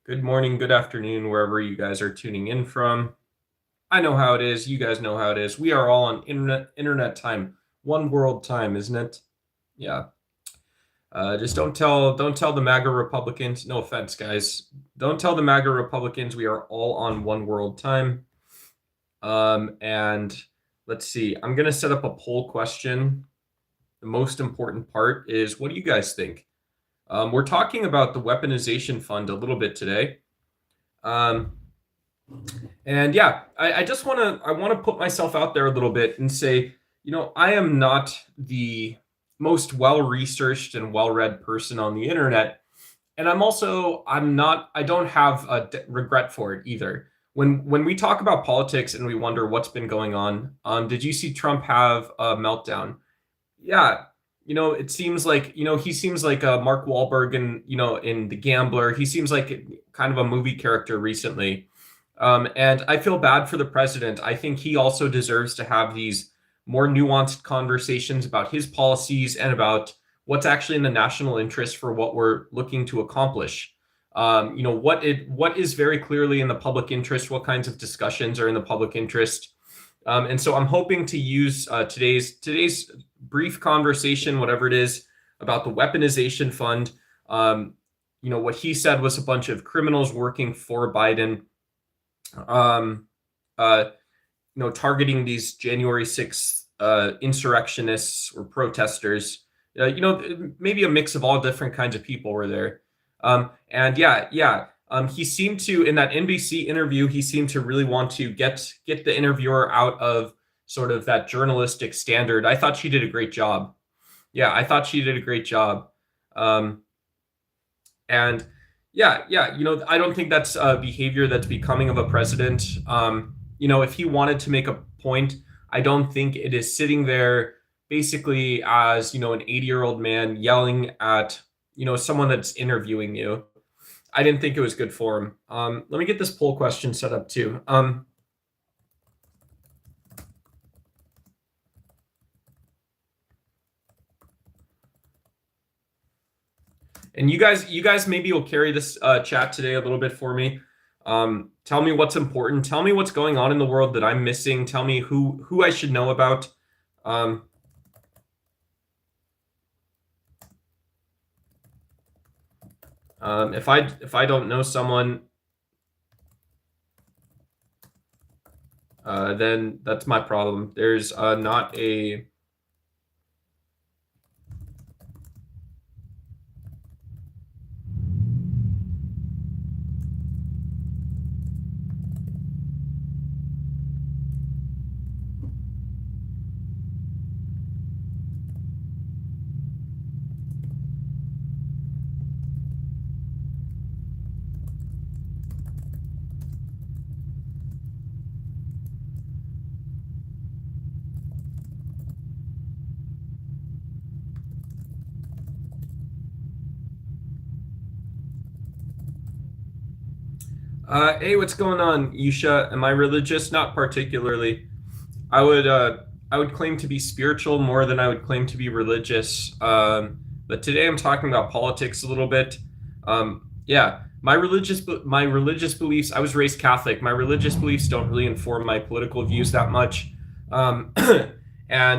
Good morning, good afternoon, wherever you guys are tuning in from. I know how it is. You guys know how it is. We are all on internet time, one world time, isn't it? Yeah. Just don't tell the MAGA Republicans. No offense, guys. Don't tell the MAGA Republicans we are all on one world time. And let's see. I'm gonna set up a poll question. The most important part is, what do you guys think? We're talking about the weaponization fund a little bit today. Um, And yeah, I just want to put myself out there a little bit and say, I am not the most well-researched and well-read person on the internet. And I don't have a regret for it either. When we talk about politics and we wonder what's been going on, did you see Trump have a meltdown? Yeah, it seems like, he seems like a Mark Wahlberg in The Gambler. He seems like kind of a movie character recently. And I feel bad for the president. I think he also deserves to have these more nuanced conversations about his policies and about what's actually in the national interest for what we're looking to accomplish. What is very clearly in the public interest, what kinds of discussions are in the public interest. And so I'm hoping to use today's brief conversation, whatever it is, about the weaponization fund. What he said was a bunch of criminals working for Biden, targeting these January 6th insurrectionists or protesters. Maybe a mix of all different kinds of people were there. He seemed to, in that NBC interview, he seemed to really want to get the interviewer out of sort of that journalistic standard. I thought she did a great job. Yeah, I thought she did a great job. And I don't think that's a behavior that's becoming of a president. If he wanted to make a point, I don't think it is sitting there basically as, an 80-year-old man yelling at, someone that's interviewing you. I didn't think it was good for him. Let me get this poll question set up too. And you guys maybe will carry this chat today a little bit for me. Tell me what's important. Tell me what's going on in the world that I'm missing. Tell me who I should know about. If I don't know someone, then that's my problem. There's not a Hey, what's going on, Yusha? Am I religious? Not particularly. I would claim to be spiritual more than I would claim to be religious. But today I'm talking about politics a little bit. Yeah, my religious beliefs. I was raised Catholic. My religious beliefs don't really inform my political views that much. And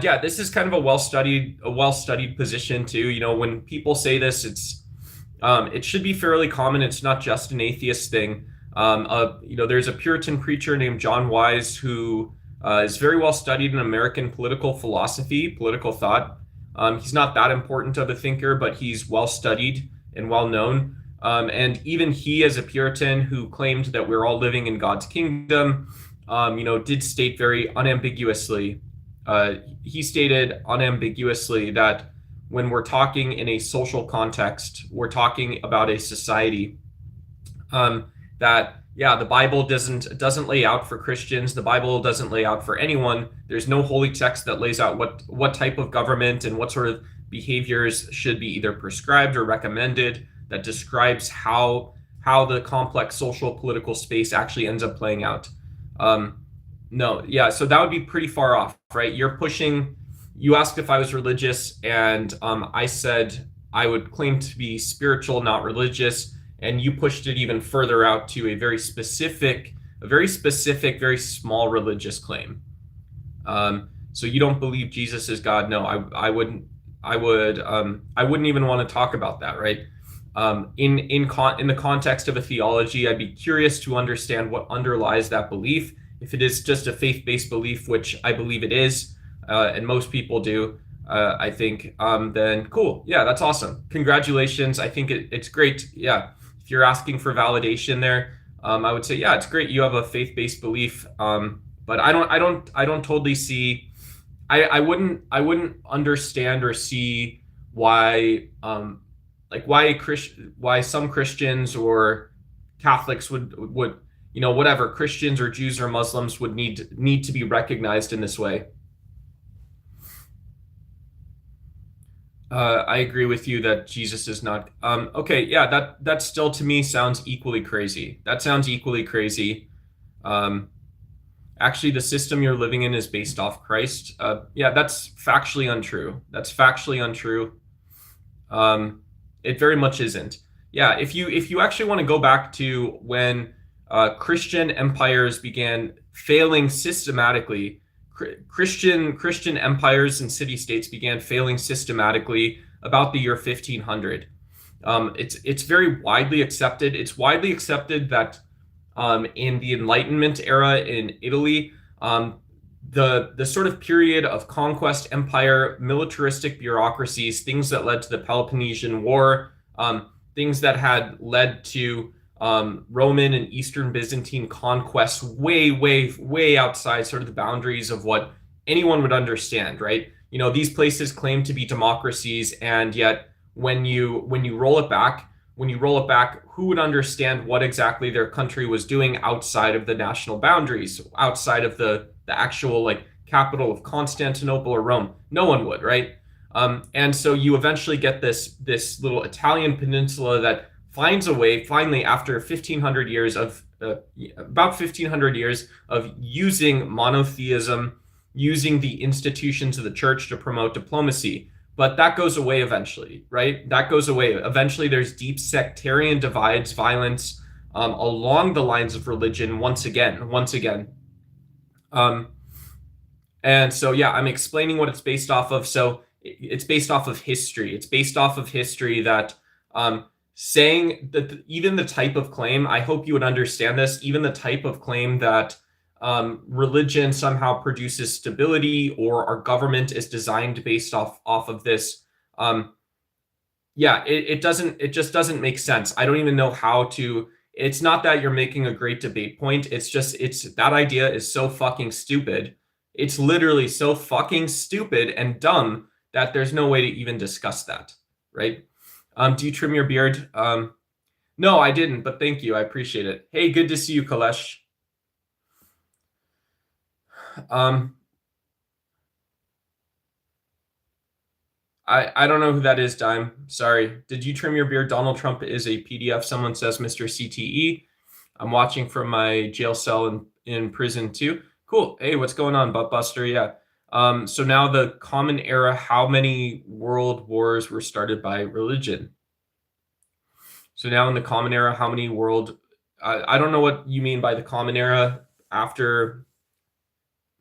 yeah, this is kind of a well-studied position too. When people say this, it should be fairly common. It's not just an atheist thing. There's a Puritan preacher named John Wise who is very well studied in American political philosophy, political thought. He's not that important of a thinker, but he's well studied and well known. And even he, as a Puritan who claimed that we're all living in God's kingdom, did state very unambiguously. He stated unambiguously that when we're talking in a social context, we're talking about a society. The Bible doesn't lay out for Christians. The Bible doesn't lay out for anyone. There's no holy text that lays out what type of government and what sort of behaviors should be either prescribed or recommended, that describes how the complex social political space actually ends up playing out. So that would be pretty far off, right? You asked if I was religious, and I said I would claim to be spiritual, not religious. and you pushed it even further out to a very specific, very small religious claim. So you don't believe Jesus is God? No, I wouldn't. I wouldn't even want to talk about that, right? In the context of a theology, I'd be curious to understand what underlies that belief. If it is just a faith-based belief, which I believe it is, and most people do, I think, then cool. Yeah, that's awesome. Congratulations. I think it's great. Yeah, if you're asking for validation there, I would say, yeah, it's great. You have a faith-based belief, but I don't totally see. I wouldn't understand or see why why some Christians or Catholics would whatever, Christians or Jews or Muslims would need to be recognized in this way. I agree with you that Jesus is not. Okay, yeah, that still to me sounds equally crazy. That sounds equally crazy. Actually, the system you're living in is based off Christ. Yeah, that's factually untrue. That's factually untrue. It very much isn't. Yeah, if you actually want to go back to when Christian empires began failing systematically, Christian empires and city-states began failing systematically about the year 1500. It's very widely accepted. It's widely accepted that in the Enlightenment era in Italy, the sort of period of conquest, empire, militaristic bureaucracies, things that led to the Peloponnesian War, things that had led to Roman and Eastern Byzantine conquests way outside sort of the boundaries of what anyone would understand, right? These places claim to be democracies, and yet when you roll it back, who would understand what exactly their country was doing outside of the national boundaries, outside of the actual capital of Constantinople or Rome? No one would, right? And so you eventually get this little Italian peninsula that finds a way, finally, after 1500 years of about 1500 years of using monotheism, using the institutions of the church to promote diplomacy. But that goes away eventually, right? That goes away. Eventually, there's deep sectarian divides, violence along the lines of religion once again. And so, yeah, I'm explaining what it's based off of. So it's based off of history. It's based off of history that saying that even the type of claim, I hope you would understand this, even the type of claim that religion somehow produces stability or our government is designed based off of this. Yeah, it just doesn't make sense. I don't even know how to. It's not that you're making a great debate point. It's that idea is so fucking stupid. It's literally so fucking stupid and dumb that there's no way to even discuss that, right? Do you trim your beard? No, I didn't, but thank you. I appreciate it. Hey, good to see you, Kalesh. I don't know who that is, Dime. Sorry. Did you trim your beard? Donald Trump is a PDF. Someone says Mr. CTE. I'm watching from my jail cell in prison too. Cool. Hey, what's going on, Buttbuster? Yeah. So now the common era, how many world wars were started by religion? So now in the common era, how many I don't know what you mean by the common era after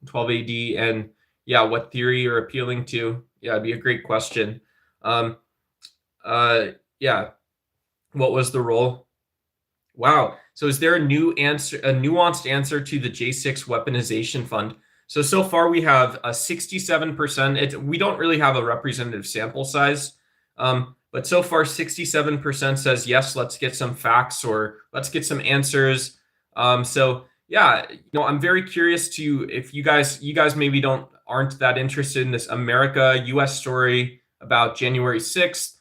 12 AD, and yeah, what theory you're appealing to. Yeah, it'd be a great question. Yeah, what was the role? Wow. So is there a nuanced answer to the J6 weaponization fund? So far we have a 67%. We don't really have a representative sample size, but so far 67% says yes, let's get some facts or let's get some answers. So yeah, I'm very curious to, if you guys maybe aren't that interested in this US story about January 6th.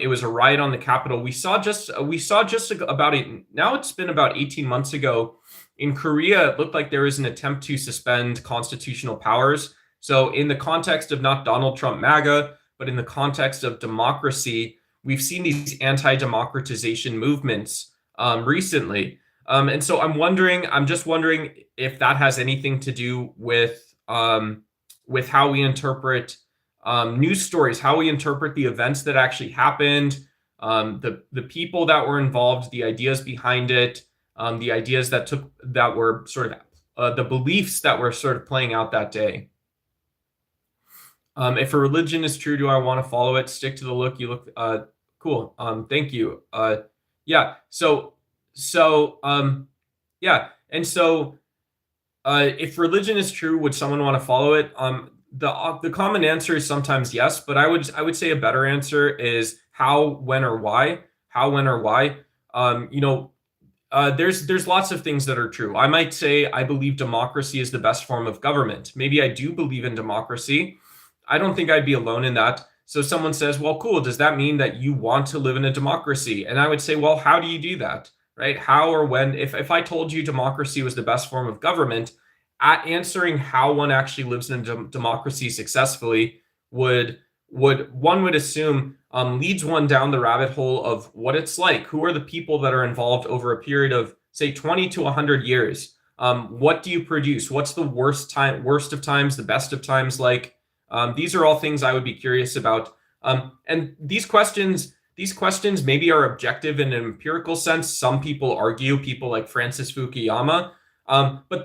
It was a riot on the Capitol. We saw just about now it's been about 18 months ago in Korea. It looked like there was an attempt to suspend constitutional powers. So in the context of not Donald Trump MAGA, but in the context of democracy, we've seen these anti-democratization movements recently. And so I'm just wondering if that has anything to do with how we interpret news stories, how we interpret the events that actually happened. the people that were involved, the ideas behind it, the ideas that were sort of the beliefs that were sort of playing out that day. If a religion is true, do I want to follow it? Stick to the look. You look cool. Thank you. Yeah. Yeah. And so, if religion is true, would someone want to follow it? The common answer is sometimes yes, but I would say a better answer is how, when, or why. How, when, or why. There's lots of things that are true. I might say I believe democracy is the best form of government. Maybe I do believe in democracy. I don't think I'd be alone in that. So someone says, well, cool. Does that mean that you want to live in a democracy? And I would say, well, how do you do that? Right? How or when? If I told you democracy was the best form of government, answering how one actually lives in a democracy successfully would assume leads one down the rabbit hole of what it's like. Who are the people that are involved over a period of, say, 20 to 100 years? What do you produce? What's the worst of times, the best of times like? These are all things I would be curious about. And these questions maybe are objective in an empirical sense. Some people argue, people like Francis Fukuyama, but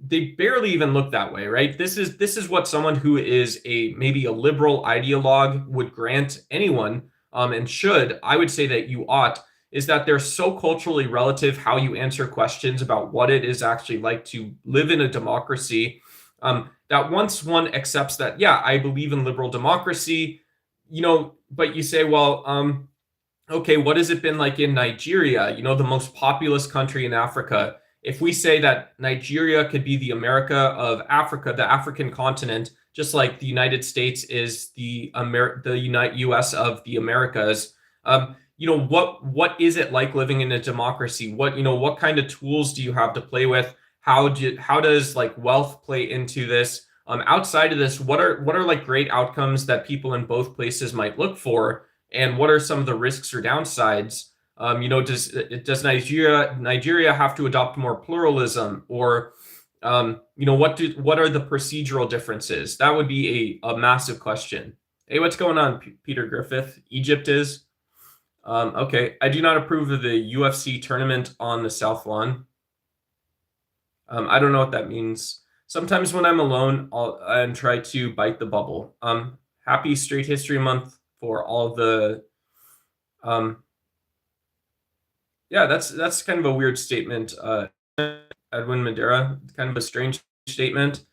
they barely even look that way, right? This is what someone who is maybe a liberal ideologue would grant anyone, and should. I would say that you ought, is that they're so culturally relative how you answer questions about what it is actually like to live in a democracy, that once one accepts that, yeah, I believe in liberal democracy, but you say, well, okay, what has it been like in Nigeria, the most populous country in Africa? If we say that Nigeria could be the America of Africa, the African continent, just like the United States is the U.S. of the Americas, what is it like living in a democracy? What kind of tools do you have to play with? How does like wealth play into this? Outside of this, what are like great outcomes that people in both places might look for, and what are some of the risks or downsides? Does Nigeria have to adopt more pluralism, or what are the procedural differences? That would be a massive question. Hey, what's going on, Peter Griffith? Egypt is okay. I do not approve of the UFC tournament on the South Lawn. I don't know what that means. Sometimes when I'm alone, I'll try to bite the bubble. Happy Straight History Month for all the yeah, that's kind of a weird statement. Edwin Madeira, kind of a strange statement.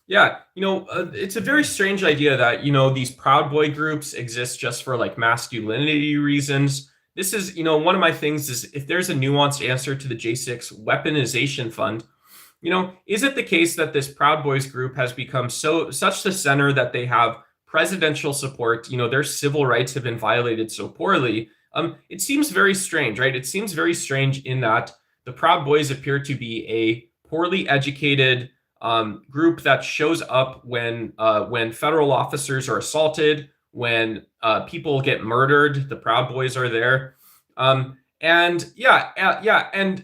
Yeah, it's a very strange idea that, these Proud Boy groups exist just for like masculinity reasons. This is, one of my things is, if there's a nuanced answer to the J6 weaponization fund, is it the case that this Proud Boys group has become such the center that they have presidential support? Their civil rights have been violated so poorly. It seems very strange, right? It seems very strange in that the Proud Boys appear to be a poorly educated group that shows up when federal officers are assaulted, when people get murdered. The Proud Boys are there, and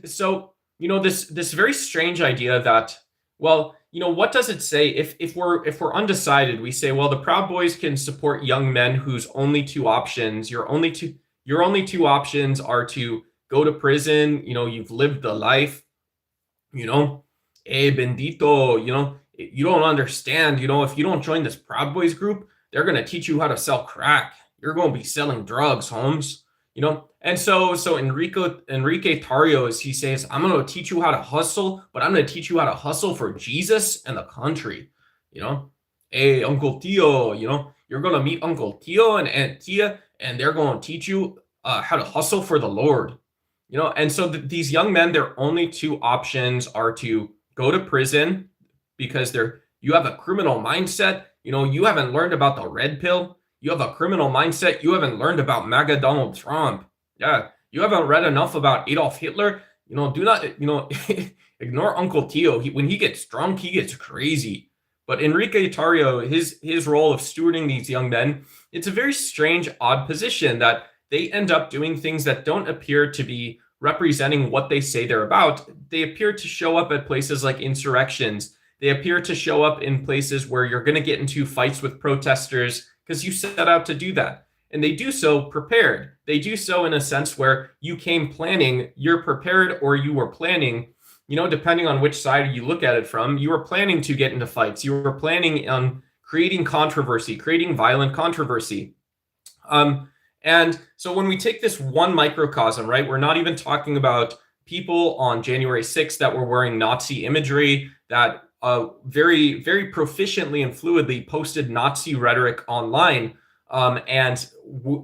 so this very strange idea that, well, what does it say if we're undecided? We say, well, the Proud Boys can support young men whose only two options, your only two options are to go to prison. You've lived the life. Bendito. You don't understand. If you don't join this Proud Boys group, they're gonna teach you how to sell crack. You're gonna be selling drugs, Holmes. And so Enrique Tarrio, he says, I'm gonna teach you how to hustle, but I'm gonna teach you how to hustle for Jesus and the country. Hey, Uncle Tio, you're gonna meet Uncle Tio and Aunt Tia, and they're gonna teach you how to hustle for the Lord. And so these young men, their only two options are to go to prison because you have a criminal mindset. You haven't learned about the red pill. You have a criminal mindset. You haven't learned about MAGA Donald Trump. Yeah, you haven't read enough about Adolf Hitler. Do not, ignore Uncle Tio. When he gets drunk, he gets crazy. But Enrique Tarrio, his role of stewarding these young men, it's a very strange, odd position that they end up doing things that don't appear to be representing what they say they're about. They appear to show up at places like insurrections. They appear to show up in places where you're going to get into fights with protesters because you set out to do that. and they do so prepared. They do so in a sense where you came planning, you're prepared, or you were planning, depending on which side you look at it from, you were planning to get into fights. You were planning on creating controversy, creating violent controversy. And so when we take this one microcosm, right, we're not even talking about people on January 6th that were wearing Nazi imagery, that very, very proficiently and fluidly posted Nazi rhetoric online, and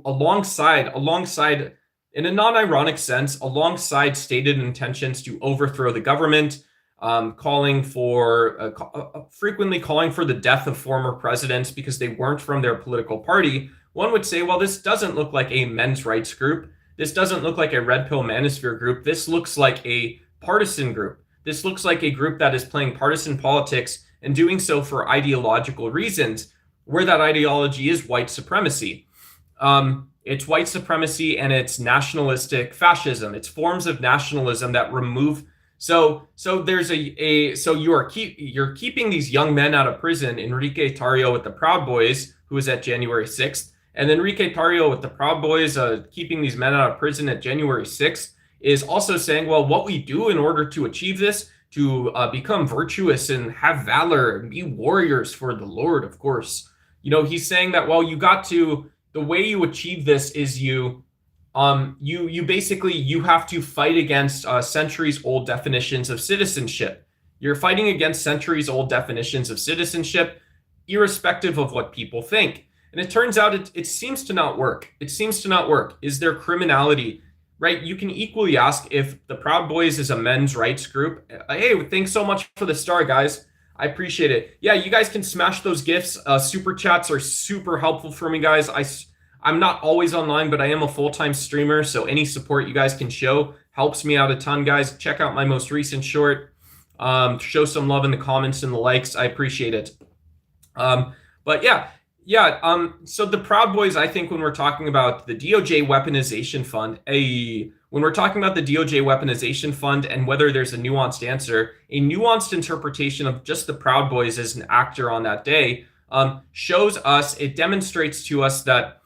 alongside, in a non-ironic sense, alongside stated intentions to overthrow the government, frequently calling for the death of former presidents because they weren't from their political party, one would say, well, this doesn't look like a men's rights group. This doesn't look like a red pill manosphere group. This looks like a partisan group. This looks like a group that is playing partisan politics and doing so for ideological reasons, where that ideology is white supremacy. It's white supremacy and it's nationalistic fascism. It's forms of nationalism that remove. So there's you're keeping these young men out of prison. Enrique Tarrio with the Proud Boys, who was at January 6th, and Enrique Tarrio with the Proud Boys keeping these men out of prison at January 6th is also saying, well, what we do in order to achieve this, to become virtuous and have valor and be warriors for the Lord, of course. He's saying that, well, the way you achieve this is you basically have to fight against centuries-old definitions of citizenship. You're fighting against centuries-old definitions of citizenship, irrespective of what people think. And it turns out it seems to not work. It seems to not work. Is there criminality? Right? You can equally ask if the Proud Boys is a men's rights group. Hey, thanks so much for the star, guys. I appreciate it. Yeah, you guys can smash those gifts. Super chats are super helpful for me, guys. I'm not always online, but I am a full-time streamer, so any support you guys can show helps me out a ton, guys. Check out my most recent short. Show some love in the comments and the likes. I appreciate it. But yeah. So the Proud Boys, I think when we're talking about the DOJ weaponization fund, when we're talking about the DOJ weaponization fund and whether there's a nuanced answer, a nuanced interpretation of just the Proud Boys as an actor on that day it demonstrates to us that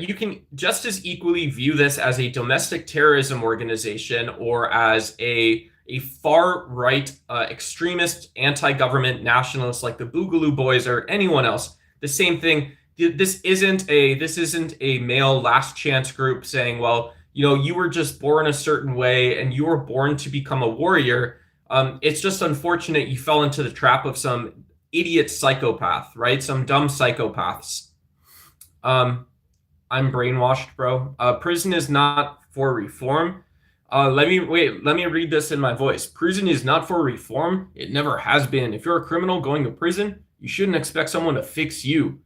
you can just as equally view this as a domestic terrorism organization or as a far-right extremist anti-government nationalist like the Boogaloo Boys or anyone else. The same thing. This isn't a male last chance group saying, well, you were just born a certain way and you were born to become a warrior. It's just unfortunate you fell into the trap of some idiot psychopath, right? Some dumb psychopaths. I'm brainwashed, bro. Prison is not for reform. Let me read this in my voice. Prison is not for reform. It never has been. If you're a criminal going to prison, you shouldn't expect someone to fix you.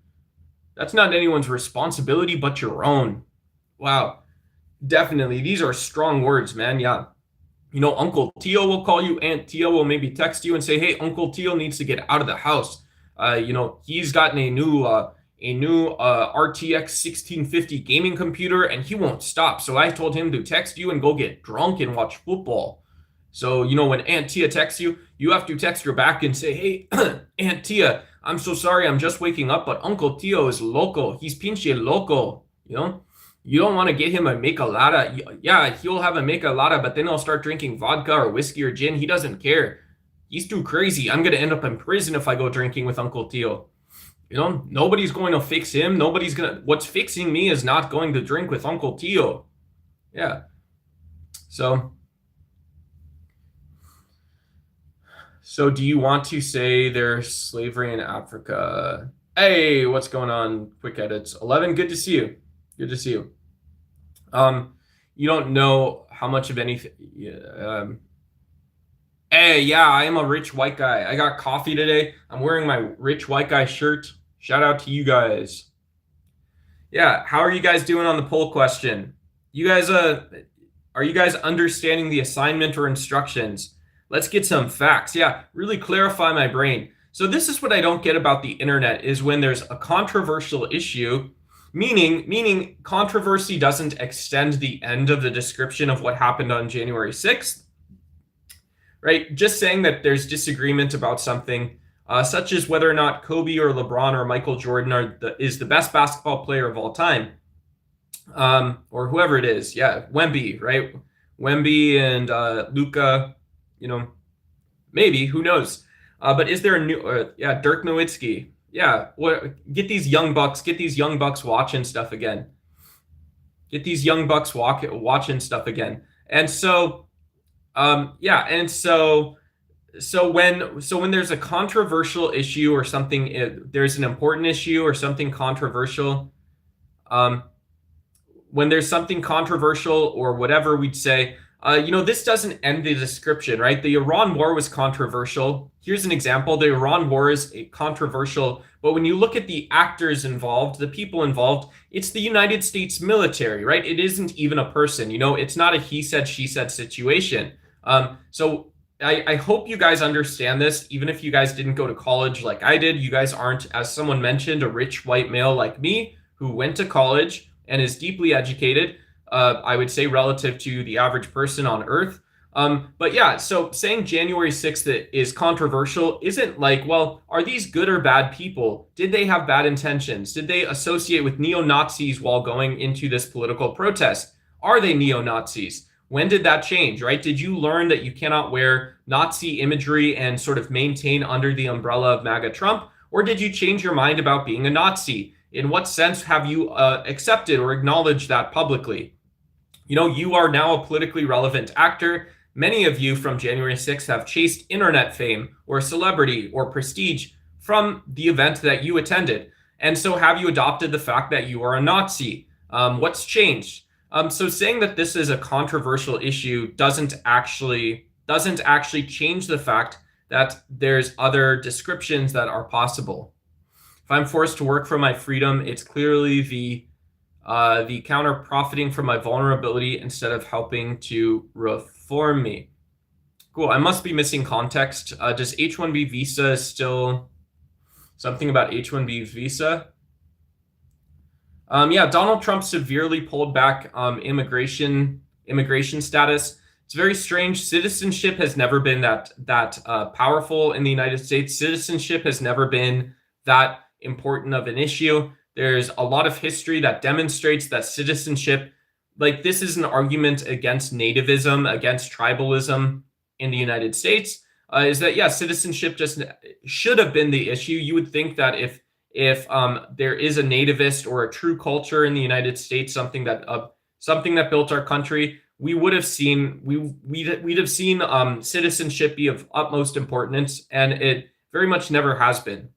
That's not anyone's responsibility but your own. Wow. Definitely. These are strong words, man. Yeah. Uncle Tio will call you. Aunt Tio will maybe text you and say, hey, Uncle Tio needs to get out of the house. He's gotten a new RTX 1650 gaming computer and he won't stop. So I told him to text you and go get drunk and watch football. So, when Aunt Tia texts you, you have to text her back and say, hey, Aunt Tia, I'm so sorry. I'm just waking up, but Uncle Tio is loco. He's pinche loco. You don't want to get him a michelada. Yeah, he'll have a michelada, but then he'll start drinking vodka or whiskey or gin. He doesn't care. He's too crazy. I'm going to end up in prison if I go drinking with Uncle Tio. Nobody's going to fix him. What's fixing me is not going to drink with Uncle Tio. Yeah. So do you want to say there's slavery in Africa? Hey, what's going on? Quick edits. 11, good to see you. Good to see you. You don't know how much of anything. Hey, yeah, I am a rich white guy. I got coffee today. I'm wearing my rich white guy shirt. Shout out to you guys. Yeah, how are you guys doing on the poll question? Are you guys understanding the assignment or instructions? Let's get some facts. Yeah, really clarify my brain. So this is what I don't get about the internet is when there's a controversial issue, meaning controversy doesn't extend the end of the description of what happened on January 6th, right? Just saying that there's disagreement about something such as whether or not Kobe or LeBron or Michael Jordan is the best basketball player of all time, or whoever it is. Yeah, Wemby, right? Wemby and Luka, maybe, who knows? But is there a new? Dirk Nowitzki. Yeah, get these young bucks watching stuff again. Get these young bucks watching stuff again. And so, when there's a controversial issue or something, there's an important issue or something controversial. When there's something controversial or whatever, we'd say, this doesn't end the description, right? The Iran war was controversial. Here's an example. The Iran war is controversial, but when you look at the actors involved, the people involved, it's the United States military, right? It isn't even a person, it's not a he said, she said situation. So I hope you guys understand this, even if you guys didn't go to college like I did. You guys aren't, as someone mentioned, a rich white male like me who went to college and is deeply educated, I would say, relative to the average person on Earth. But yeah, so saying January 6th is controversial isn't like, well, are these good or bad people? Did they have bad intentions? Did they associate with neo-Nazis while going into this political protest? Are they neo-Nazis? When did that change, right? Did you learn that you cannot wear Nazi imagery and sort of maintain under the umbrella of MAGA Trump? Or did you change your mind about being a Nazi? In what sense have you accepted or acknowledged that publicly? You are now a politically relevant actor. Many of you from January 6th have chased internet fame or celebrity or prestige from the event that you attended. And so have you adopted the fact that you are a Nazi? What's changed? So saying that this is a controversial issue doesn't actually change the fact that there's other descriptions that are possible. If I'm forced to work for my freedom, it's clearly the counter profiting from my vulnerability instead of helping to reform me. Cool. I must be missing context. Does H-1B visa still something about H-1B visa? Donald Trump severely pulled back immigration status. It's very strange. Citizenship has never been that powerful in the United States. Citizenship has never been that important of an issue. There's a lot of history that demonstrates that citizenship, like this is an argument against nativism, against tribalism in the United States, is that, citizenship just should have been the issue. You would think that if there is a nativist or a true culture in the United States, something that built our country, we'd have seen citizenship be of utmost importance, and it very much never has been.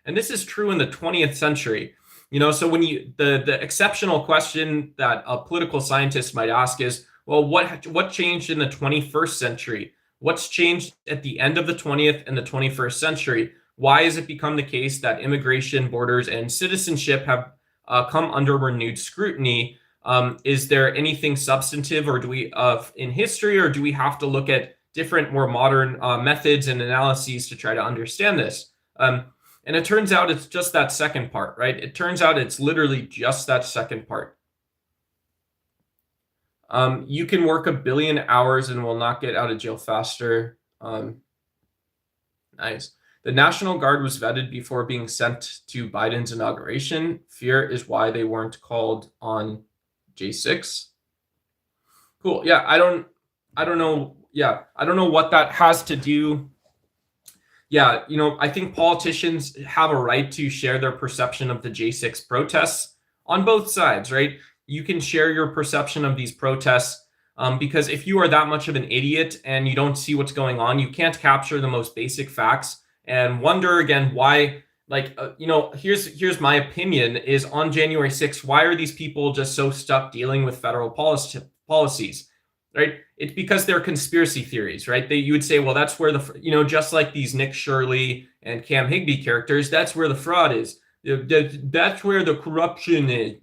And this is true in the 20th century. So when the exceptional question that a political scientist might ask is, well, what changed in the 21st century? What's changed at the end of the 20th and the 21st century? Why has it become the case that immigration, borders, and citizenship have come under renewed scrutiny? Is there anything substantive or in history, or do we have to look at different, more modern methods and analyses to try to understand this? And it turns out it's just that second part, right? It turns out it's literally just that second part. You can work 1 billion hours and will not get out of jail faster. Nice. The National Guard was vetted before being sent to Biden's inauguration. Fear is why they weren't called on J6. Cool. Yeah, I don't know. Yeah, I don't know what that has to do. Yeah, I think politicians have a right to share their perception of the J6 protests on both sides, right? You can share your perception of these protests because if you are that much of an idiot and you don't see what's going on, you can't capture the most basic facts and wonder again why, here's my opinion is on January 6th, why are these people just so stuck dealing with federal policies? Right? It's because they're conspiracy theories, right? You would say, well, that's where just like these Nick Shirley and Cam Higbee characters, that's where the fraud is. That's where the corruption is.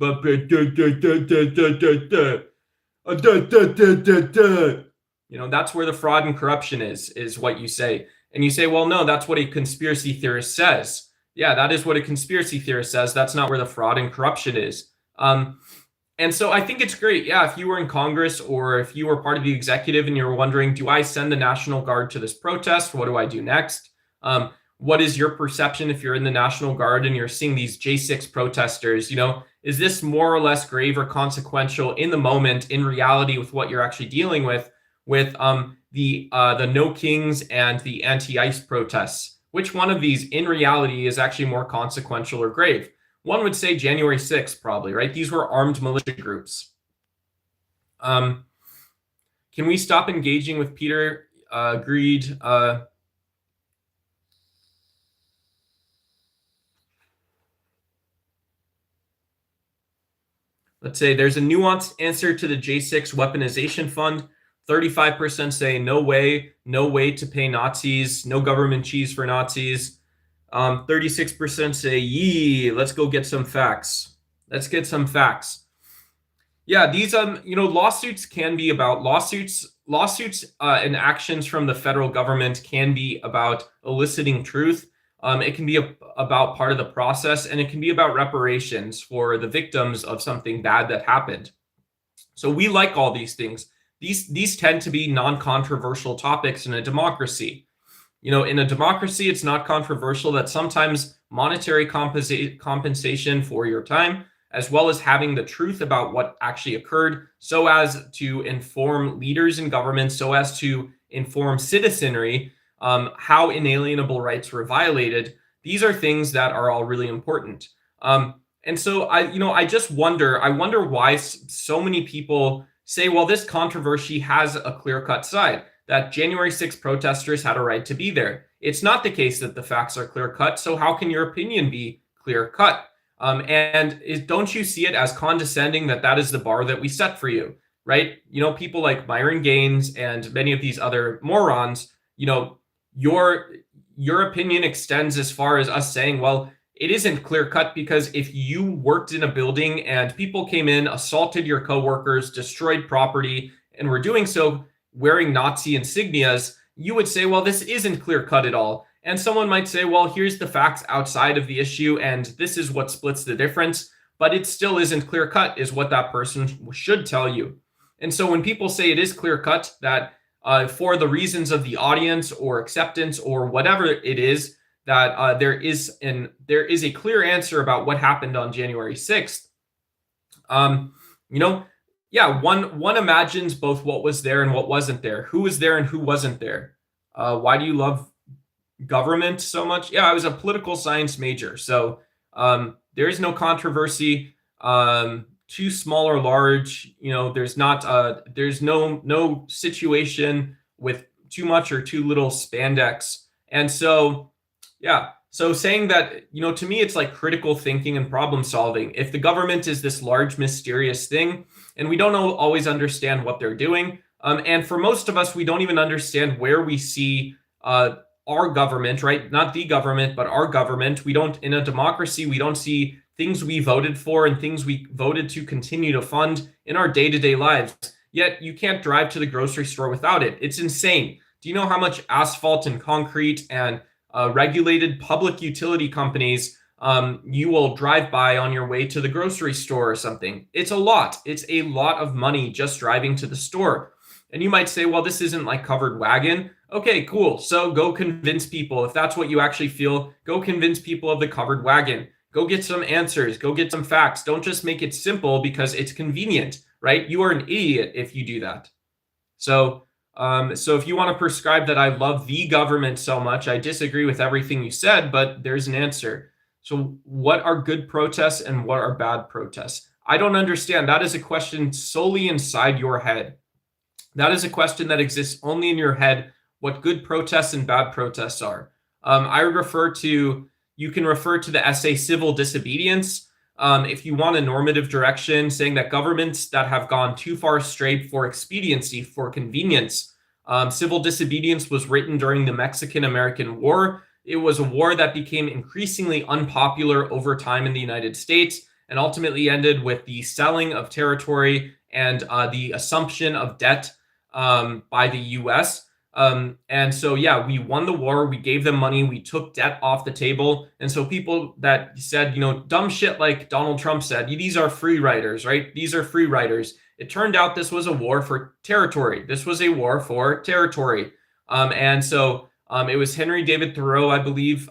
That's where the fraud and corruption is what you say. And you say, well, no, that's what a conspiracy theorist says. Yeah, that is what a conspiracy theorist says. That's not where the fraud and corruption is. And so I think it's great. Yeah, if you were in Congress or if you were part of the executive and you're wondering, do I send the National Guard to this protest? What do I do next? What is your perception if you're in the National Guard and you're seeing these J6 protesters? Is this more or less grave or consequential in the moment, in reality, with what you're actually dealing with the No Kings and the anti-ICE protests? Which one of these, in reality, is actually more consequential or grave? One would say January 6th, probably, right? These were armed militia groups. Can we stop engaging with Peter? Agreed. Let's say there's a nuanced answer to the J6 weaponization fund. 35% say no way to pay Nazis, no government cheese for Nazis. 36% say, yee, let's go get some facts. Let's get some facts. Yeah, these lawsuits can be about lawsuits and actions from the federal government can be about eliciting truth. It can be about part of the process, and it can be about reparations for the victims of something bad that happened. So we like all these things. These tend to be non-controversial topics in a democracy. In a democracy, it's not controversial that sometimes monetary compensation for your time, as well as having the truth about what actually occurred, so as to inform leaders in government, so as to inform citizenry how inalienable rights were violated. These are things that are all really important. And so I just wonder why so many people say, well, this controversy has a clear-cut side, that January 6th protesters had a right to be there. It's not the case that the facts are clear-cut, so how can your opinion be clear-cut? Don't you see it as condescending that is the bar that we set for you, right? People like Myron Gaines and many of these other morons, your opinion extends as far as us saying, well, it isn't clear-cut because if you worked in a building and people came in, assaulted your coworkers, destroyed property, and were doing so wearing Nazi insignias, you would say, well, this isn't clear-cut at all. And someone might say, well, here's the facts outside of the issue, and this is what splits the difference, but it still isn't clear-cut, is what that person should tell you. And so when people say it is clear-cut, that for the reasons of the audience or acceptance or whatever it is, that there is a clear answer about what happened on January 6th. Yeah, one imagines both what was there and what wasn't there. Who was there and who wasn't there? Why do you love government so much? Yeah, I was a political science major, so there is no controversy. Too small or large, there's no situation with too much or too little spandex. And so, yeah. So saying that, to me, it's like critical thinking and problem solving. If the government is this large, mysterious thing, and we don't always understand what they're doing, and for most of us, we don't even understand where we see our government, right? Not the government, but our government. In a democracy, we don't see things we voted for and things we voted to continue to fund in our day-to-day lives. Yet you can't drive to the grocery store without it. It's insane. Do you know how much asphalt and concrete and regulated public utility companies you will drive by on your way to the grocery store or something? It's a lot. It's a lot of money just driving to the store. And you might say, well, this isn't like covered wagon. Okay, cool. So go convince people. If that's what you actually feel, go convince people of the covered wagon. Go get some answers. Go get some facts. Don't just make it simple because it's convenient, right? You are an idiot if you do that. So if you want to prescribe that I love the government so much, I disagree with everything you said, but there's an answer. So what are good protests and what are bad protests? I don't understand. That is a question solely inside your head. That is a question that exists only in your head, what good protests and bad protests are. You can refer to the essay Civil Disobedience. If you want a normative direction, saying that governments that have gone too far astray for expediency, for convenience. Civil Disobedience was written during the Mexican-American War. It was a war that became increasingly unpopular over time in the United States and ultimately ended with the selling of territory and the assumption of debt by the U.S. And so, yeah, we won the war. We gave them money. We took debt off the table. And so people that said, dumb shit like Donald Trump said, these are free riders, right? These are free riders. It turned out this was a war for territory. This was a war for territory. And so it was Henry David Thoreau, I believe.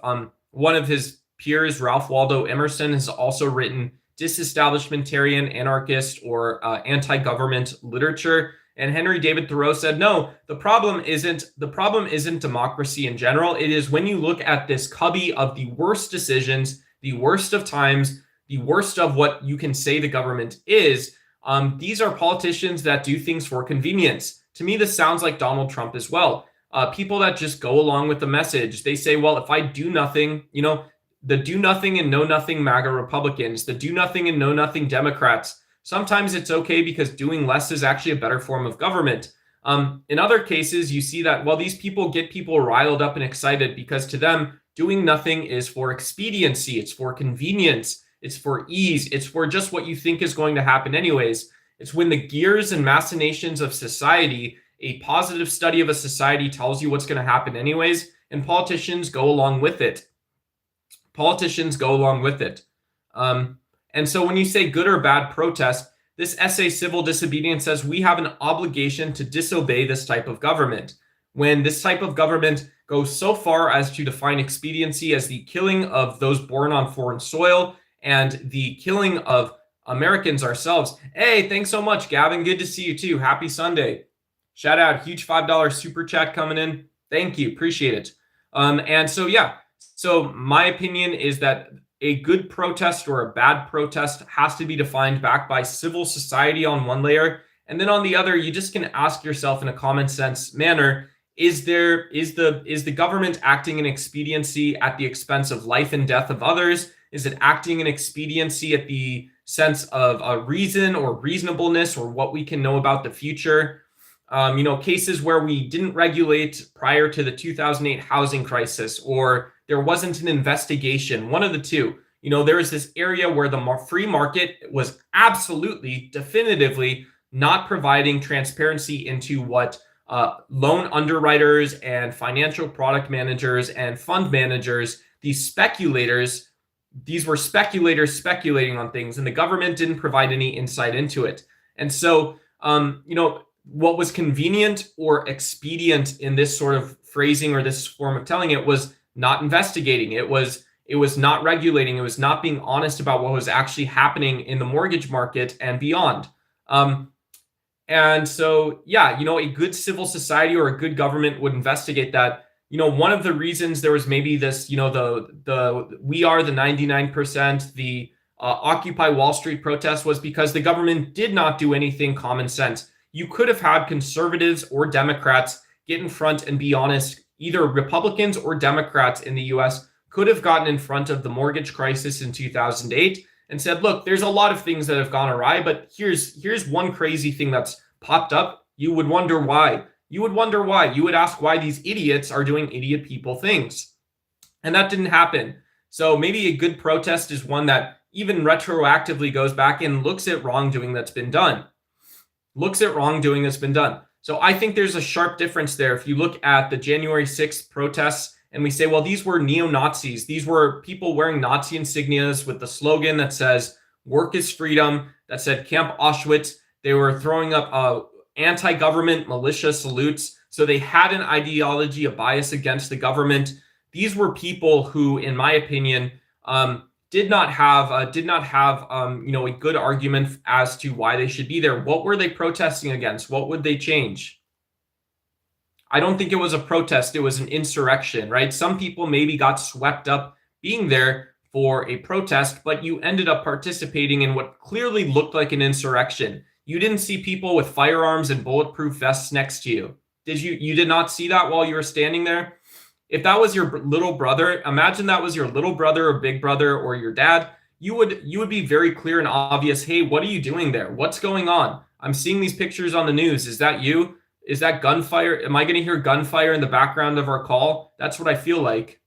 One of his peers, Ralph Waldo Emerson, has also written disestablishmentarian, anarchist, or anti-government literature. And Henry David Thoreau said, no, the problem isn't democracy in general. It is when you look at this cubby of the worst decisions, the worst of times, the worst of what you can say the government is. These are politicians that do things for convenience. To me, this sounds like Donald Trump as well. People that just go along with the message. They say, well, if I do nothing, the do nothing and know nothing MAGA Republicans, the do nothing and know nothing Democrats. Sometimes it's okay because doing less is actually a better form of government. In other cases, you see that, well, these people get people riled up and excited because to them, doing nothing is for expediency. It's for convenience. It's for ease. It's for just what you think is going to happen anyways. It's when the gears and machinations of society, a positive study of a society tells you what's going to happen anyways, and politicians go along with it. Politicians go along with it. And so when you say good or bad protest, this essay, Civil Disobedience, says we have an obligation to disobey this type of government. When this type of government goes so far as to define expediency as the killing of those born on foreign soil and the killing of Americans ourselves. Hey, thanks so much, Gavin. Good to see you too. Happy Sunday. Shout out, huge $5 super chat coming in. Thank you. Appreciate it. And so, yeah. So my opinion is that a good protest or a bad protest has to be defined back by civil society on one layer. And then on the other, you just can ask yourself in a common sense manner, is the government acting in expediency at the expense of life and death of others? Is it acting in expediency at the sense of a reason or reasonableness or what we can know about the future? Cases where we didn't regulate prior to the 2008 housing crisis, or there wasn't an investigation, one of the two. There is this area where the free market was absolutely, definitively not providing transparency into what loan underwriters and financial product managers and fund managers, these speculators, these were speculators speculating on things, and the government didn't provide any insight into it. And so, what was convenient or expedient in this sort of phrasing or this form of telling it was not investigating. It was not regulating. It was not being honest about what was actually happening in the mortgage market and beyond. And so, yeah, a good civil society or a good government would investigate that. One of the reasons there was maybe this, the we are the 99%, the Occupy Wall Street protest was because the government did not do anything common sense. You could have had conservatives or Democrats get in front and be honest. Either Republicans or Democrats in the US could have gotten in front of the mortgage crisis in 2008 and said, look, there's a lot of things that have gone awry, but here's one crazy thing that's popped up. You would wonder why. You would ask why these idiots are doing idiot people things. And that didn't happen. So maybe a good protest is one that even retroactively goes back and looks at wrongdoing that's been done. So I think there's a sharp difference there. If you look at the January 6th protests and we say, well, these were neo-Nazis. These were people wearing Nazi insignias with the slogan that says, work is freedom, that said Camp Auschwitz. They were throwing up anti-government militia salutes. So they had an ideology, a bias against the government. These were people who, in my opinion, did not have a good argument as to why they should be there. What were they protesting against? What would they change? I don't think it was a protest. It was an insurrection, right? Some people maybe got swept up being there for a protest, but you ended up participating in what clearly looked like an insurrection. You didn't see people with firearms and bulletproof vests next to you. Did you? You did not see that while you were standing there? If that was your little brother, imagine that was your little brother or big brother or your dad, you would be very clear and obvious. Hey, what are you doing there? What's going on? I'm seeing these pictures on the news. Is that you? Is that gunfire? Am I going to hear gunfire in the background of our call? That's what I feel like,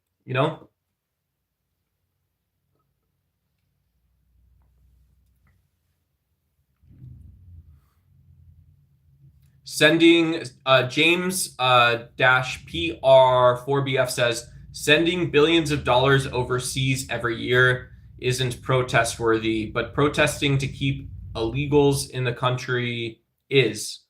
Sending James dash PR4BF says sending billions of dollars overseas every year isn't protest worthy, but protesting to keep illegals in the country is.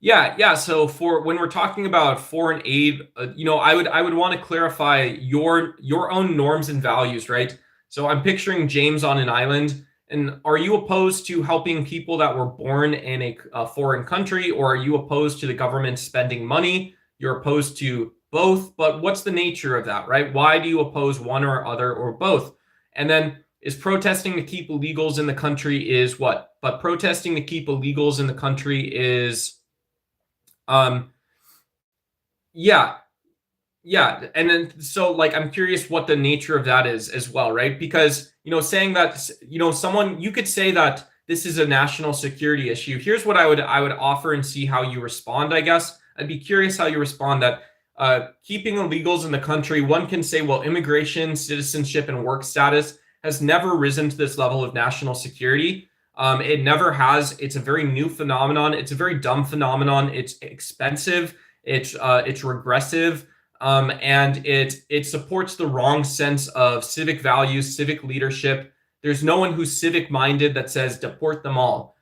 Yeah. So for when we're talking about foreign aid, I would want to clarify your own norms and values, right? So I'm picturing James on an island, and are you opposed to helping people that were born in a foreign country, or are you opposed to the government spending money? You're opposed to both, but what's the nature of that, right? Why do you oppose one or other or both? And then is protesting to keep illegals in the country is what? But protesting to keep illegals in the country is um, yeah, yeah. And then, so like, I'm curious what the nature of that is as well, right? Because, saying that, someone, you could say that this is a national security issue. Here's what I would offer and see how you respond, I guess. I'd be curious how you respond that keeping illegals in the country, one can say, well, immigration, citizenship, and work status has never risen to this level of national security. It never has. It's a very new phenomenon. It's a very dumb phenomenon. It's expensive. It's regressive, and it supports the wrong sense of civic values, civic leadership. There's no one who's civic minded that says deport them all.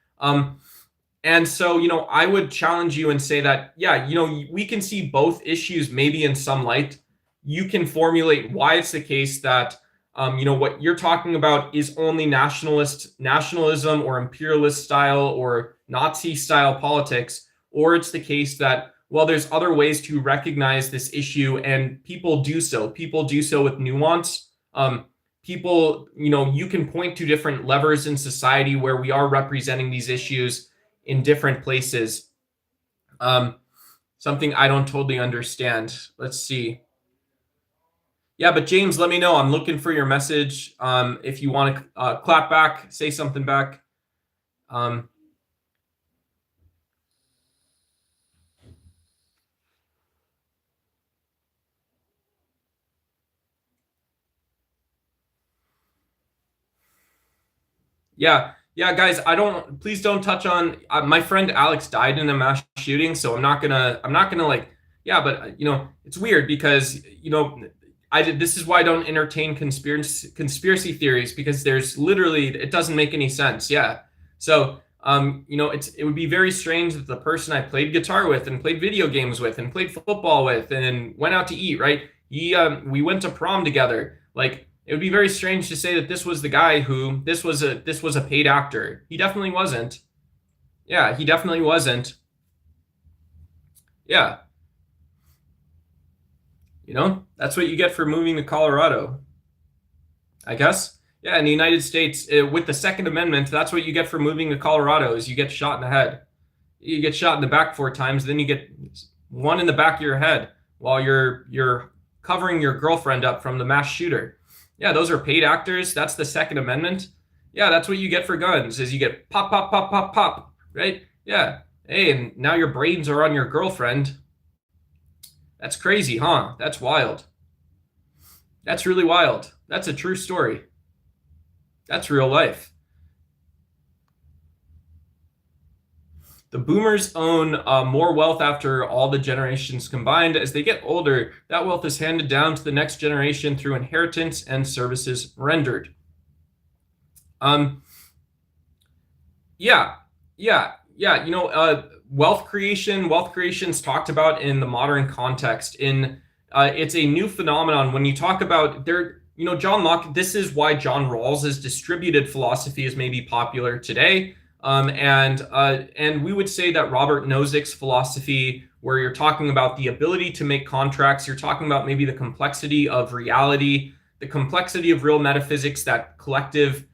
And so, I would challenge you and say that, yeah, we can see both issues maybe in some light. You can formulate why it's the case that what you're talking about is only nationalism or imperialist style or Nazi style politics, or it's the case that, well, there's other ways to recognize this issue, and people do so. People do so with nuance. People, you can point to different levers in society where we are representing these issues in different places. Something I don't totally understand. Let's see. Yeah, but James, let me know. I'm looking for your message. If you want to clap back, say something back. Yeah, guys. Please don't touch on. My friend Alex died in a mass shooting, so I'm not gonna like. Yeah, but it's weird because this is why I don't entertain conspiracy theories, because there's literally, it doesn't make any sense. Yeah. So it would be very strange that the person I played guitar with and played video games with and played football with and went out to eat, right? We went to prom together. Like, it would be very strange to say that this was the guy who this was a paid actor. He definitely wasn't. Yeah, he definitely wasn't. Yeah. That's what you get for moving to Colorado, I guess. Yeah, in the United States, with the Second Amendment, that's what you get for moving to Colorado is you get shot in the head. You get shot in the back 4 times, then you get one in the back of your head while you're covering your girlfriend up from the mass shooter. Yeah, those are paid actors. That's the Second Amendment. Yeah, that's what you get for guns, is you get pop, pop, pop, pop, pop, right? Yeah. Hey, and now your brains are on your girlfriend. That's crazy, huh? That's wild. That's really wild. That's a true story. That's real life. The boomers own more wealth after all the generations combined. As they get older, that wealth is handed down to the next generation through inheritance and services rendered. Yeah. Wealth creation's talked about in the modern context. It's a new phenomenon when you talk about John Locke. This is why John Rawls's distributed philosophy is maybe popular today. And we would say that Robert Nozick's philosophy, where you're talking about the ability to make contracts, you're talking about maybe the complexity of reality, the complexity of real metaphysics that collective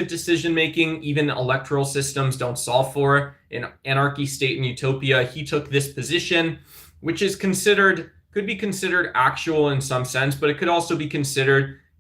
decision making, even electoral systems, don't solve for. In Anarchy, State, and Utopia, he took this position, which is could be considered actual in some sense, but it could also be can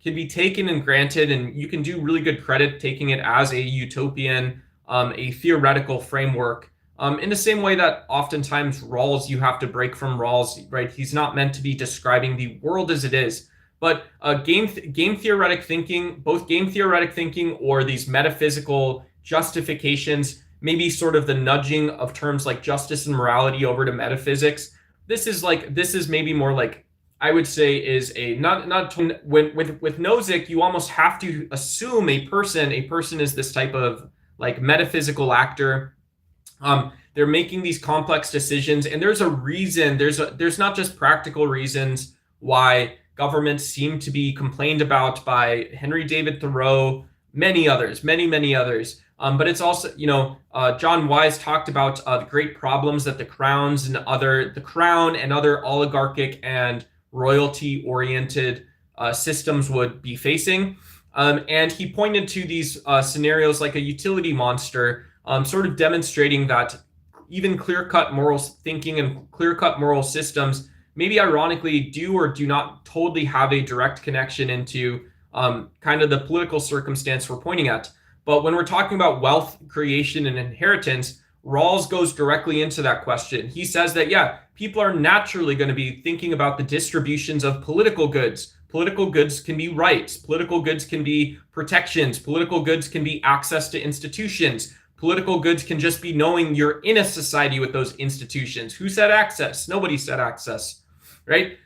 be taken and granted, and you can do really good credit taking it as a utopian, a theoretical framework. In the same way that oftentimes Rawls, you have to break from Rawls, right? He's not meant to be describing the world as it is. But game theoretic thinking, both game theoretic thinking or these metaphysical justifications, maybe sort of the nudging of terms like justice and morality over to metaphysics. This is maybe more like, I would say, is a not when with Nozick, you almost have to assume a person is this type of like metaphysical actor. They're making these complex decisions, and there's a reason. There's not just practical reasons why governments seem to be complained about by Henry David Thoreau, many others, many others. But it's also, John Wise talked about the great problems that the crown and other oligarchic and royalty-oriented systems would be facing. And he pointed to these scenarios like a utility monster, sort of demonstrating that even clear-cut moral thinking and clear-cut moral systems maybe ironically do or do not totally have a direct connection into kind of the political circumstance we're pointing at. But when we're talking about wealth creation and inheritance, Rawls goes directly into that question. He says that, yeah, people are naturally going to be thinking about the distributions of political goods. Political goods can be rights. Political goods can be protections. Political goods can be access to institutions. Political goods can just be knowing you're in a society with those institutions. Who said access? Nobody said access, right?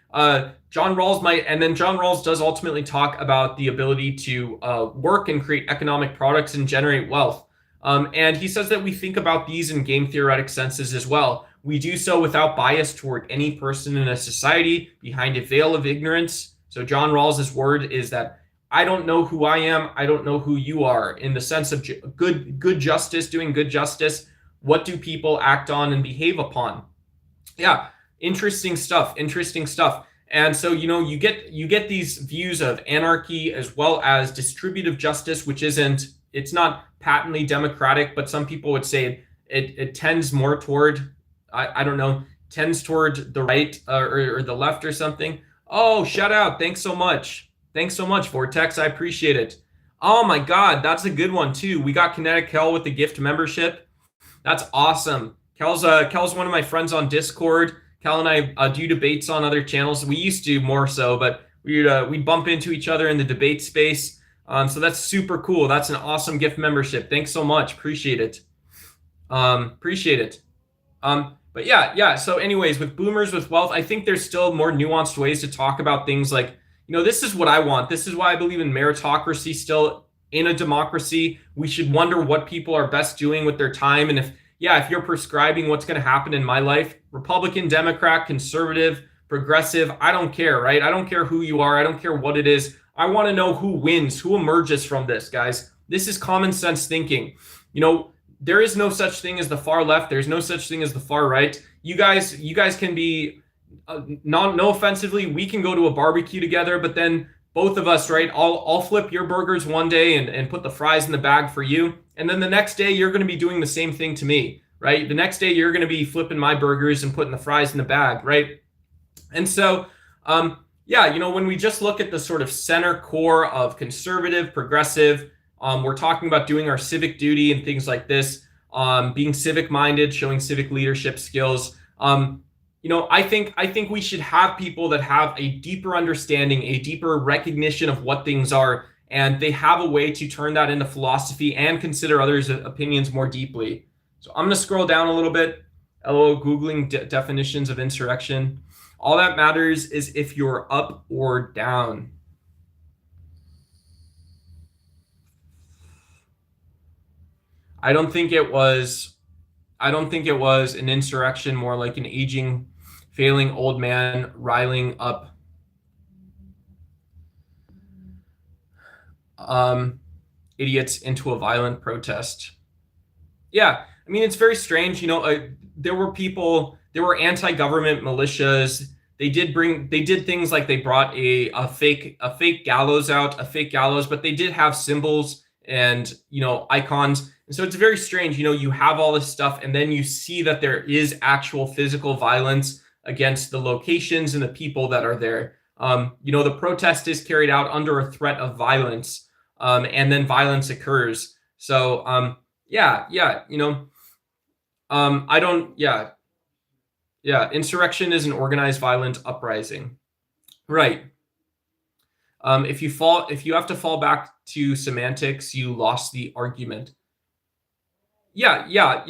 John Rawls does ultimately talk about the ability to work and create economic products and generate wealth. And he says that we think about these in game theoretic senses as well. We do so without bias toward any person in a society behind a veil of ignorance. So John Rawls's word is that I don't know who I am. I don't know who you are, in the sense of good justice, doing good justice. What do people act on and behave upon? Yeah, interesting stuff. And so, you get these views of anarchy as well as distributive justice, which it's not patently democratic, but some people would say it tends more toward, I don't know, tends toward the right or the left or something. Oh, shout out. Thanks so much, Vortex. I appreciate it. Oh my God, that's a good one too. We got Kinetic Kel with the gift membership. That's awesome. Kel's one of my friends on Discord. Kel and I do debates on other channels. We used to more so, but we'd bump into each other in the debate space. So that's super cool. That's an awesome gift membership. Thanks so much. Appreciate it. But yeah. So anyways, with boomers with wealth, I think there's still more nuanced ways to talk about things like, this is what I want. This is why I believe in meritocracy still in a democracy. We should wonder what people are best doing with their time. And if you're prescribing what's going to happen in my life, Republican, Democrat, conservative, progressive, I don't care, right? I don't care who you are. I don't care what it is. I want to know who wins, who emerges from this, guys. This is common sense thinking. There is no such thing as the far left. There's no such thing as the far right. You guys can be, no offensively, we can go to a barbecue together, but then both of us, right? I'll flip your burgers one day and put the fries in the bag for you. And then the next day you're going to be doing the same thing to me, right? The next day you're going to be flipping my burgers and putting the fries in the bag, right? And so, when we just look at the sort of center core of conservative, progressive, we're talking about doing our civic duty and things like this, being civic minded, showing civic leadership skills. I think we should have people that have a deeper understanding, a deeper recognition of what things are, and they have a way to turn that into philosophy and consider others' opinions more deeply. So I'm going to scroll down a little bit. Hello, Googling definitions of insurrection. All that matters is if you're up or down. I don't think it was an insurrection, more like an aging, failing old man riling up idiots into a violent protest. Yeah, I mean, it's very strange. There were anti-government militias. They did things like they brought a fake gallows out, but they did have symbols and, icons. And so it's very strange, you have all this stuff and then you see that there is actual physical violence against the locations and the people that are there. The protest is carried out under a threat of violence, and then violence occurs. So, insurrection is an organized violent uprising. Right. If you have to fall back to semantics, you lost the argument. Yeah.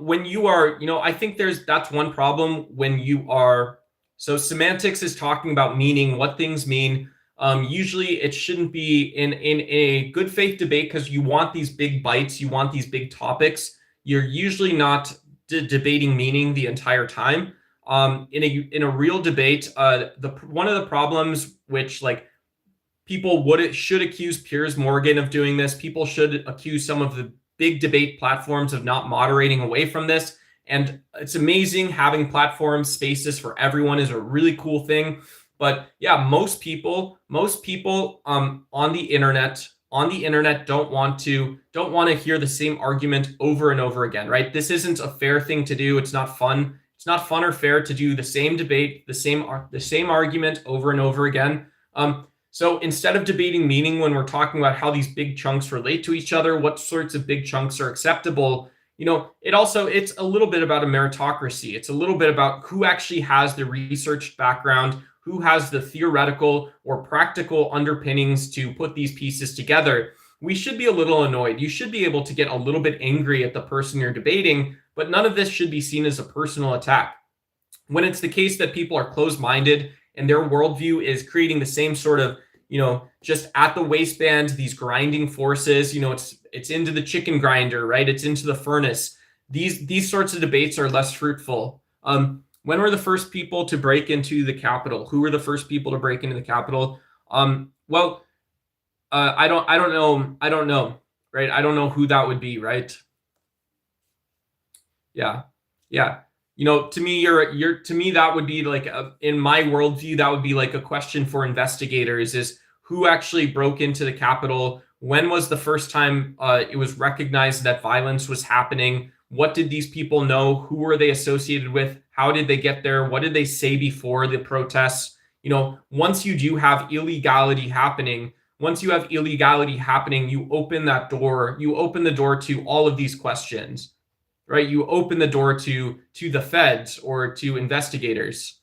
When you are, I think that's one problem when you are. So semantics is talking about meaning, what things mean. Usually, it shouldn't be in a good faith debate because you want these big bites, you want these big topics. You're usually not debating meaning the entire time. In a real debate, the one of the problems which like people should accuse Piers Morgan of doing this. People should accuse some of the big debate platforms of not moderating away from this. And it's amazing having platforms, spaces for everyone is a really cool thing. But yeah, most people on the internet don't want to hear the same argument over and over again, right? This isn't a fair thing to do. It's not fun. It's not fun or fair to do the same debate, the same argument over and over again. So instead of debating meaning when we're talking about how these big chunks relate to each other, what sorts of big chunks are acceptable, it's a little bit about a meritocracy. It's a little bit about who actually has the research background, who has the theoretical or practical underpinnings to put these pieces together. We should be a little annoyed. You should be able to get a little bit angry at the person you're debating, but none of this should be seen as a personal attack. When it's the case that people are closed-minded and their worldview is creating the same sort of, just at the waistband, these grinding forces, it's into the chicken grinder, right? It's into the furnace. These sorts of debates are less fruitful. When were the first people to break into the Capitol? Who were the first people to break into the Capitol? I don't know. I don't know, right? I don't know who that would be, right? Yeah. Yeah. To me, to me, that would be like in my worldview, that would be like a question for investigators: is who actually broke into the Capitol? When was the first time it was recognized that violence was happening? What did these people know? Who were they associated with? How did they get there? What did they say before the protests? Once you do have illegality happening, you open that door. You open the door to all of these questions, right? You open the door to the feds or to investigators.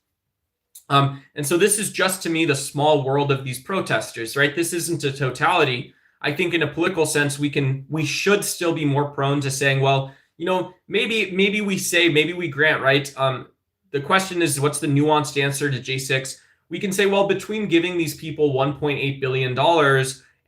And so this is just, to me, the small world of these protesters, right? This isn't a totality. I think in a political sense, we should still be more prone to saying, well, maybe we grant, right? The question is, what's the nuanced answer to J6? We can say, well, between giving these people $1.8 billion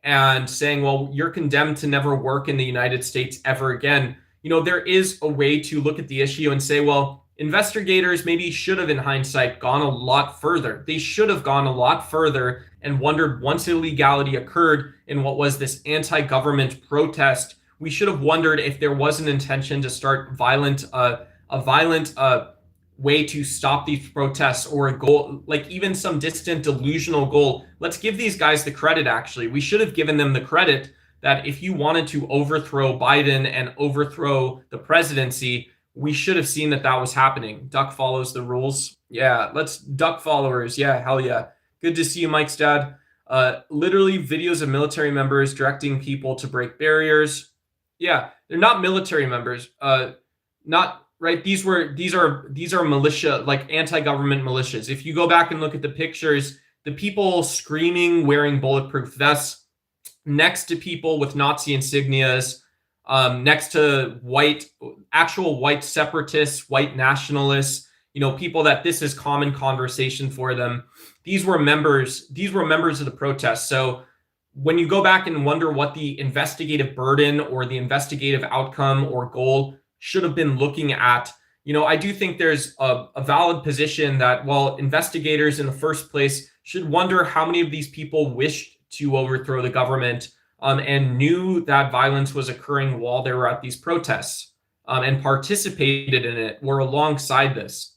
and saying, well, you're condemned to never work in the United States ever again, there is a way to look at the issue and say, well, investigators maybe should have, in hindsight, gone a lot further. They should have gone a lot further and wondered, once illegality occurred in what was this anti-government protest, we should have wondered if there was an intention to start a violent way to stop these protests, or a goal, like even some distant delusional goal. Let's give these guys the credit, actually. We should have given them the credit that if you wanted to overthrow Biden and overthrow the presidency, we should have seen that was happening. Duck follows the rules. Yeah, let's duck followers. Yeah, hell yeah. Good to see you, Mike's dad. Literally videos of military members directing people to break barriers. Yeah, they're not military members. Not right. These are militia, like anti-government militias. If you go back and look at the pictures, the people screaming, wearing bulletproof vests, next to people with Nazi insignias, next to actual white separatists, white nationalists, people that this is common conversation for them. These were members of the protest. So when you go back and wonder what the investigative burden or the investigative outcome or goal should have been looking at, I do think there's a valid position that, well, investigators in the first place should wonder how many of these people wished to overthrow the government and knew that violence was occurring while they were at these protests and participated in it, were alongside this.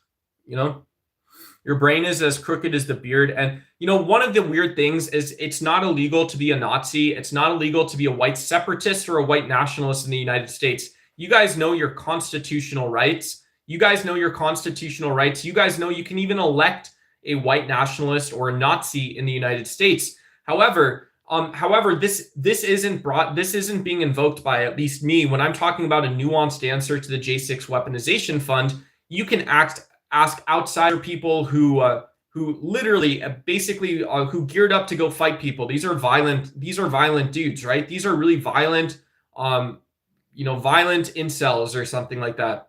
Your brain is as crooked as the beard. And, one of the weird things is it's not illegal to be a Nazi. It's not illegal to be a white separatist or a white nationalist in the United States. You guys know your constitutional rights. You guys know you can even elect a white nationalist or a Nazi in the United States. However, this isn't being invoked by, at least me, when I'm talking about a nuanced answer to the J6 weaponization fund. You can ask outsider people who literally basically who geared up to go fight people. These are violent dudes, right? These are really violent violent incels or something like that.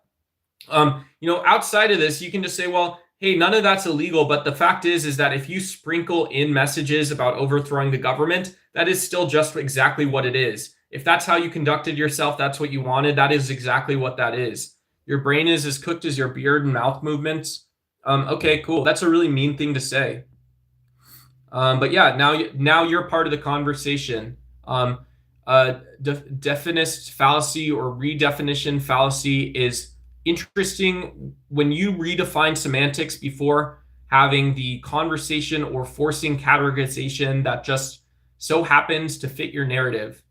Outside of this, you can just say, well, hey, none of that's illegal. But the fact is that if you sprinkle in messages about overthrowing the government, that is still just exactly what it is. If that's how you conducted yourself, that's what you wanted, that is exactly what that is. Your brain is as cooked as your beard and mouth movements. Okay, cool. That's a really mean thing to say. But yeah, now you're part of the conversation. Definist fallacy or redefinition fallacy is interesting when you redefine semantics before having the conversation or forcing categorization that just so happens to fit your narrative.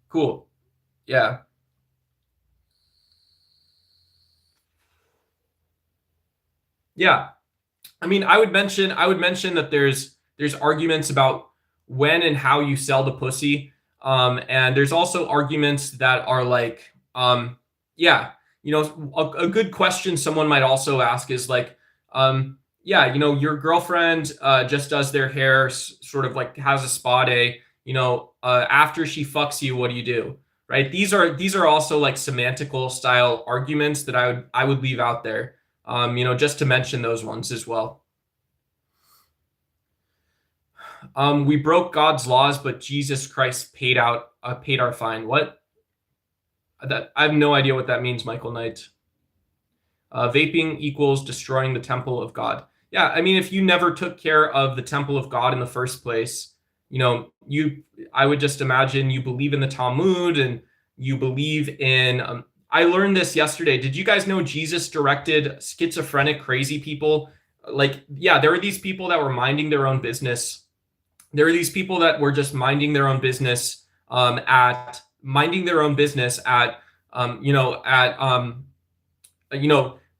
Cool. Yeah. Yeah. I mean, I would mention that there's arguments about when and how you sell the pussy. And there's also arguments that are like, yeah, a good question someone might also ask is like, yeah, your girlfriend just does their hair, sort of like has a spa day. After she fucks you, what do you do? Right? These are also like semantical style arguments that I would leave out there. Just to mention those ones as well. We broke God's laws, but Jesus Christ paid our fine. What? That I have no idea what that means, Michael Knight. Vaping equals destroying the temple of God. Yeah, I mean, if you never took care of the temple of God in the first place, I would just imagine you believe in the Talmud and you believe in. I learned this yesterday. Did you guys know Jesus directed schizophrenic, crazy people? Like, yeah, there were these people that were minding their own business. There are these people that were just minding their own business at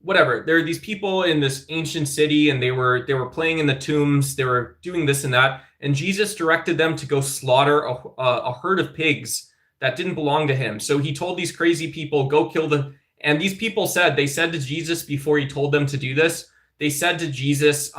whatever. There are these people in this ancient city, and they were playing in the tombs. They were doing this and that, and Jesus directed them to go slaughter a herd of pigs that didn't belong to him. So he told these crazy people, go kill them. And these people said to Jesus before he told them to do this, they said to Jesus,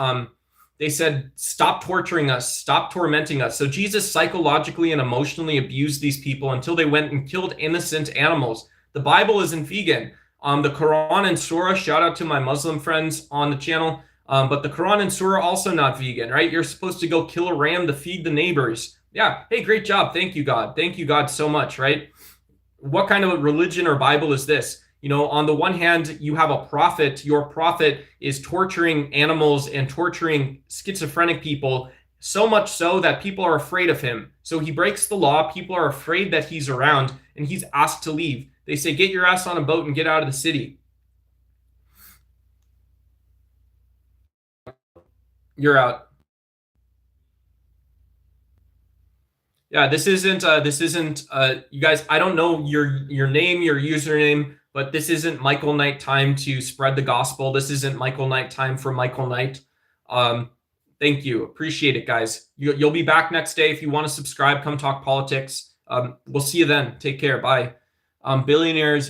they said, stop torturing us, stop tormenting us. So Jesus psychologically and emotionally abused these people until they went and killed innocent animals. The Bible isn't vegan. The Quran and Surah, shout out to my Muslim friends on the channel. But the Quran and Surah also not vegan, right? You're supposed to go kill a ram to feed the neighbors. Yeah. Hey, great job. Thank you, God. Thank you, God, so much, right? What kind of religion or Bible is this? On the one hand, you have a prophet. Your prophet is torturing animals and torturing schizophrenic people, so much so that people are afraid of him. So he breaks the law. People are afraid that he's around, and he's asked to leave. They say, get your ass on a boat and get out of the city. You're out. Yeah, this isn't you guys, I don't know your name, your username, but this isn't Michael Knight time to spread the gospel. This isn't Michael Knight time for Michael Knight. Thank you. Appreciate it, guys. You'll be back next day. If you want to subscribe, come talk politics. We'll see you then. Take care. Bye. Billionaire,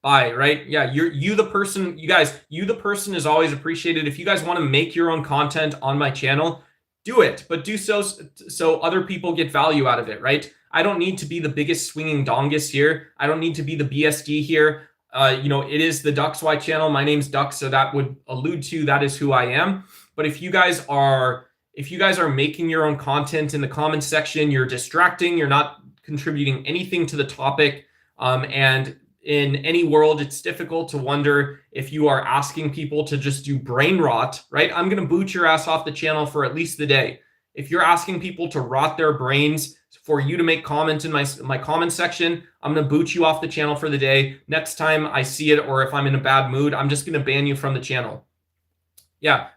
bye, right? Yeah, you the person, you guys, you the person is always appreciated. If you guys want to make your own content on my channel, do it, but do so other people get value out of it, right? I don't need to be the biggest swinging dongus here. I don't need to be the BSD here. It is the DuxY channel. My name's Dux, so that would allude to that is who I am. But if you guys are making your own content in the comments section, you're distracting, you're not contributing anything to the topic, and in any world, it's difficult to wonder if you are asking people to just do brain rot, right? I'm going to boot your ass off the channel for at least the day. If you're asking people to rot their brains for you to make comment in my comment section, I'm going to boot you off the channel for the day. Next time I see it, or if I'm in a bad mood, I'm just going to ban you from the channel. Yeah,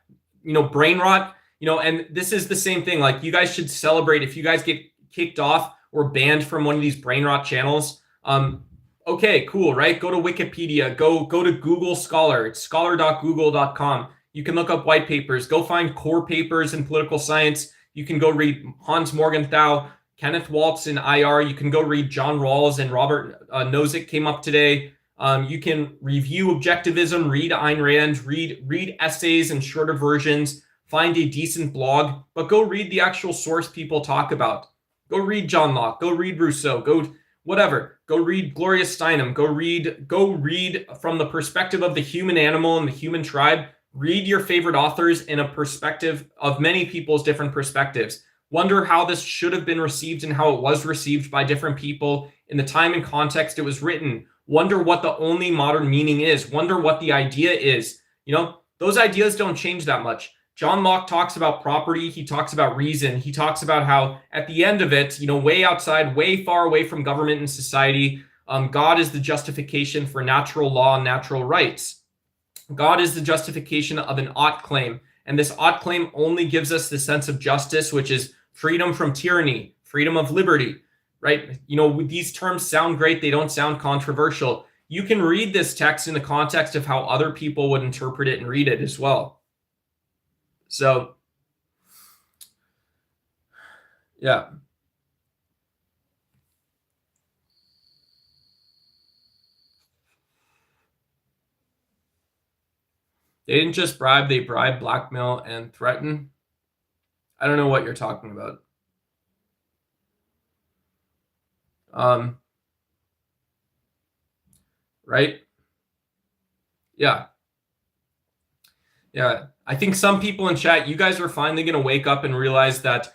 brain rot, and this is the same thing. Like, you guys should celebrate if you guys get kicked off or banned from one of these brain rot channels. Okay, cool, right? Go to Wikipedia, go to Google Scholar. It's scholar.google.com. You can look up white papers. Go find core papers in political science. You can go read Hans Morgenthau, Kenneth Waltz in IR. You can go read John Rawls and Robert Nozick came up today. You can review objectivism, read Ayn Rand, read essays and shorter versions, find a decent blog, but go read the actual source people talk about. Go read John Locke. Go read Rousseau. Go whatever. Go read Gloria Steinem. Go read from the perspective of the human animal and the human tribe. Read your favorite authors in a perspective of many people's different perspectives. Wonder how this should have been received and how it was received by different people in the time and context it was written. Wonder what the only modern meaning is. Wonder what the idea is. Those ideas don't change that much. John Locke talks about property. He talks about reason. He talks about how at the end of it, way outside, way far away from government and society, God is the justification for natural law and natural rights. God is the justification of an ought claim. And this ought claim only gives us the sense of justice, which is freedom from tyranny, freedom of liberty, right? These terms sound great. They don't sound controversial. You can read this text in the context of how other people would interpret it and read it as well. So, yeah. They didn't just bribe, they bribe, blackmail, and threaten. I don't know what you're talking about. Right? Yeah. Yeah. I think some people in chat, you guys are finally going to wake up and realize that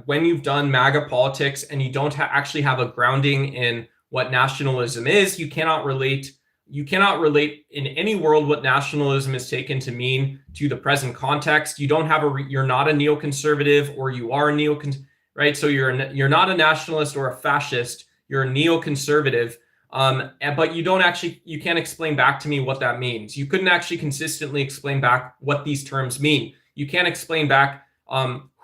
when you've done MAGA politics and you don't actually have a grounding in what nationalism is, you cannot relate in any world what nationalism is taken to mean to the present context. You're not a neoconservative, or you are a neoconservative, right? So you're not a nationalist or a fascist. You're a neoconservative. But you can't explain back to me what that means. You couldn't actually consistently explain back what these terms mean. You can't explain back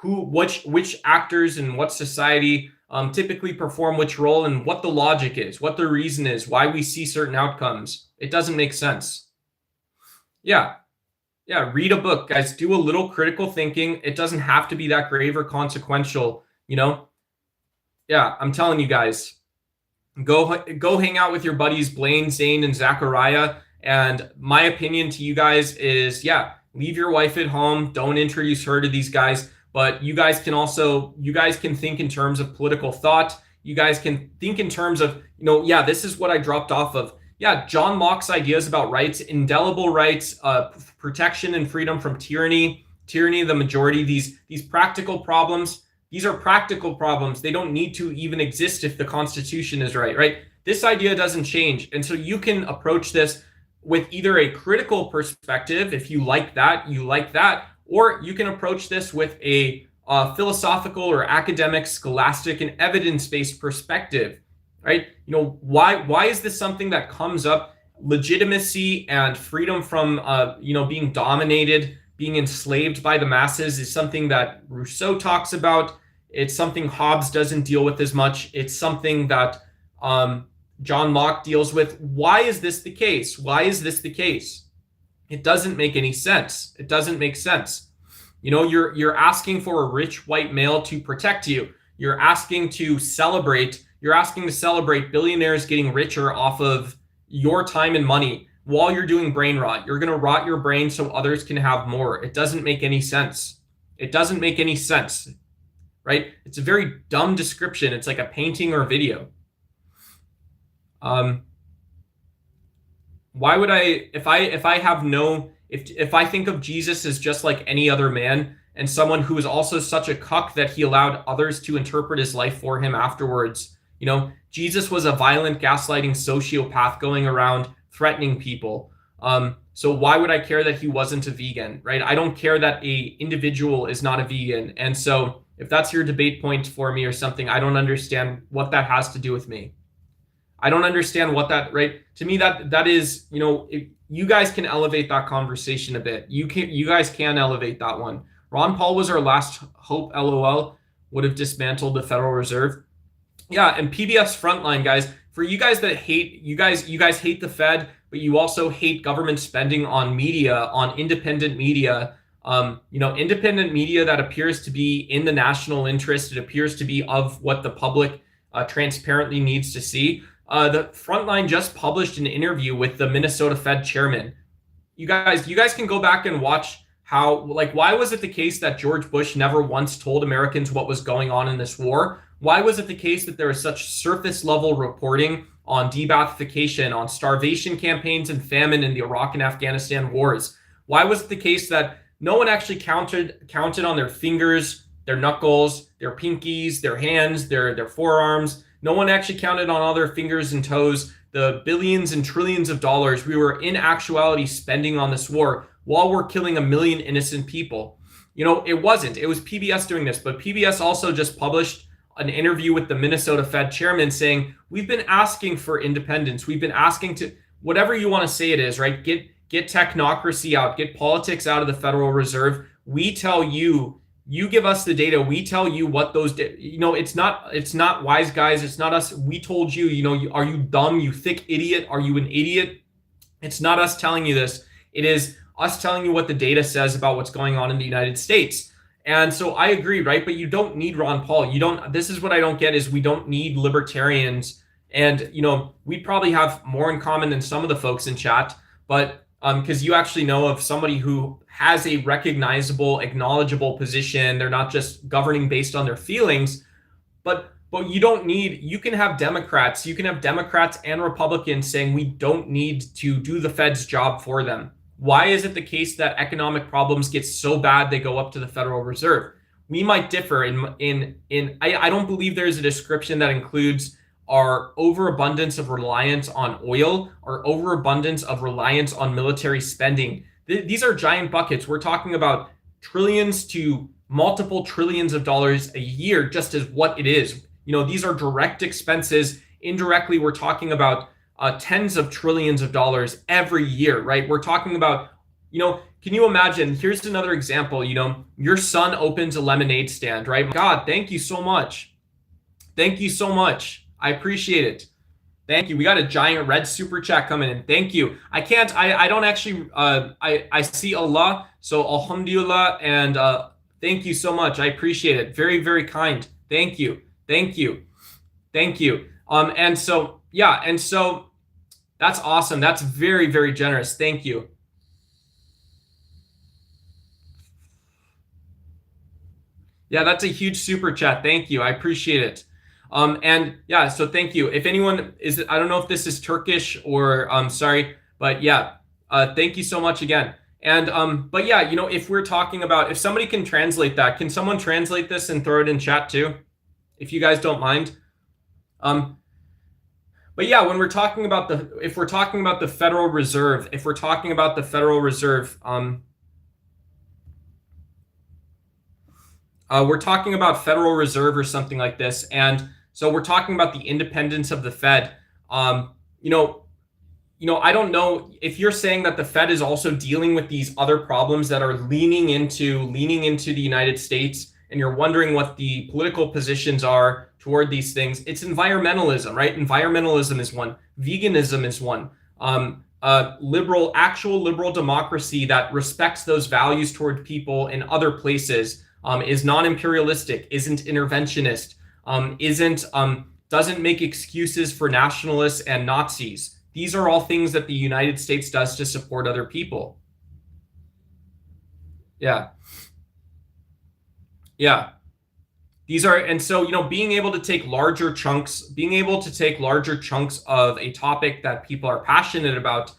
which actors in what society typically perform which role, and what the logic is, what the reason is, why we see certain outcomes. It doesn't make sense. Yeah. Read a book, guys. Do a little critical thinking. It doesn't have to be that grave or consequential. Yeah, I'm telling you guys. Go hang out with your buddies Blaine, Zane, and Zachariah. And my opinion to you guys is, leave your wife at home. Don't introduce her to these guys. But you guys can think in terms of political thought. You guys can think in terms of, this is what I dropped off of. Yeah, John Locke's ideas about rights, indelible rights, protection and freedom from tyranny of the majority, these practical problems. These are practical problems. They don't need to even exist if the Constitution is right? This idea doesn't change. And so you can approach this with either a critical perspective, if you like that, or you can approach this with a philosophical or academic, scholastic, and evidence-based perspective, right? Why is this something that comes up? Legitimacy and freedom from, being dominated, being enslaved by the masses is something that Rousseau talks about. It's something Hobbes doesn't deal with as much. It's something that John Locke deals with. Why is this the case? It doesn't make any sense. It doesn't make sense. You're asking for a rich white male to protect you. You're asking to celebrate billionaires getting richer off of your time and money while you're doing brain rot. You're going to rot your brain so others can have more. It doesn't make any sense. Right? It's a very dumb description. It's like a painting or a video. Why would I, if I think of Jesus as just like any other man, and someone who is also such a cuck that he allowed others to interpret his life for him afterwards, Jesus was a violent, gaslighting sociopath going around threatening people. So why would I care that he wasn't a vegan, right? I don't care that a individual is not a vegan. And so if that's your debate point for me or something, I don't understand what that has to do with me. I don't understand what that, right? To me, that is, you guys can elevate that conversation a bit. You guys can elevate that one. Ron Paul was our last hope, LOL, would have dismantled the Federal Reserve. Yeah, and PBS Frontline, guys, for you guys that hate, you guys hate the Fed, but you also hate government spending on media, on independent media, independent media that appears to be in the national interest. It appears to be of what the public transparently needs to see. The Frontline just published an interview with the Minnesota Fed chairman. You guys can go back and watch why was it the case that George Bush never once told Americans what was going on in this war? Why was it the case that there was such surface level reporting on debathification, on starvation campaigns and famine in the Iraq and Afghanistan wars? Why was it the case that no one actually counted on their fingers, their knuckles, their pinkies, their hands, their forearms? No one actually counted on all their fingers and toes, the billions and trillions of dollars we were in actuality spending on this war while we're killing 1 million innocent people. It wasn't. It was PBS doing this, but PBS also just published an interview with the Minnesota Fed chairman saying, we've been asking for independence. We've been asking to, whatever you want to say it is, right? Get technocracy out, get politics out of the Federal Reserve. We tell you, you give us the data. We tell you what those, it's not wise guys. It's not us. We told you, are you dumb? You thick idiot? Are you an idiot? It's not us telling you this. It is us telling you what the data says about what's going on in the United States. And so I agree, right? But you don't need Ron Paul. This is what I don't get is we don't need libertarians. And, we probably have more in common than some of the folks in chat, but because you actually know of somebody who has a recognizable, acknowledgeable position. They're not just governing based on their feelings, but you can have Democrats and Republicans saying we don't need to do the Fed's job for them. Why is it the case that economic problems get so bad they go up to the Federal Reserve? We might differ I don't believe there's a description that includes our overabundance of reliance on oil, our overabundance of reliance on military spending. These are giant buckets. We're talking about trillions to multiple trillions of dollars a year just as what it is. These are direct expenses. Indirectly, we're talking about tens of trillions of dollars every year, right? We're talking about, can you imagine? Here's another example. Your son opens a lemonade stand, right? God, thank you so much. Thank you so much. I appreciate it. Thank you. We got a giant red super chat coming in. Thank you. I don't actually, I see Allah. So alhamdulillah. And thank you so much. I appreciate it. Very, very kind. Thank you. Thank you. Thank you. And so, yeah. And so that's awesome. That's very, very generous. Thank you. Yeah, that's a huge super chat. Thank you. I appreciate it. And yeah, so thank you. If anyone is, I don't know if this is Turkish or sorry, but yeah, thank you so much again. And but yeah, if we're talking about, if somebody can translate that, can someone translate this and throw it in chat too, if you guys don't mind? But yeah, when we're talking about if we're talking about the Federal Reserve, we're talking about the Federal Reserve, or something like this, and so we're talking about the independence of the Fed. I don't know if you're saying that the Fed is also dealing with these other problems that are leaning into the United States, and you're wondering what the political positions are toward these things. It's environmentalism, right? Environmentalism is one. Veganism is one. Actual liberal democracy that respects those values toward people in other places, is non-imperialistic, isn't interventionist, doesn't make excuses for nationalists and Nazis. These are all things that the United States does to support other people. Yeah. Yeah. These are, and so, being able to take larger chunks of a topic that people are passionate about,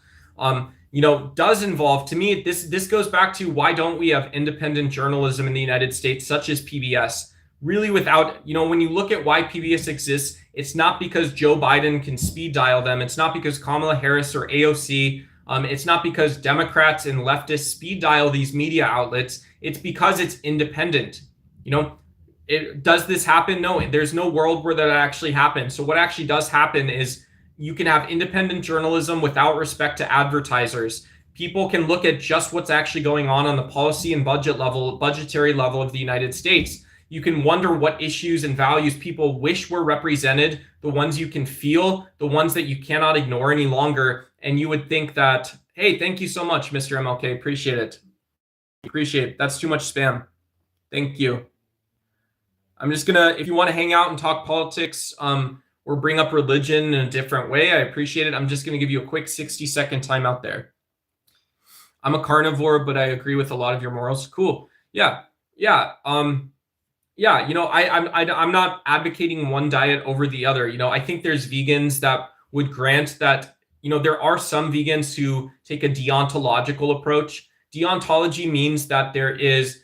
does involve, to me, this goes back to why don't we have independent journalism in the United States, such as PBS? Really, without, when you look at why PBS exists, it's not because Joe Biden can speed dial them. It's not because Kamala Harris or AOC. It's not because Democrats and leftists speed dial these media outlets. It's because it's independent. Does this happen? No, there's no world where that actually happens. So what actually does happen is you can have independent journalism without respect to advertisers. People can look at just what's actually going on the policy and budgetary level of the United States. You can wonder what issues and values people wish were represented, the ones you can feel, the ones that you cannot ignore any longer. And you would think that, hey, thank you so much, Mr. MLK. Appreciate it. Appreciate it. That's too much spam. Thank you. I'm just gonna, if you want to hang out and talk politics, or bring up religion in a different way, I appreciate it. I'm just gonna give you a quick 60-second timeout there. I'm a carnivore, but I agree with a lot of your morals. Cool. Yeah. Yeah. Yeah, I'm not advocating one diet over the other. I think there's vegans that would grant that, there are some vegans who take a deontological approach. Deontology means that there is,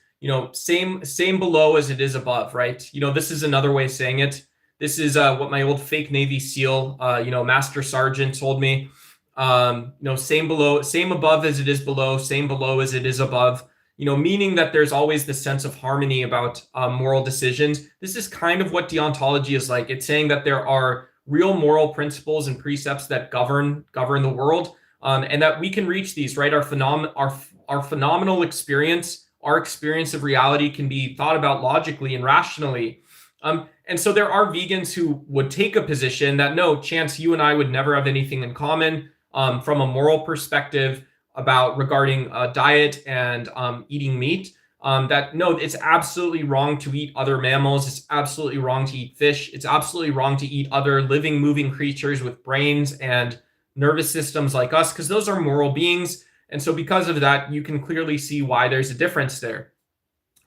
same below as it is above, right? This is another way of saying it. This is what my old fake Navy SEAL, Master Sergeant told me. Same below, same above as it is below, same below as it is above. Meaning that there's always this sense of harmony about moral decisions. This is kind of what deontology is like. It's saying that there are real moral principles and precepts that govern the world, and that we can reach these, right? Our phenomenal experience, our experience of reality can be thought about logically and rationally. And so there are vegans who would take a position that, no, Chance, you and I would never have anything in common from a moral perspective regarding diet and eating meat. That no, it's absolutely wrong to eat other mammals. It's absolutely wrong to eat fish. It's absolutely wrong to eat other living, moving creatures with brains and nervous systems like us, because those are moral beings. And so because of that, you can clearly see why there's a difference there.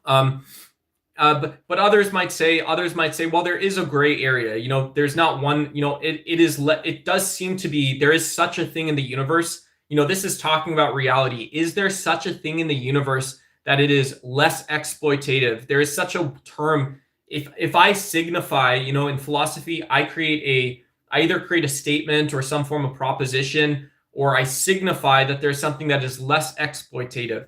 But others might say, well, there is a gray area. There's not one. It does seem to be there is such a thing in the universe. This is talking about reality. Is there such a thing in the universe that it is less exploitative? There is such a term. If I signify, in philosophy, I either create a statement or some form of proposition, or I signify that there's something that is less exploitative.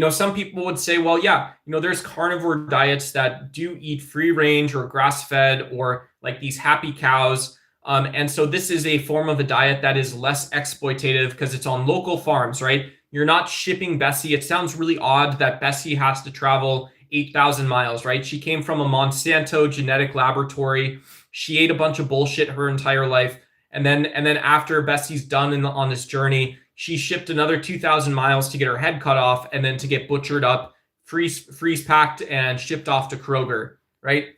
Some people would say, well, yeah, there's carnivore diets that do eat free range or grass fed or like these happy cows. And so this is a form of a diet that is less exploitative because it's on local farms, right? You're not shipping Bessie. It sounds really odd that Bessie has to travel 8,000 miles, right? She came from a Monsanto genetic laboratory. She ate a bunch of bullshit her entire life. And then after Bessie's done on this journey, she shipped another 2,000 miles to get her head cut off and then to get butchered up, freeze packed, and shipped off to Kroger, right?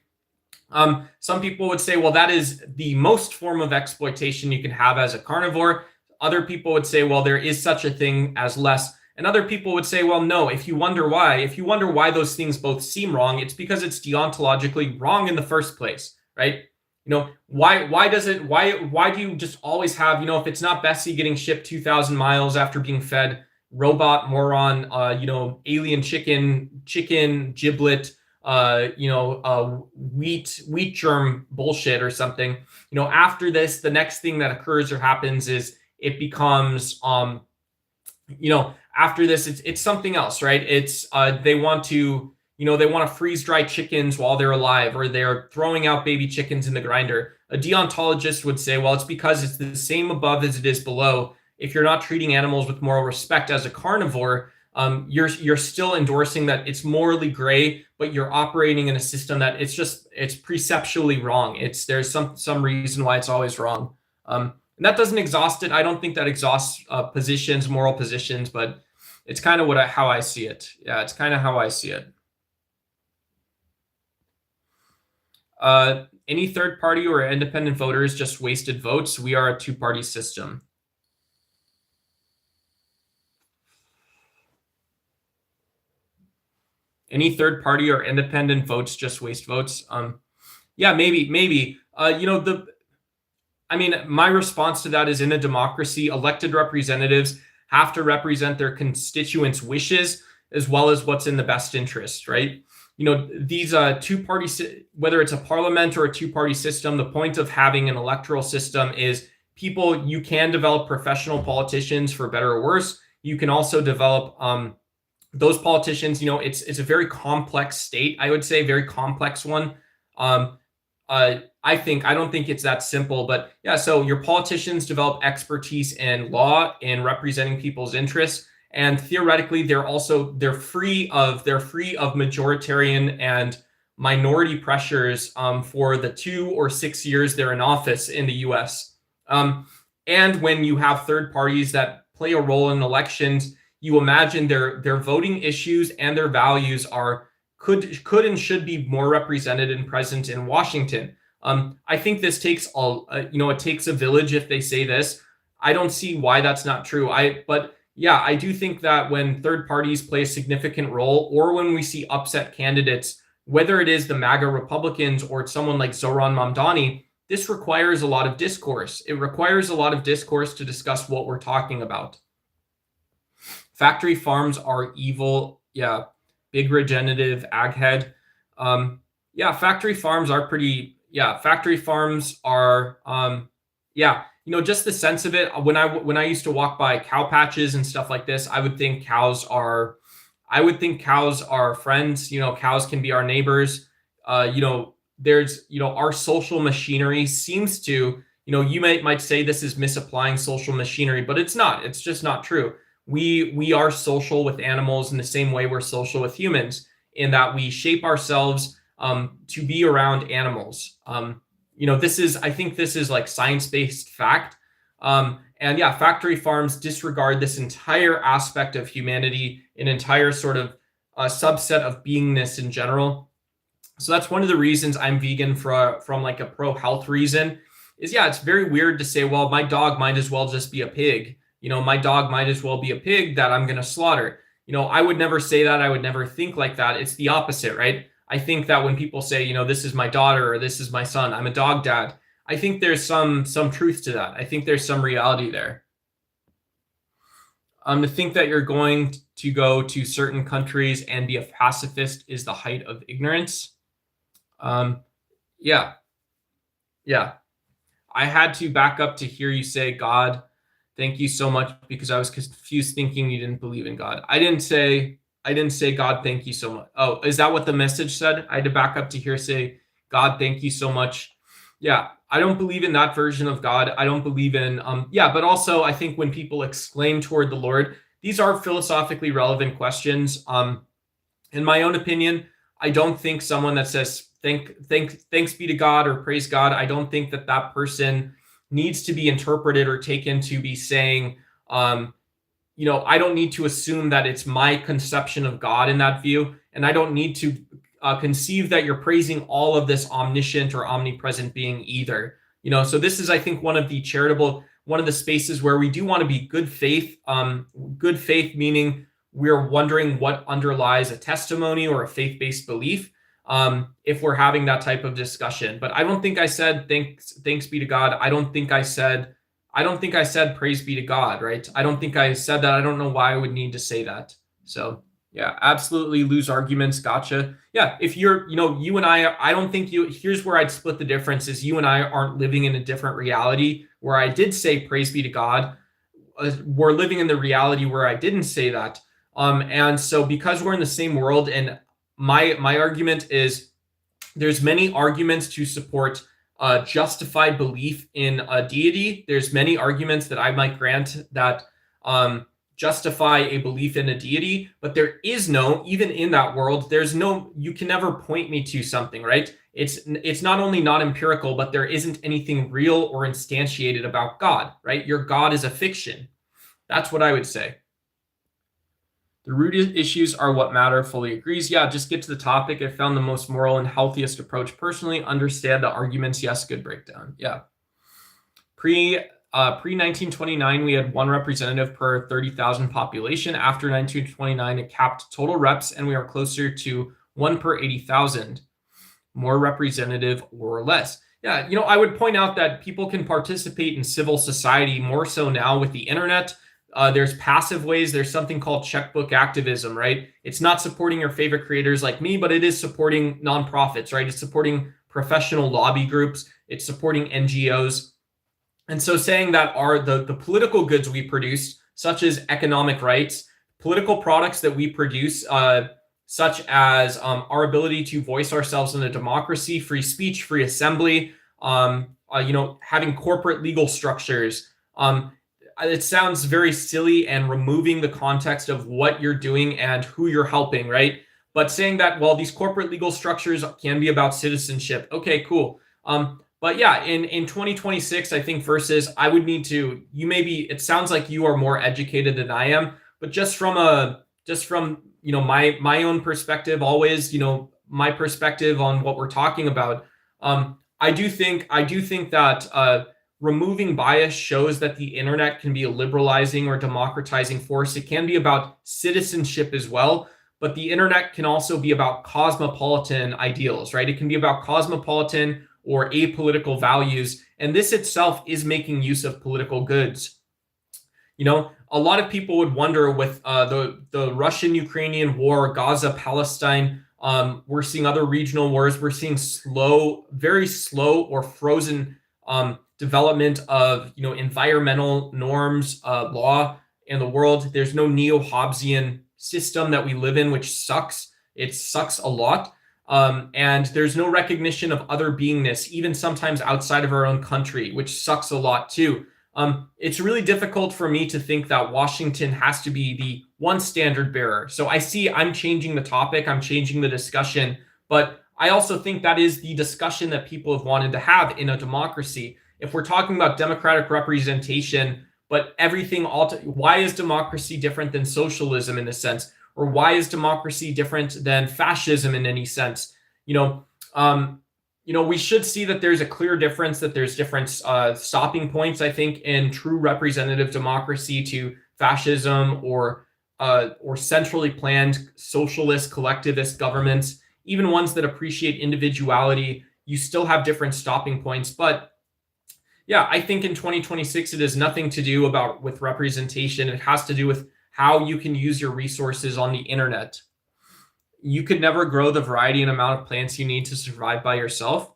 Some people would say, well, that is the most form of exploitation you can have as a carnivore. Other people would say, well, there is such a thing as less. And other people would say, well, no, if you wonder why those things both seem wrong, it's because it's deontologically wrong in the first place, right? Why do you just always have, if it's not Bessie getting shipped 2,000 miles after being fed robot moron, alien chicken giblet, wheat germ bullshit or something, after this, the next thing that occurs or happens is it becomes, after this, it's something else, right? It's, they want to freeze dry chickens while they're alive, or they're throwing out baby chickens in the grinder. A deontologist would say, well, it's because it's the same above as it is below. If you're not treating animals with moral respect as a carnivore, you're still endorsing that it's morally gray, but you're operating in a system that it's preceptually wrong. There's some reason why it's always wrong. And that doesn't exhaust it. I don't think that exhausts moral positions, but it's kind of how I see it. Yeah, it's kind of how I see it. Any third party or independent voters just wasted votes. We are a two-party system. Any third party or independent votes just waste votes. Yeah, maybe. My response to that is, in a democracy, elected representatives have to represent their constituents' wishes as well as what's in the best interest, right? These two-party, whether it's a parliament or a two-party system, the point of having an electoral system is you can develop professional politicians for better or worse. You can also develop those politicians. It's a very complex state, I would say, very complex one. I don't think it's that simple, but yeah, so your politicians develop expertise in law and representing people's interests. And theoretically, they're free of majoritarian and minority pressures for the 2 or 6 years they're in office in the U.S. And when you have third parties that play a role in elections, you imagine their voting issues and their values could and should be more represented and present in Washington. I think this takes it takes a village if they say this. I don't see why that's not true. But yeah, I do think that when third parties play a significant role, or when we see upset candidates, whether it is the MAGA Republicans or it's someone like Zoran Mamdani, this requires a lot of discourse. It requires a lot of discourse to discuss what we're talking about. Factory farms are evil. Yeah. Big regenerative aghead. Yeah, factory farms are pretty. Yeah, factory farms are. Yeah, just the sense of it. When I used to walk by cow patches and stuff like this, I would think cows are. I would think cows are friends. Cows can be our neighbors. There's our social machinery seems to. You might say this is misapplying social machinery, but it's not. It's just not true. We are social with animals in the same way we're social with humans, in that we shape ourselves to be around animals. I think this is like science-based fact. And yeah, factory farms disregard this entire aspect of humanity, an entire sort of subset of beingness in general. So that's one of the reasons I'm vegan from like a pro-health reason. Is yeah, it's very weird to say, well, my dog might as well just be a pig. My dog might as well be a pig that I'm going to slaughter. I would never say that. I would never think like that. It's the opposite, right? I think that when people say, this is my daughter or this is my son, I'm a dog dad. I think there's some truth to that. I think there's some reality there. To think that you're going to go to certain countries and be a pacifist is the height of ignorance. Yeah. I had to back up to hear you say, God, thank you so much, because I was confused thinking you didn't believe in God. I didn't say, God, thank you so much. Oh, is that what the message said? I had to back up to hear say, God, thank you so much. Yeah, I don't believe in that version of God. I don't believe in, but also I think when people exclaim toward the Lord, these are philosophically relevant questions. In my own opinion, I don't think someone that says, thanks be to God or praise God, I don't think that person needs to be interpreted or taken to be saying, I don't need to assume that it's my conception of God in that view. And I don't need to conceive that you're praising all of this omniscient or omnipresent being either. So this is, I think, one of the spaces where we do want to be good faith. Good faith meaning we're wondering what underlies a testimony or a faith-based belief. If we're having that type of discussion. But I don't think I said thanks be to God. I don't think I said praise be to God, right? I don't think I said that. I don't know why I would need to say that. So yeah, absolutely lose arguments. Gotcha. Yeah, if you're, you and I don't think here's where I'd split the difference is you and I aren't living in a different reality where I did say praise be to God. We're living in the reality where I didn't say that. And so because we're in the same world, and my argument is there's many arguments to support justified belief in a deity. There's many arguments that I might grant that justify a belief in a deity, but there is no, even in that world, you can never point me to something, right? It's not only not empirical, but there isn't anything real or instantiated about God, right? Your God is a fiction. That's what I would say. The root issues are what matter. Fully agrees. Yeah, just get to the topic. I found the most moral and healthiest approach personally. Understand the arguments. Yes, good breakdown. Yeah. Pre 1929, we had one representative per 30,000 population. After 1929, it capped total reps, and we are closer to 1 per 80,000. More representative or less. Yeah, I would point out that people can participate in civil society more so now with the internet. There's passive ways. There's something called checkbook activism, right? It's not supporting your favorite creators like me, but it is supporting nonprofits, right? It's supporting professional lobby groups. It's supporting NGOs. And so saying that are the political goods we produce, such as economic rights, political products that we produce, such as our ability to voice ourselves in a democracy, free speech, free assembly, having corporate legal structures, it sounds very silly and removing the context of what you're doing and who you're helping, right? But saying that, well, these corporate legal structures can be about citizenship. Okay, cool. But yeah, in 2026, I think versus I would need to, it sounds like you are more educated than I am, but just from my own perspective, always, my perspective on what we're talking about. I do think that removing bias shows that the internet can be a liberalizing or democratizing force. It can be about citizenship as well, but the internet can also be about cosmopolitan ideals, right? It can be about cosmopolitan or apolitical values, and this itself is making use of political goods. You know, a lot of people would wonder with the Russian-Ukrainian war, Gaza, Palestine. We're seeing other regional wars. We're seeing very slow or frozen development of environmental norms, law in the world. There's no neo-Hobbesian system that we live in, which sucks. It sucks a lot. And there's no recognition of other beingness, even sometimes outside of our own country, which sucks a lot too. It's really difficult for me to think that Washington has to be the one standard bearer. So I'm changing the topic, I'm changing the discussion, but I also think that is the discussion that people have wanted to have in a democracy. If we're talking about democratic representation, but why is democracy different than socialism in a sense? Or why is democracy different than fascism in any sense? We should see that there's a clear difference, that there's different stopping points, I think, in true representative democracy to fascism or centrally planned socialist collectivist governments, even ones that appreciate individuality. You still have different stopping points. But yeah, I think in 2026, it has nothing to do with representation. It has to do with how you can use your resources on the internet. You could never grow the variety and amount of plants you need to survive by yourself.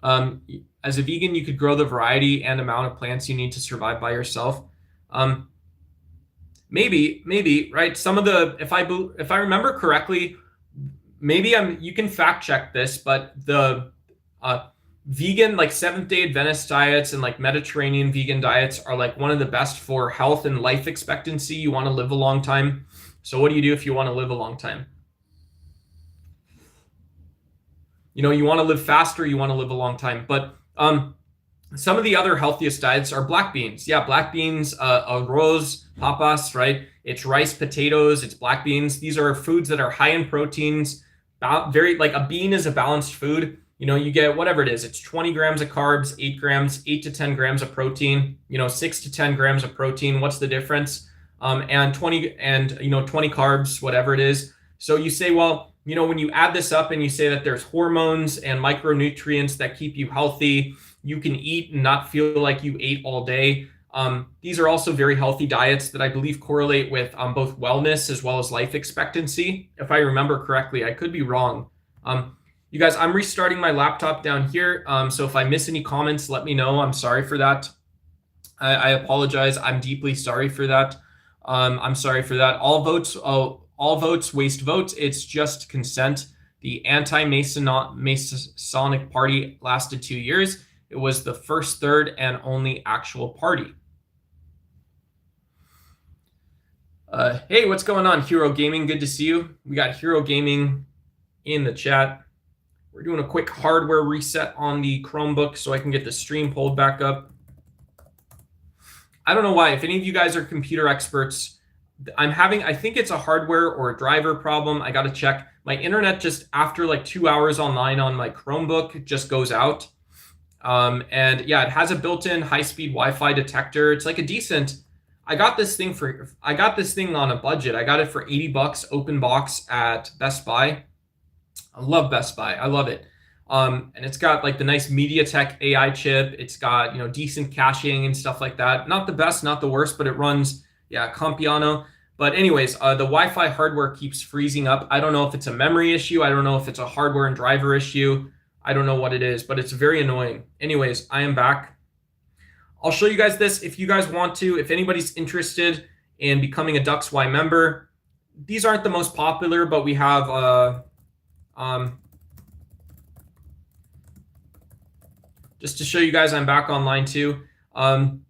As a vegan, you could grow the variety and amount of plants you need to survive by yourself. Maybe, right? If I remember correctly, you can fact check this, but the vegan, like Seventh-day Adventist diets and like Mediterranean vegan diets are like one of the best for health and life expectancy. You want to live a long time. So what do you do if you want to live a long time? You want to live faster, you want to live a long time. But some of the other healthiest diets are black beans. Yeah, black beans, arroz, papas, right? It's rice, potatoes, it's black beans. These are foods that are high in proteins. A bean is a balanced food. You get whatever it is. It's 20 grams of carbs, 8 to 10 grams of protein, 6 to 10 grams of protein. What's the difference? And 20 carbs, whatever it is. So you say, well, when you add this up and you say that there's hormones and micronutrients that keep you healthy, you can eat and not feel like you ate all day. These are also very healthy diets that I believe correlate with both wellness as well as life expectancy. If I remember correctly, I could be wrong. You guys, I'm restarting my laptop down here. So if I miss any comments, let me know. I'm sorry for that. I apologize. I'm deeply sorry for that. I'm sorry for that. All votes waste votes. It's just consent. The anti-Masonic Party lasted 2 years. It was the first, third, and only actual party. Hey, what's going on, Hero Gaming? Good to see you. We got Hero Gaming in the chat. We're doing a quick hardware reset on the Chromebook so I can get the stream pulled back up. I don't know why. If any of you guys are computer experts, I think it's a hardware or a driver problem. I got to check. My internet just after like 2 hours online on my Chromebook just goes out. And yeah, it has a built-in high-speed Wi-Fi detector. It's like I got this thing on a budget. I got it for $80 open box at Best Buy. I love Best Buy. I love it. And it's got like the nice MediaTek AI chip. It's got, decent caching and stuff like that. Not the best, not the worst, but it runs, Compiano. But anyways, the Wi-Fi hardware keeps freezing up. I don't know if it's a memory issue. I don't know if it's a hardware and driver issue. I don't know what it is, but it's very annoying. Anyways, I am back. I'll show you guys this if you guys want to. If anybody's interested in becoming a DuxY member, these aren't the most popular, but we have just to show you guys I'm back online too. And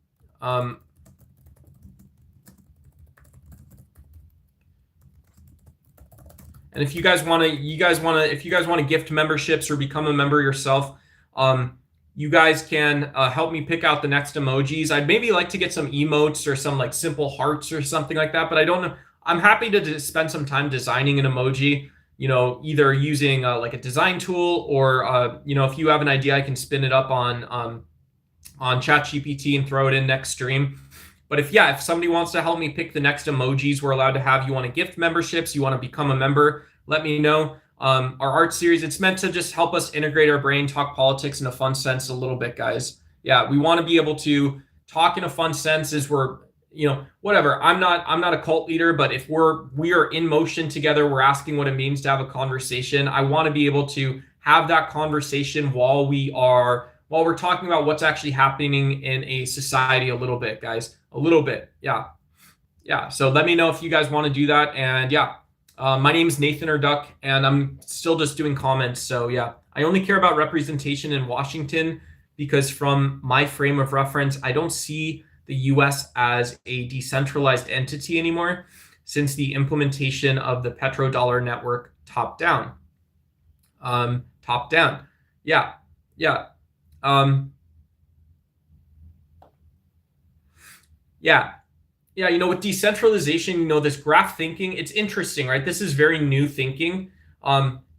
if you guys want to gift memberships or become a member yourself, you guys can help me pick out the next emojis. I'd maybe like to get some emotes or some like simple hearts or something like that, but I don't know. I'm happy to spend some time designing an emoji. either using like a design tool, or if you have an idea, I can spin it up on ChatGPT and throw it in next stream. But if somebody wants to help me pick the next emojis we're allowed to have, you want to gift memberships, you want to become a member, let me know. Our art series, it's meant to just help us integrate our brain, talk politics in a fun sense a little bit, guys. Yeah, we want to be able to talk in a fun sense as we're, whatever. I'm not a cult leader, but if we are in motion together, we're asking what it means to have a conversation. I want to be able to have that conversation while we're talking about what's actually happening in a society a little bit, guys. A little bit. Yeah. So let me know if you guys want to do that. And yeah, my name is Nathan Erduck, and I'm still just doing comments. So yeah, I only care about representation in Washington because from my frame of reference, I don't see the US as a decentralized entity anymore since the implementation of the petrodollar network top down. Yeah. With decentralization, this graph thinking, it's interesting, right? This is very new thinking.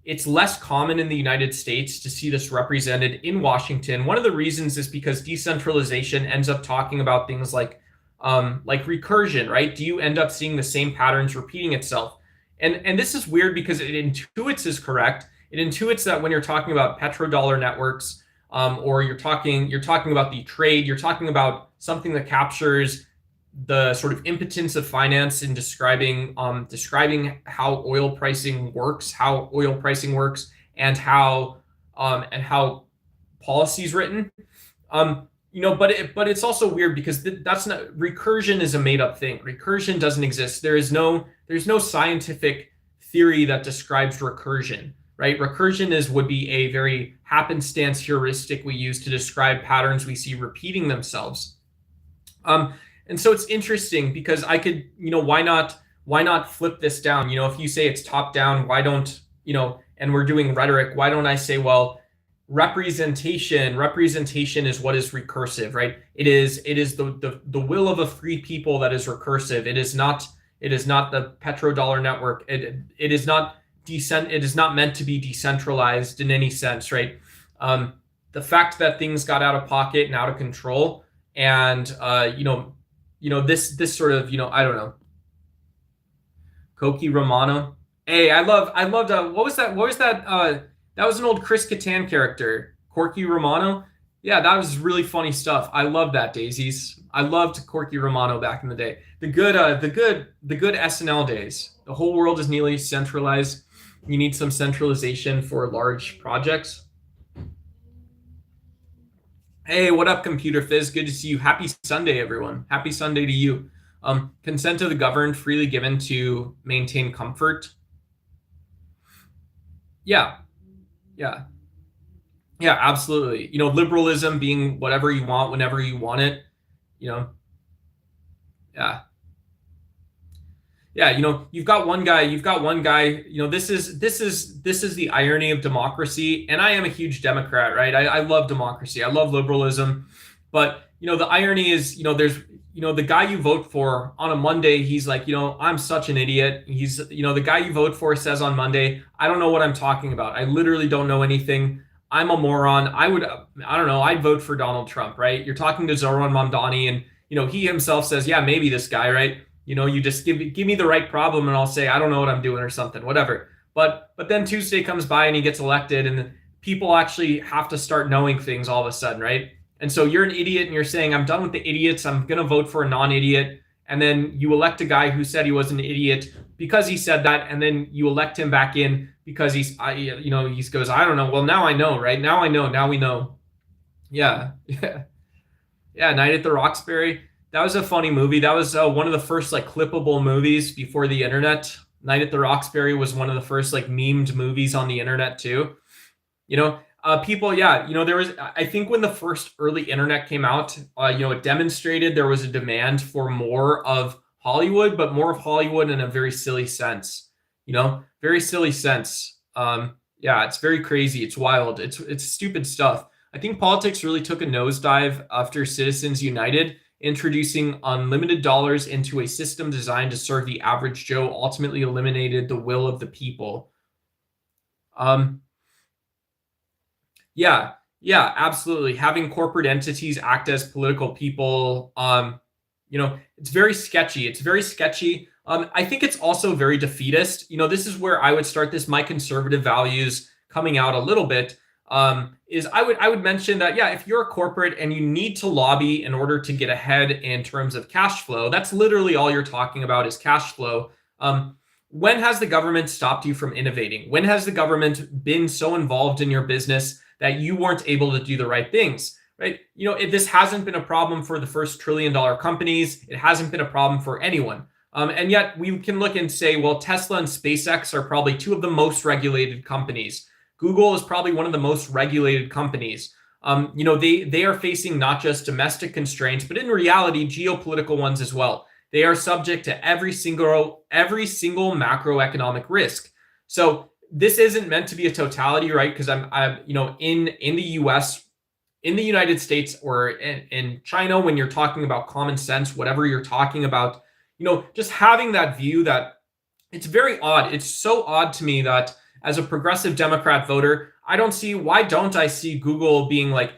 It's less common in the United States to see this represented in Washington. One of the reasons is because decentralization ends up talking about things like recursion, right? Do you end up seeing the same patterns repeating itself? And this is weird because it intuits is correct. It intuits that when you're talking about petrodollar networks, or you're talking about the trade, you're talking about something that captures the sort of impotence of finance in describing how oil pricing works, and how policy is written. But it's also weird because that's not, recursion is a made up thing. Recursion doesn't exist. There's no scientific theory that describes recursion, right? Recursion would be a very happenstance heuristic we use to describe patterns we see repeating themselves. And so it's interesting because I could, why not flip this down? If you say it's top down, why don't, and we're doing rhetoric, why don't I say, well, representation is what is recursive, right? It is the will of a free people that is recursive. It is not the petrodollar network. It is not meant to be decentralized in any sense, right? The fact that things got out of pocket and out of control, and this sort of, I don't know. Koki Romano. Hey, I loved what was that? That was an old Chris Kattan character, Corky Romano. Yeah, that was really funny stuff. I love that, Daisies. I loved Corky Romano back in the day. The good SNL days. The whole world is nearly centralized. You need some centralization for large projects. Hey, what up, Computer Fizz? Good to see you. Happy Sunday, everyone. Happy Sunday to you. Consent of the governed freely given to maintain comfort. Yeah, absolutely. Liberalism being whatever you want, whenever you want it. Yeah. You've got one guy, this is the irony of democracy. And I am a huge Democrat, right? I love democracy. I love liberalism. But, the irony is, there's, the guy you vote for on a Monday, he's like, I'm such an idiot. He's, the guy you vote for says on Monday, I don't know what I'm talking about. I literally don't know anything. I'm a moron. I don't know. I'd vote for Donald Trump, right? You're talking to Zoran Mamdani, and, he himself says, yeah, maybe this guy, right? You just give me the right problem and I'll say, I don't know what I'm doing or something, whatever. But then Tuesday comes by and he gets elected, and people actually have to start knowing things all of a sudden, right? And so you're an idiot and you're saying, I'm done with the idiots. I'm going to vote for a non-idiot. And then you elect a guy who said he was an idiot because he said that. And then you elect him back in because he goes, I don't know. Well, now I know, right? Now I know. Now we know. Yeah. Night at the Roxbury. That was a funny movie. That was one of the first clippable movies before the internet. Night at the Roxbury was one of the first memed movies on the internet too. People, there was, I think when the first early internet came out, it demonstrated there was a demand for more of Hollywood, but more of Hollywood in a very silly sense, very silly sense. It's very crazy. It's wild. It's stupid stuff. I think politics really took a nosedive after Citizens United. Introducing unlimited dollars into a system designed to serve the average Joe ultimately eliminated the will of the people. Um, yeah, yeah, absolutely. Having corporate entities act as political people, it's very sketchy. It's very sketchy. I think it's also very defeatist. This is where I would start this. My conservative values coming out a little bit. Is I would mention that, yeah, if you're a corporate and you need to lobby in order to get ahead in terms of cash flow, that's literally all you're talking about is cash flow. When has the government stopped you from innovating? When has the government been so involved in your business that you weren't able to do the right things? Right? This hasn't been a problem for the first trillion-dollar companies. It hasn't been a problem for anyone. And yet we can look and say, well, Tesla and SpaceX are probably two of the most regulated companies. Google is probably one of the most regulated companies. They are facing not just domestic constraints, but in reality, geopolitical ones as well. They are subject to every single macroeconomic risk. So this isn't meant to be a totality, right? Because I'm in the U.S., in the United States, or in China, when you're talking about common sense, whatever you're talking about, just having that view that it's very odd. It's so odd to me that as a progressive Democrat voter, why don't I see Google being like,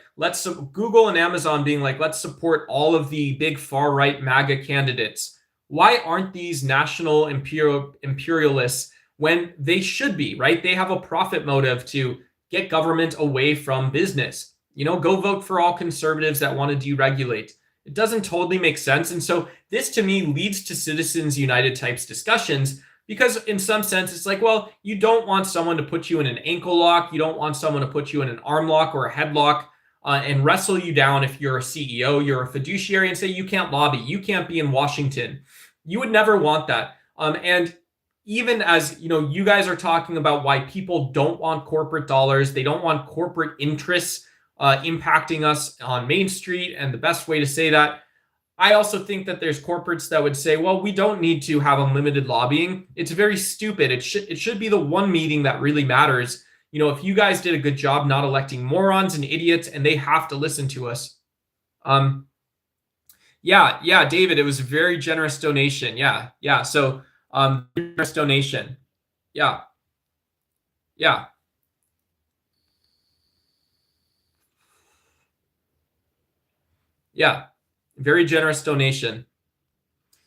Google and Amazon being like, let's support all of the big far right MAGA candidates. Why aren't these national imperialists when they should be, right? They have a profit motive to get government away from business. Go vote for all conservatives that want to deregulate. It doesn't totally make sense. And so this to me leads to Citizens United types discussions, because in some sense, it's like, well, you don't want someone to put you in an ankle lock. You don't want someone to put you in an arm lock or a headlock and wrestle you down if you're a CEO, you're a fiduciary, and say you can't lobby, you can't be in Washington. You would never want that. And even as, you guys are talking about why people don't want corporate dollars, they don't want corporate interests impacting us on Main Street. And the best way to say that, I also think that there's corporates that would say, well, we don't need to have unlimited lobbying. It's very stupid. It should be the one meeting that really matters. If you guys did a good job not electing morons and idiots, and they have to listen to us. Yeah, David, it was a very generous donation. Yeah. So, generous donation. Yeah. Very generous donation.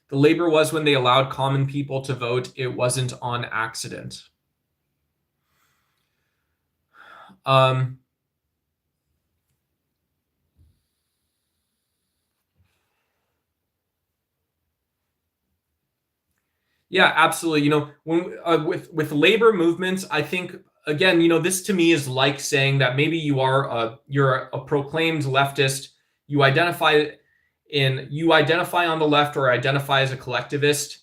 The labor was when they allowed common people to vote. It wasn't on accident. Yeah, absolutely. When with labor movements, I think again, this to me is like saying that maybe you're a proclaimed leftist. You identify on the left or identify as a collectivist,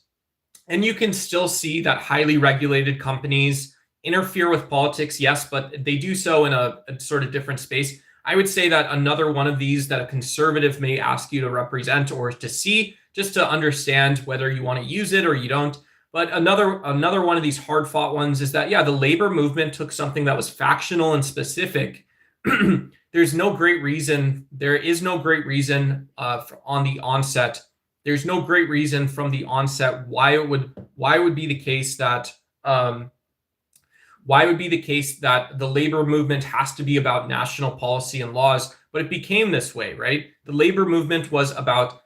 and you can still see that highly regulated companies interfere with politics, yes, but they do so in a sort of different space. I would say that another one of these that a conservative may ask you to represent or to see, just to understand whether you want to use it or you don't. But another one of these hard fought ones is that, yeah, the labor movement took something that was factional and specific. There is no great reason on the onset. There's no great reason from the onset why it would be the case that the labor movement has to be about national policy and laws, but it became this way, right? The labor movement was about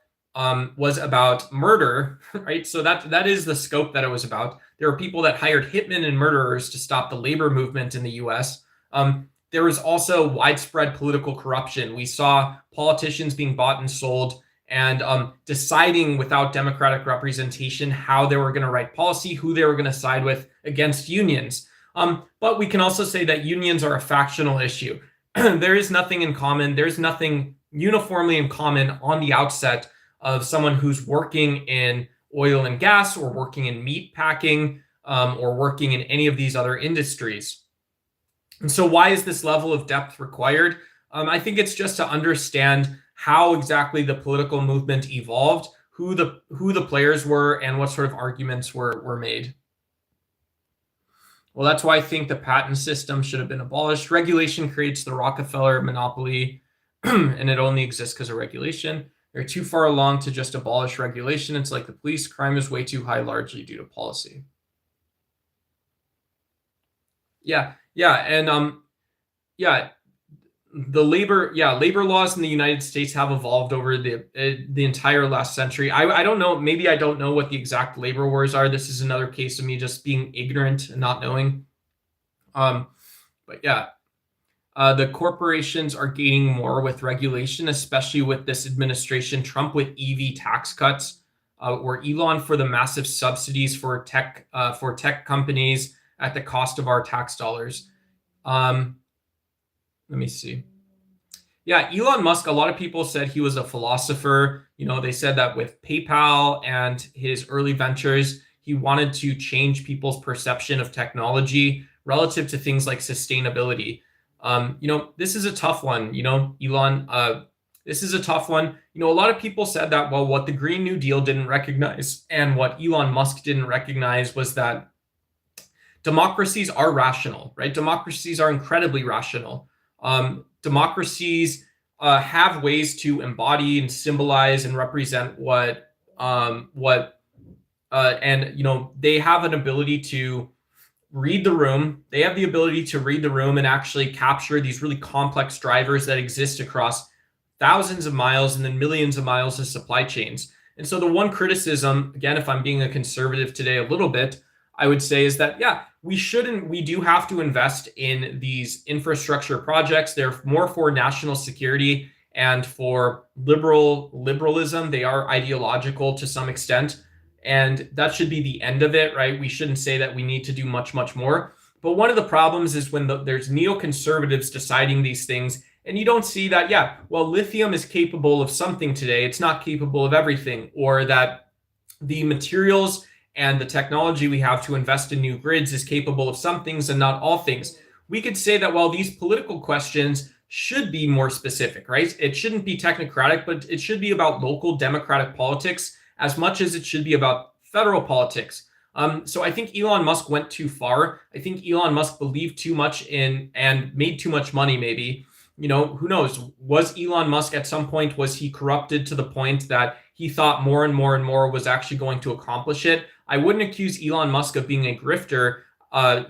murder, right? So that is the scope that it was about. There were people that hired hitmen and murderers to stop the labor movement in the U.S. There was also widespread political corruption. We saw politicians being bought and sold and deciding without democratic representation how they were going to write policy, who they were going to side with against unions. But we can also say that unions are a factional issue. There is nothing in common. There's nothing uniformly in common on the outset of someone who's working in oil and gas or working in meat packing or working in any of these other industries. And so why is this level of depth required? I think it's just to understand how exactly the political movement evolved, who the players were, and what sort of arguments were made. Well, that's why I think the patent system should have been abolished. Regulation creates the Rockefeller monopoly, and it only exists because of regulation. They're too far along to just abolish regulation. It's like the police. Crime is way too high, largely due to policy. Yeah, Yeah, and yeah, labor laws in the United States have evolved over the entire last century. I don't know, maybe I don't know what the exact labor wars are. This is another case of me just being ignorant and not knowing. Um, but yeah, the corporations are gaining more with regulation, especially with this administration. Trump with EV tax cuts, or Elon for the massive subsidies for tech companies at the cost of our tax dollars. Um, Let me see. Yeah, Elon Musk, a lot of people said he was a philosopher. They said that with PayPal and his early ventures, he wanted to change people's perception of technology relative to things like sustainability. This is a tough one, Elon. This is a tough one. A lot of people said that, well, what the Green New Deal didn't recognize and what Elon Musk didn't recognize was that democracies are rational, right? Democracies are incredibly rational. Democracies have ways to embody and symbolize and represent and they have an ability to read the room. They have the ability to read the room and actually capture these really complex drivers that exist across thousands of miles and then millions of miles of supply chains. And so the one criticism, again, if I'm being a conservative today a little bit, I would say is that, yeah, we do have to invest in these infrastructure projects. They're more for national security and for liberalism. They are ideological to some extent. And that should be the end of it, right? We shouldn't say that we need to do much, much more. But one of the problems is when there's neoconservatives deciding these things, and you don't see that, yeah, well, lithium is capable of something today. It's not capable of everything, or that the materials and the technology we have to invest in new grids is capable of some things and not all things. We could say that, well, these political questions should be more specific, right? It shouldn't be technocratic, but it should be about local democratic politics as much as it should be about federal politics. So I think Elon Musk went too far. I think Elon Musk believed too much in and made too much money, maybe. Who knows? Was Elon Musk at some point, was he corrupted to the point that he thought more and more and more was actually going to accomplish it? I wouldn't accuse Elon Musk of being a grifter,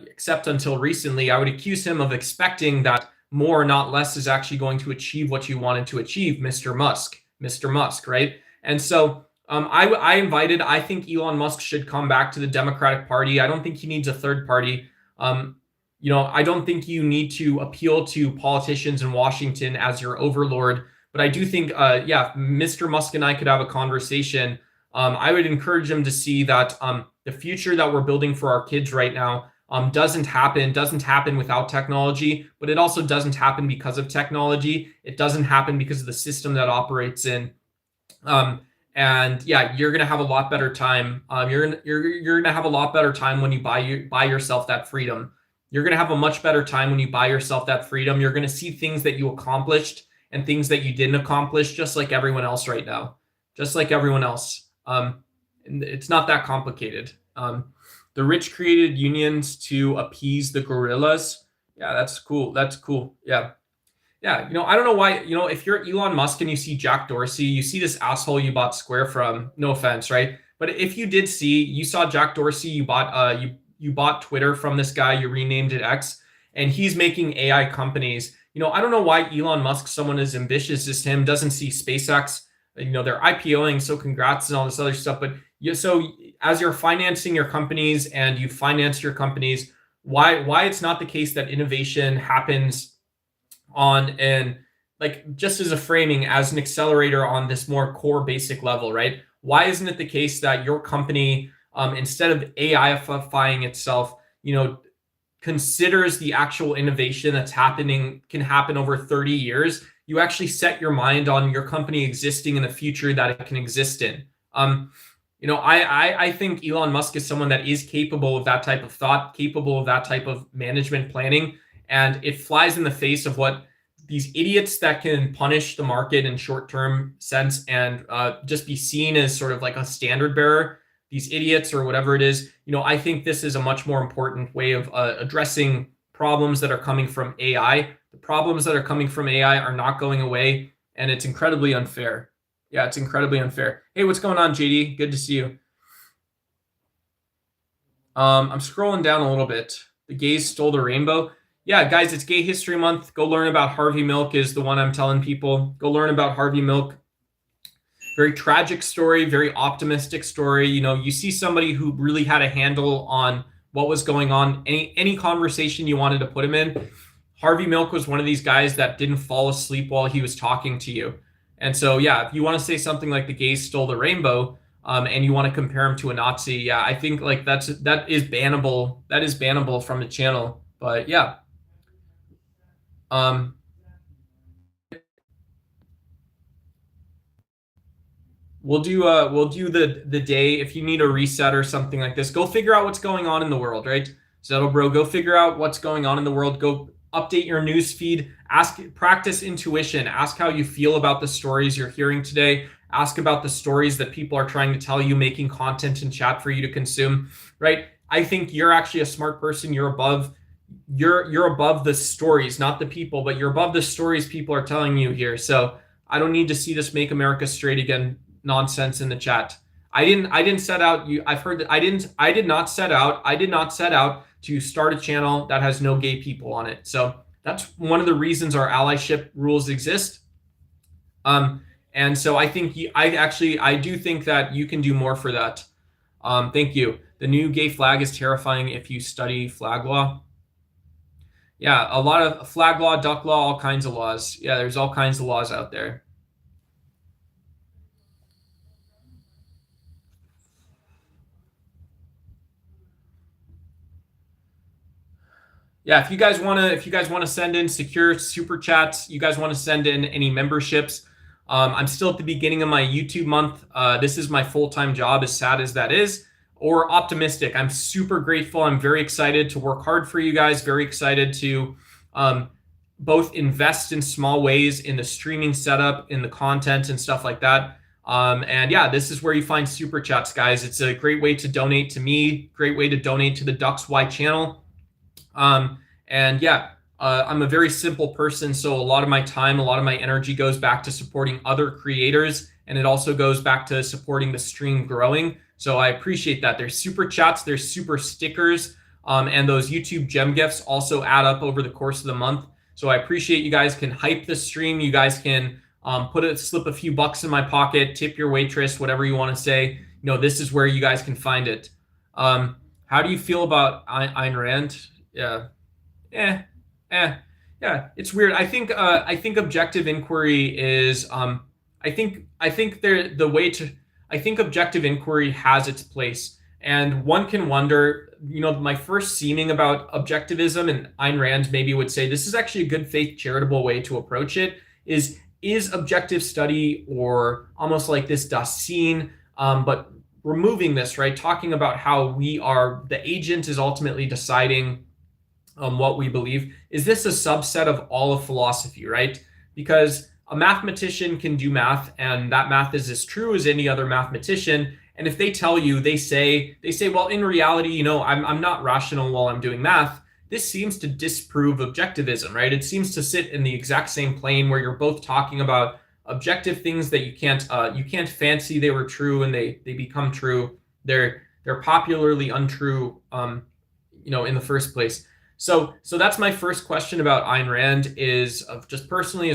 except until recently. I would accuse him of expecting that more, not less, is actually going to achieve what you wanted to achieve, Mr. Musk, right? And so I think Elon Musk should come back to the Democratic Party. I don't think he needs a third party. I don't think you need to appeal to politicians in Washington as your overlord. But I do think, Mr. Musk and I could have a conversation. I would encourage him to see that the future that we're building for our kids right now doesn't happen without technology, but it also doesn't happen because of technology. It doesn't happen because of the system that operates in. And yeah, you're gonna have a lot better time. You're gonna have a lot better time when you buy yourself that freedom. You're gonna have a much better time when you buy yourself that freedom. You're gonna see things that you accomplished and things that you didn't accomplish, just like everyone else right now, just like everyone else. It's not that complicated. The rich created unions to appease the gorillas. Yeah, that's cool. That's cool. Yeah. Yeah, I don't know why, if you're Elon Musk and you see Jack Dorsey, you see this asshole you bought Square from, no offense, right? But if you saw Jack Dorsey, you bought Twitter from this guy, you renamed it X, and he's making AI companies. I don't know why Elon Musk, someone as ambitious as him, doesn't see SpaceX. They're IPOing, so congrats and all this other stuff. But so as you're financing your companies and you finance your companies, why it's not the case that innovation happens on and like just as a framing as an accelerator on this more core basic level, right? Why isn't it the case that your company, instead of AIifying itself, considers the actual innovation that's can happen over 30 years? You actually set your mind on your company existing in the future that it can exist in. I think Elon Musk is someone that is capable of that type of thought, capable of that type of management planning. And it flies in the face of what these idiots that can punish the market in short-term sense and just be seen as sort of like a standard bearer, these idiots or whatever it is. I think this is a much more important way of addressing problems that are coming from AI. The problems that are coming from AI are not going away, and it's incredibly unfair. Yeah, it's incredibly unfair. Hey, what's going on, JD? Good to see you. I'm scrolling down a little bit. The gays stole the rainbow. Yeah, guys, it's Gay History Month. Go learn about Harvey Milk is the one I'm telling people. Go learn about Harvey Milk. Very tragic story, very optimistic story. You see somebody who really had a handle on what was going on. Any conversation you wanted to put him in, Harvey Milk was one of these guys that didn't fall asleep while he was talking to you. And so, yeah, if you want to say something like the gays stole the rainbow, and you want to compare him to a Nazi, yeah, I think like that is bannable. That is bannable from the channel. But yeah, um, we'll do the day. If you need a reset or something like this, go figure out what's going on in the world, right? Zettel bro, go figure out what's going on in the world. Go update your news feed. Practice intuition. Ask how you feel about the stories you're hearing today. Ask about the stories that people are trying to tell you, making content in chat for you to consume, right? I think you're actually a smart person. You're above the stories, not the people, but you're above the stories people are telling you here. So I don't need to see this "Make America Straight Again" nonsense in the chat. I didn't set out. I've heard that I did not set out to start a channel that has no gay people on it. So that's one of the reasons our allyship rules exist. And so I think I do think that you can do more for that. Thank you. The new gay flag is terrifying if you study flag law. Yeah, a lot of flag law, duck law, all kinds of laws. Yeah, there's all kinds of laws out there. Yeah, if you guys want to send in secure super chats, you guys want to send in any memberships. I'm still at the beginning of my YouTube month. This is my full-time job, as sad as that is, or optimistic. I'm super grateful. I'm very excited to work hard for you guys. Very excited to both invest in small ways in the streaming setup, in the content and stuff like that. And yeah, this is where you find super chats, guys. It's a great way to donate to me. Great way to donate to the Ducks Y channel. And yeah, I'm a very simple person, so a lot of my time, a lot of my energy goes back to supporting other creators, and it also goes back to supporting the stream growing. So I appreciate that. There's super chats, there's super stickers, and those YouTube gem gifts also add up over the course of the month. So I appreciate you guys can hype the stream. You guys can slip a few bucks in my pocket, tip your waitress, whatever you want to say. This is where you guys can find it. How do you feel about Ayn Rand? Yeah. Yeah. It's weird. I think objective inquiry is I think objective inquiry has its place, and one can wonder, my first seeming about objectivism, and Ayn Rand maybe would say this is actually a good faith charitable way to approach it, is objective study, or almost like this Dasein, but removing this, right? Talking about how the agent is ultimately deciding what we believe. Is this a subset of all of philosophy, right? Because a mathematician can do math, and that math is as true as any other mathematician. And if they tell you, they say, well, in reality, I'm not rational while I'm doing math. This seems to disprove objectivism, right? It seems to sit in the exact same plane where you're both talking about objective things that you can't fancy they were true and they become true. They're popularly untrue, in the first place. So that's my first question about Ayn Rand, is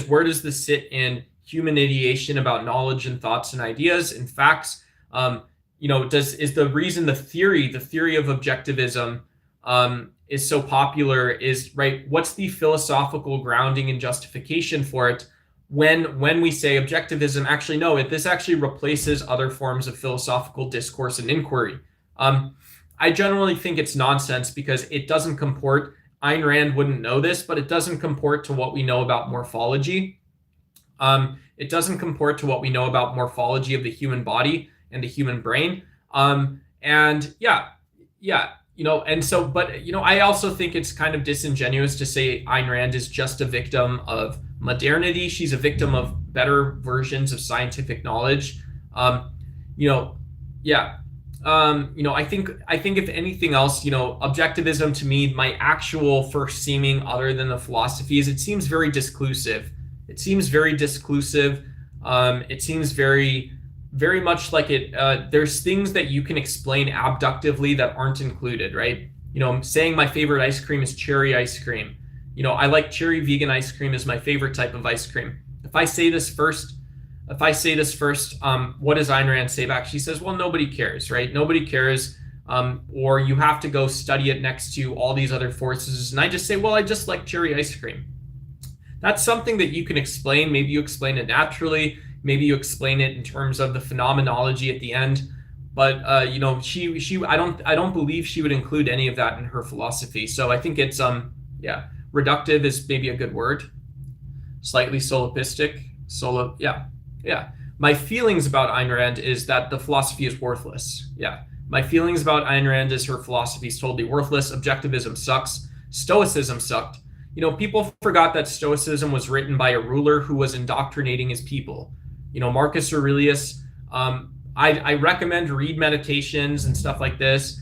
where does this sit in human ideation about knowledge and thoughts and ideas and facts? Is the reason the theory of objectivism is so popular is, right, what's the philosophical grounding and justification for it when we say objectivism? Actually, no, this actually replaces other forms of philosophical discourse and inquiry. I generally think it's nonsense because it doesn't comport. Ayn Rand wouldn't know this, but it doesn't comport to what we know about morphology. It doesn't comport to what we know about morphology of the human body and the human brain. And yeah, but I also think it's kind of disingenuous to say Ayn Rand is just a victim of modernity. She's a victim of better versions of scientific knowledge. I think if anything else, objectivism to me, my actual first seeming other than the philosophy is it seems very disclusive. It seems very very much like there's things that you can explain abductively that aren't included, right? Saying my favorite ice cream is cherry ice cream. I like cherry vegan ice cream is my favorite type of ice cream. If I say this first, what does Ayn Rand say back? She says, well, nobody cares, right? Nobody cares. Or you have to go study it next to all these other forces. And I just say, well, I just like cherry ice cream. That's something that you can explain. Maybe you explain it naturally. Maybe you explain it in terms of the phenomenology at the end. But I don't believe she would include any of that in her philosophy. So I think it's reductive is maybe a good word. Slightly solipsistic. Yeah. My feelings about Ayn Rand is that the philosophy is worthless. Yeah. My feelings about Ayn Rand is her philosophy is totally worthless. Objectivism sucks. Stoicism sucked. People forgot that Stoicism was written by a ruler who was indoctrinating his people. Marcus Aurelius. I recommend read Meditations and stuff like this.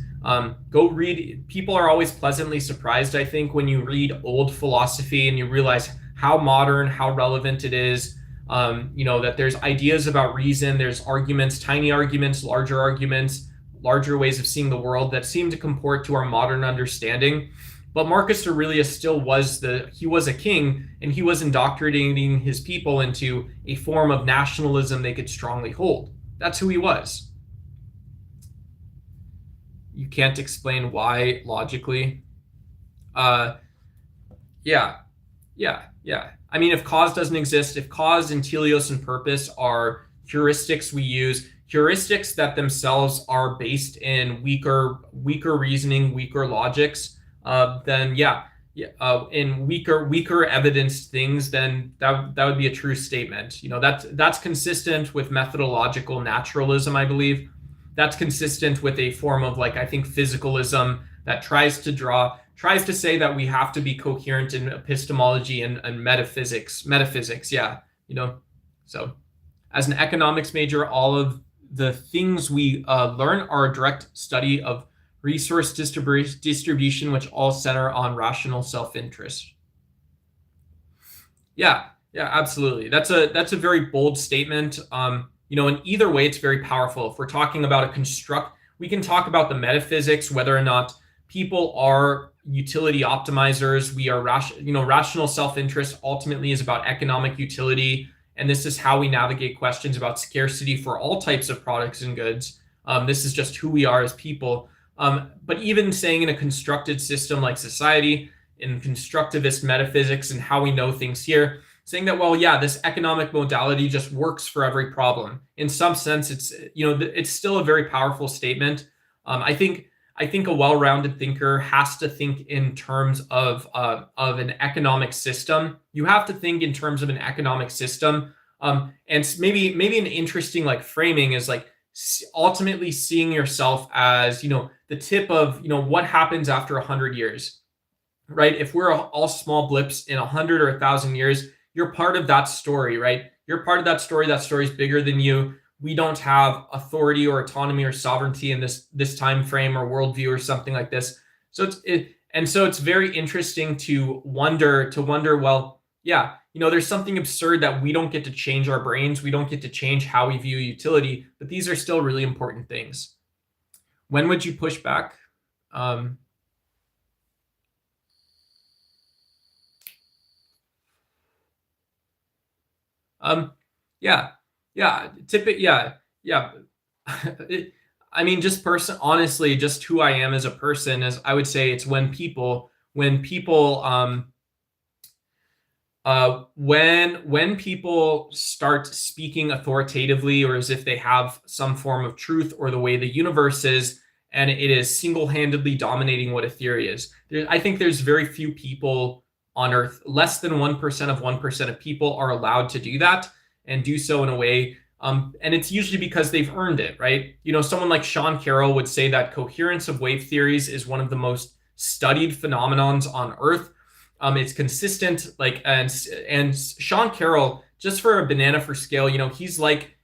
Go read. People are always pleasantly surprised, I think, when you read old philosophy and you realize how modern, how relevant it is. That there's ideas about reason, there's arguments, tiny arguments, larger ways of seeing the world that seem to comport to our modern understanding. But Marcus Aurelius still was a king, and he was indoctrinating his people into a form of nationalism they could strongly hold. That's who he was. You can't explain why logically. Yeah. I mean, if cause doesn't exist, if cause and teleos and purpose are heuristics we use, heuristics that themselves are based in weaker reasoning, weaker logics, then in weaker evidenced things, then that would be a true statement. That's consistent with methodological naturalism, I believe. That's consistent with a form of, I think, physicalism that tries to say that we have to be coherent in epistemology and metaphysics. Yeah. So as an economics major, all of the things we learn are a direct study of resource distribution, which all center on rational self-interest. Yeah, absolutely. That's a very bold statement. In either way, it's very powerful. If we're talking about we can talk about the metaphysics, whether or not people are utility optimizers. We are rational self-interest ultimately is about economic utility. And this is how we navigate questions about scarcity for all types of products and goods. This is just who we are as people. But even saying in a constructed system like society, in constructivist metaphysics and how we know things here, saying that, this economic modality just works for every problem. In some sense, it's still a very powerful statement. I think a well-rounded thinker has to think in terms of an economic system. You have to think in terms of an economic system. And maybe an interesting framing is ultimately seeing yourself as, the tip of, what happens after 100 years, right? If we're all small blips in 100 or 1,000 years, you're part of that story, right? You're part of that story. That story's bigger than you. We don't have authority or autonomy or sovereignty in this time frame or worldview or something like this. So it's very interesting to wonder, there's something absurd that we don't get to change our brains. We don't get to change how we view utility, but these are still really important things. When would you push back? I mean, honestly, just who I am as a person, as I would say, it's when people start speaking authoritatively or as if they have some form of truth or the way the universe is, and it is single-handedly dominating what a theory is. I think there's very few people on Earth, less than 1% of 1% of people are allowed to do that and do so in a way. And it's usually because they've earned it, right? Someone like Sean Carroll would say that coherence of wave theories is one of the most studied phenomenons on Earth. It's consistent, and Sean Carroll, just for a banana for scale, he's like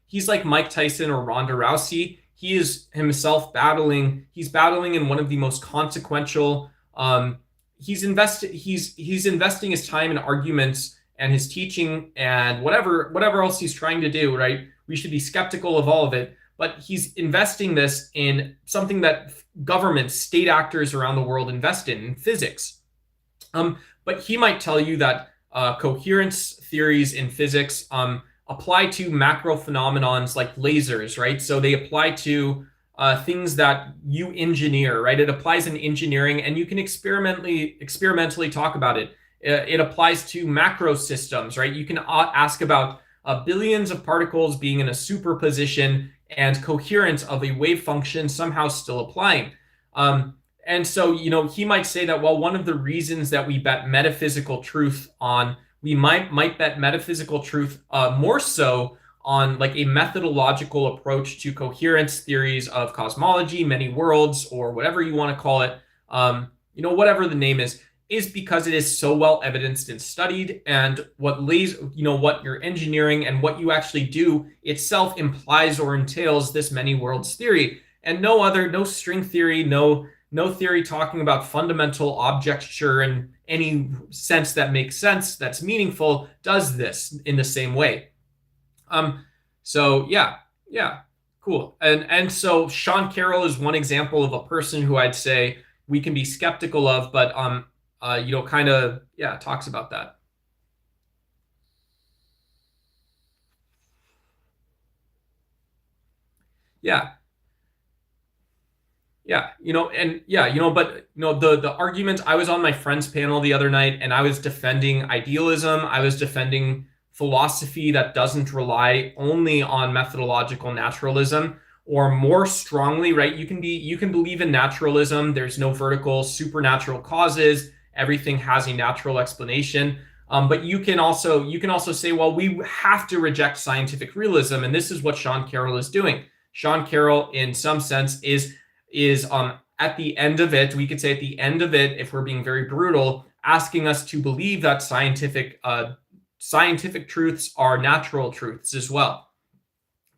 Mike Tyson or Ronda Rousey. He is himself battling in one of the most consequential. He's investing his time in arguments and his teaching and whatever else he's trying to do, right? We should be skeptical of all of it, but he's investing this in something that governments, state actors around the world invest in physics. But but he might tell you that coherence theories in physics apply to macro phenomenons like lasers, right? So they apply to things that you engineer, right? It applies in engineering, and you can experimentally talk about it. It applies to macro systems, right? You can ask about billions of particles being in a superposition and coherence of a wave function somehow still applying. And so, he might say that, well, one of the reasons that we bet metaphysical truth on, we might bet metaphysical truth more so on like a methodological approach to coherence theories of cosmology, many worlds, or whatever you want to call it, whatever the name is because it is so well evidenced and studied, and what you're engineering and what you actually do itself implies or entails this many worlds theory, and no string theory, no theory talking about fundamental objecture in any sense that makes sense, that's meaningful, does this in the same way. So yeah, cool. And so Sean Carroll is one example of a person who I'd say we can be skeptical of, but talks about that. Yeah. The argument, I was on my friend's panel the other night, and I was defending idealism. I was defending philosophy that doesn't rely only on methodological naturalism, or more strongly, right? You can believe in naturalism. There's no vertical supernatural causes. Everything has a natural explanation. But you can also say, well, we have to reject scientific realism, and this is what Sean Carroll is doing. Sean Carroll, in some sense, is at the end of it, we could say at the end of it, if we're being very brutal, asking us to believe that scientific truths are natural truths as well.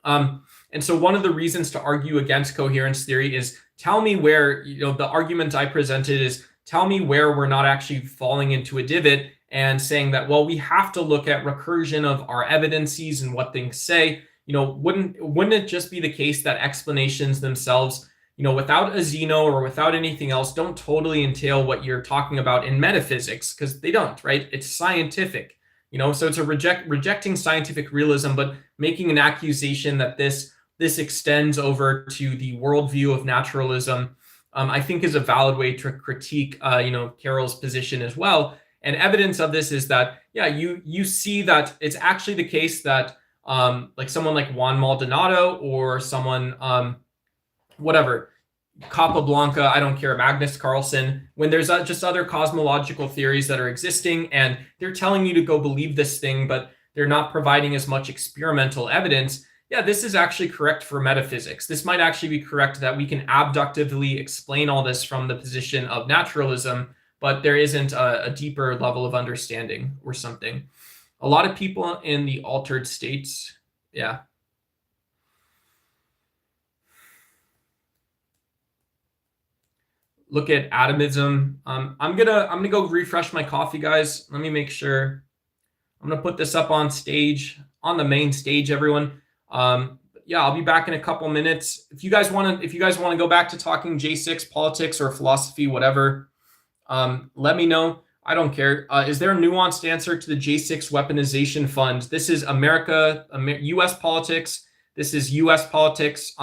And so one of the reasons to argue against coherence theory is tell me where, the argument I presented is tell me where we're not actually falling into a divot and saying that, well, we have to look at recursion of our evidences and what things say. Wouldn't it just be the case that explanations themselves, without a Zeno or without anything else, don't totally entail what you're talking about in metaphysics? Because they don't, right? It's scientific, so it's a rejecting scientific realism, but making an accusation that this extends over to the worldview of naturalism, I think is a valid way to critique, Carroll's position as well. And evidence of this is that, you see that it's actually the case that like someone like Juan Maldonado or someone, Capablanca, I don't care, Magnus Carlsen, when there's just other cosmological theories that are existing and they're telling you to go believe this thing, but they're not providing as much experimental evidence. Yeah, this is actually correct for metaphysics. This might actually be correct that we can abductively explain all this from the position of naturalism, but there isn't a deeper level of understanding or something. A lot of people in the altered states, yeah. Look at atomism. I'm gonna go refresh my coffee, guys. Let me make sure. I'm gonna put this up on stage, on the main stage, everyone. I'll be back in a couple minutes. If you guys want to go back to talking J6 politics or philosophy, whatever, let me know. I don't care. Is there a nuanced answer to the J6 weaponization fund? This is U.S. politics. This is U.S. politics.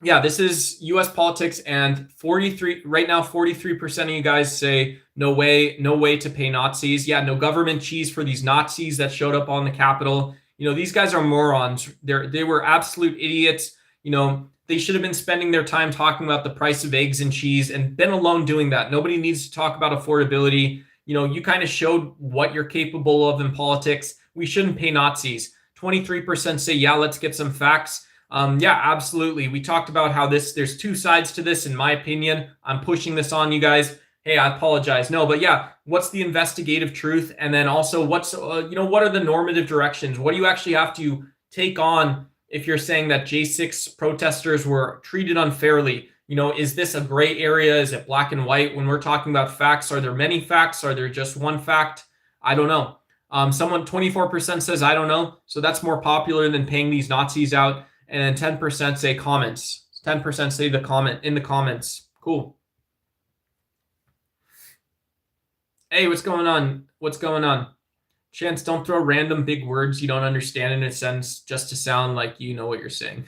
This is U.S. politics, and 43% of you guys say no way to pay Nazis. Yeah, no government cheese for these Nazis that showed up on the Capitol. These guys are morons. They were absolute idiots. They should have been spending their time talking about the price of eggs and cheese and been alone doing that. Nobody needs to talk about affordability. You kind of showed what you're capable of in politics. We shouldn't pay Nazis. 23% say, yeah, let's get some facts. Yeah, absolutely. We talked about how there's two sides to this, in my opinion. I'm pushing this on you guys. Hey, I apologize. No, but yeah, what's the investigative truth? And then also what are the normative directions? What do you actually have to take on if you're saying that J6 protesters were treated unfairly? Is this a gray area? Is it black and white? When we're talking about facts, are there many facts? Are there just one fact? I don't know. 24% says, I don't know. So that's more popular than paying these Nazis out. And then 10% say comments. 10% say the comment in the comments. Cool. Hey, what's going on? What's going on? Chance, don't throw random big words you don't understand in a sentence just to sound like you know what you're saying.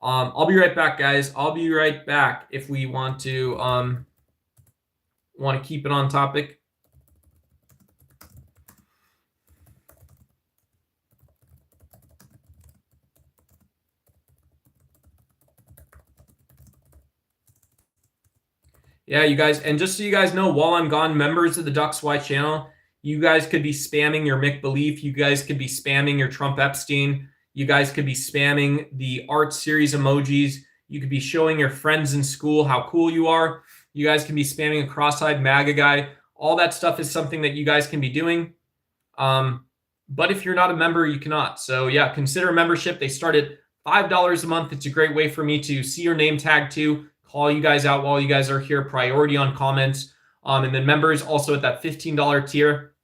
I'll be right back, guys. I'll be right back if we want to keep it on topic. Yeah, you guys, and just so you guys know, while I'm gone, members of the Ducks Y channel, you guys could be spamming your Mick Belief. You guys could be spamming your Trump Epstein. You guys could be spamming the art series emojis. You could be showing your friends in school how cool you are. You guys can be spamming a cross-eyed MAGA guy. All that stuff is something that you guys can be doing. But if you're not a member, you cannot. So yeah, consider a membership. They start at $5 a month. It's a great way for me to see your name tag too, call you guys out while you guys are here, priority on comments. And then members also at that $15 tier.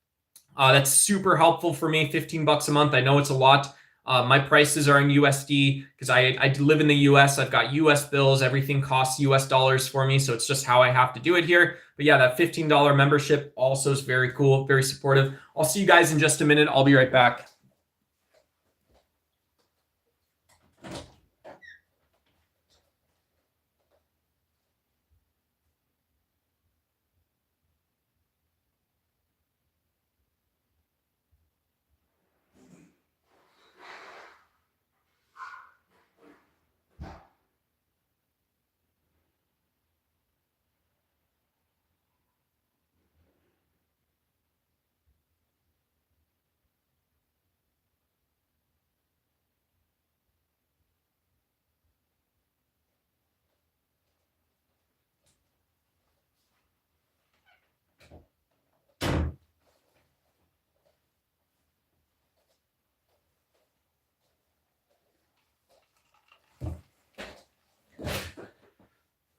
That's super helpful for me, 15 bucks a month. I know it's a lot. My prices are in USD because I live in the US. I've got US bills. Everything costs US dollars for me. So it's just how I have to do it here. But yeah, that $15 membership also is very cool, very supportive. I'll see you guys in just a minute. I'll be right back.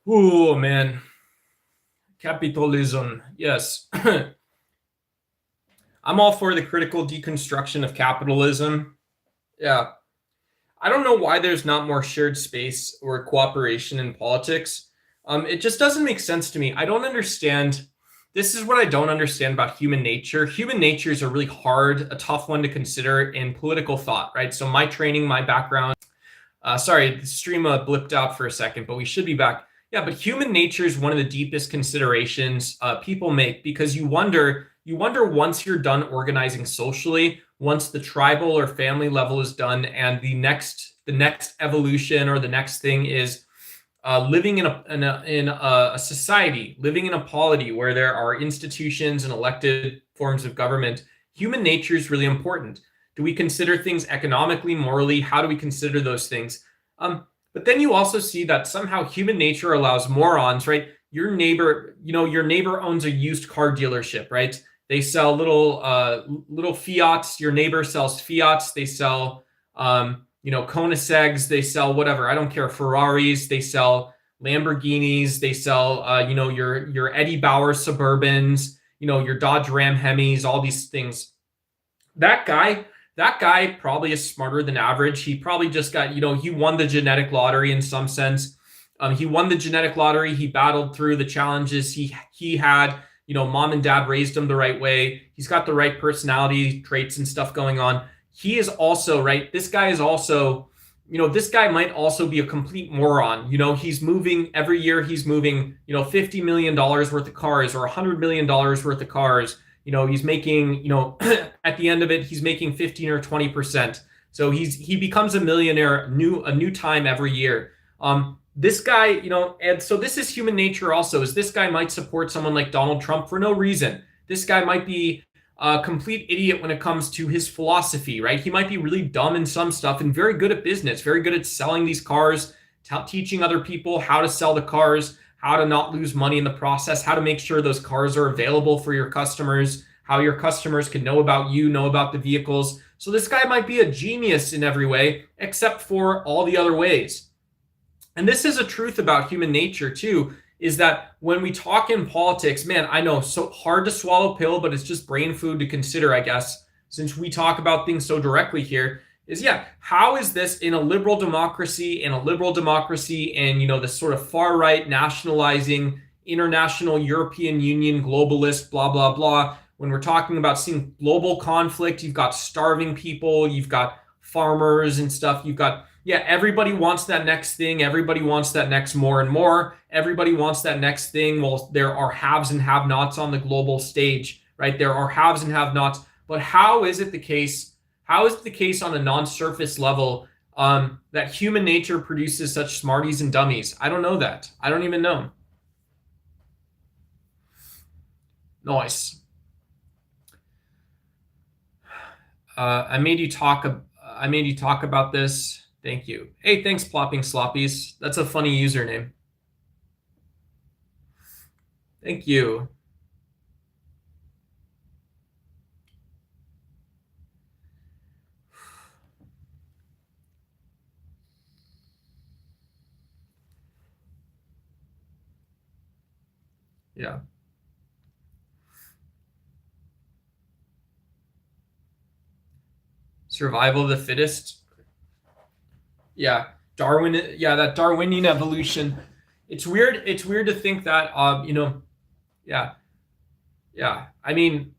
Oh man, capitalism. Yes. I'm all for the critical deconstruction of capitalism. Yeah. I don't know why there's not more shared space or cooperation in politics. It just doesn't make sense to me. I don't understand. This is what I don't understand about human nature. Human nature is a really hard, a tough one to consider in political thought, right? So my training, my background, sorry, the stream blipped out for a second, but we should be back. Yeah, but human nature is one of the deepest considerations people make because you wonder once you're done organizing socially, once the tribal or family level is done, and the next evolution or the next thing is living in a society, living in a polity where there are institutions and elected forms of government. Human nature is really important. Do we consider things economically, morally? How do we consider those things? But then you also see that somehow human nature allows morons, right? Your neighbor owns a used car dealership, right? They sell little Fiats. Your neighbor sells Fiats. They sell Koenigseggs. They sell whatever. I don't care. Ferraris. They sell Lamborghinis. They sell your Eddie Bauer Suburbans. Your Dodge Ram Hemis. All these things. That guy probably is smarter than average. He probably just got, he won the genetic lottery in some sense. He won the genetic lottery. He battled through the challenges he had. Mom and dad raised him the right way. He's got the right personality traits and stuff going on. He is also, right, this guy is also, this guy might also be a complete moron. He's moving every year. He's moving, $50 million worth of cars or $100 million worth of cars. He's making, at the end of it, he's making 15 or 20%. So he becomes a millionaire a new time every year. This guy, and so this is human nature also, is this guy might support someone like Donald Trump for no reason. This guy might be a complete idiot when it comes to his philosophy, right? He might be really dumb in some stuff and very good at business, very good at selling these cars, teaching other people how to sell the cars, how to not lose money in the process, how to make sure those cars are available for your customers, how your customers can know about you, know about the vehicles. So this guy might be a genius in every way, except for all the other ways. And this is a truth about human nature too, is that when we talk in politics, man, I know, so hard to swallow pill, but it's just brain food to consider, I guess, since we talk about things so directly here, is how is this in a liberal democracy, and this sort of far right nationalizing international European Union globalist, blah, blah, blah. When we're talking about seeing global conflict, you've got starving people, you've got farmers and stuff. You've got, yeah, everybody wants that next thing. Everybody wants that next more and more. Everybody wants that next thing. Well, there are haves and have-nots on the global stage, right? There are haves and have-nots. But how is it the case? How is it the case on a non-surface level that human nature produces such smarties and dummies? I don't know that. I don't even know. Nice. I made you talk about this. Thank you. Hey, thanks, Plopping Sloppies. That's a funny username. Thank you. Yeah. Survival of the fittest. Yeah. Darwin. Yeah, that Darwinian evolution. It's weird. It's weird to think that. Yeah. Yeah. I mean,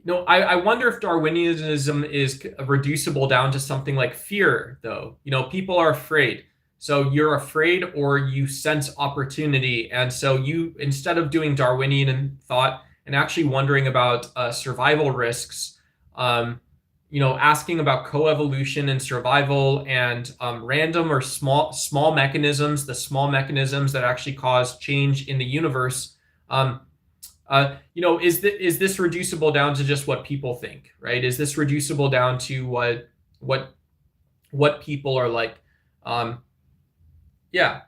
no, I wonder if Darwinianism is reducible down to something like fear, though. People are afraid. So you're afraid or you sense opportunity. And so you, instead of doing Darwinian thought and actually wondering about survival risks, asking about coevolution and survival and random or small mechanisms, the small mechanisms that actually cause change in the universe. Is this reducible down to just what people think, right? Is this reducible down to what people are like? Yeah.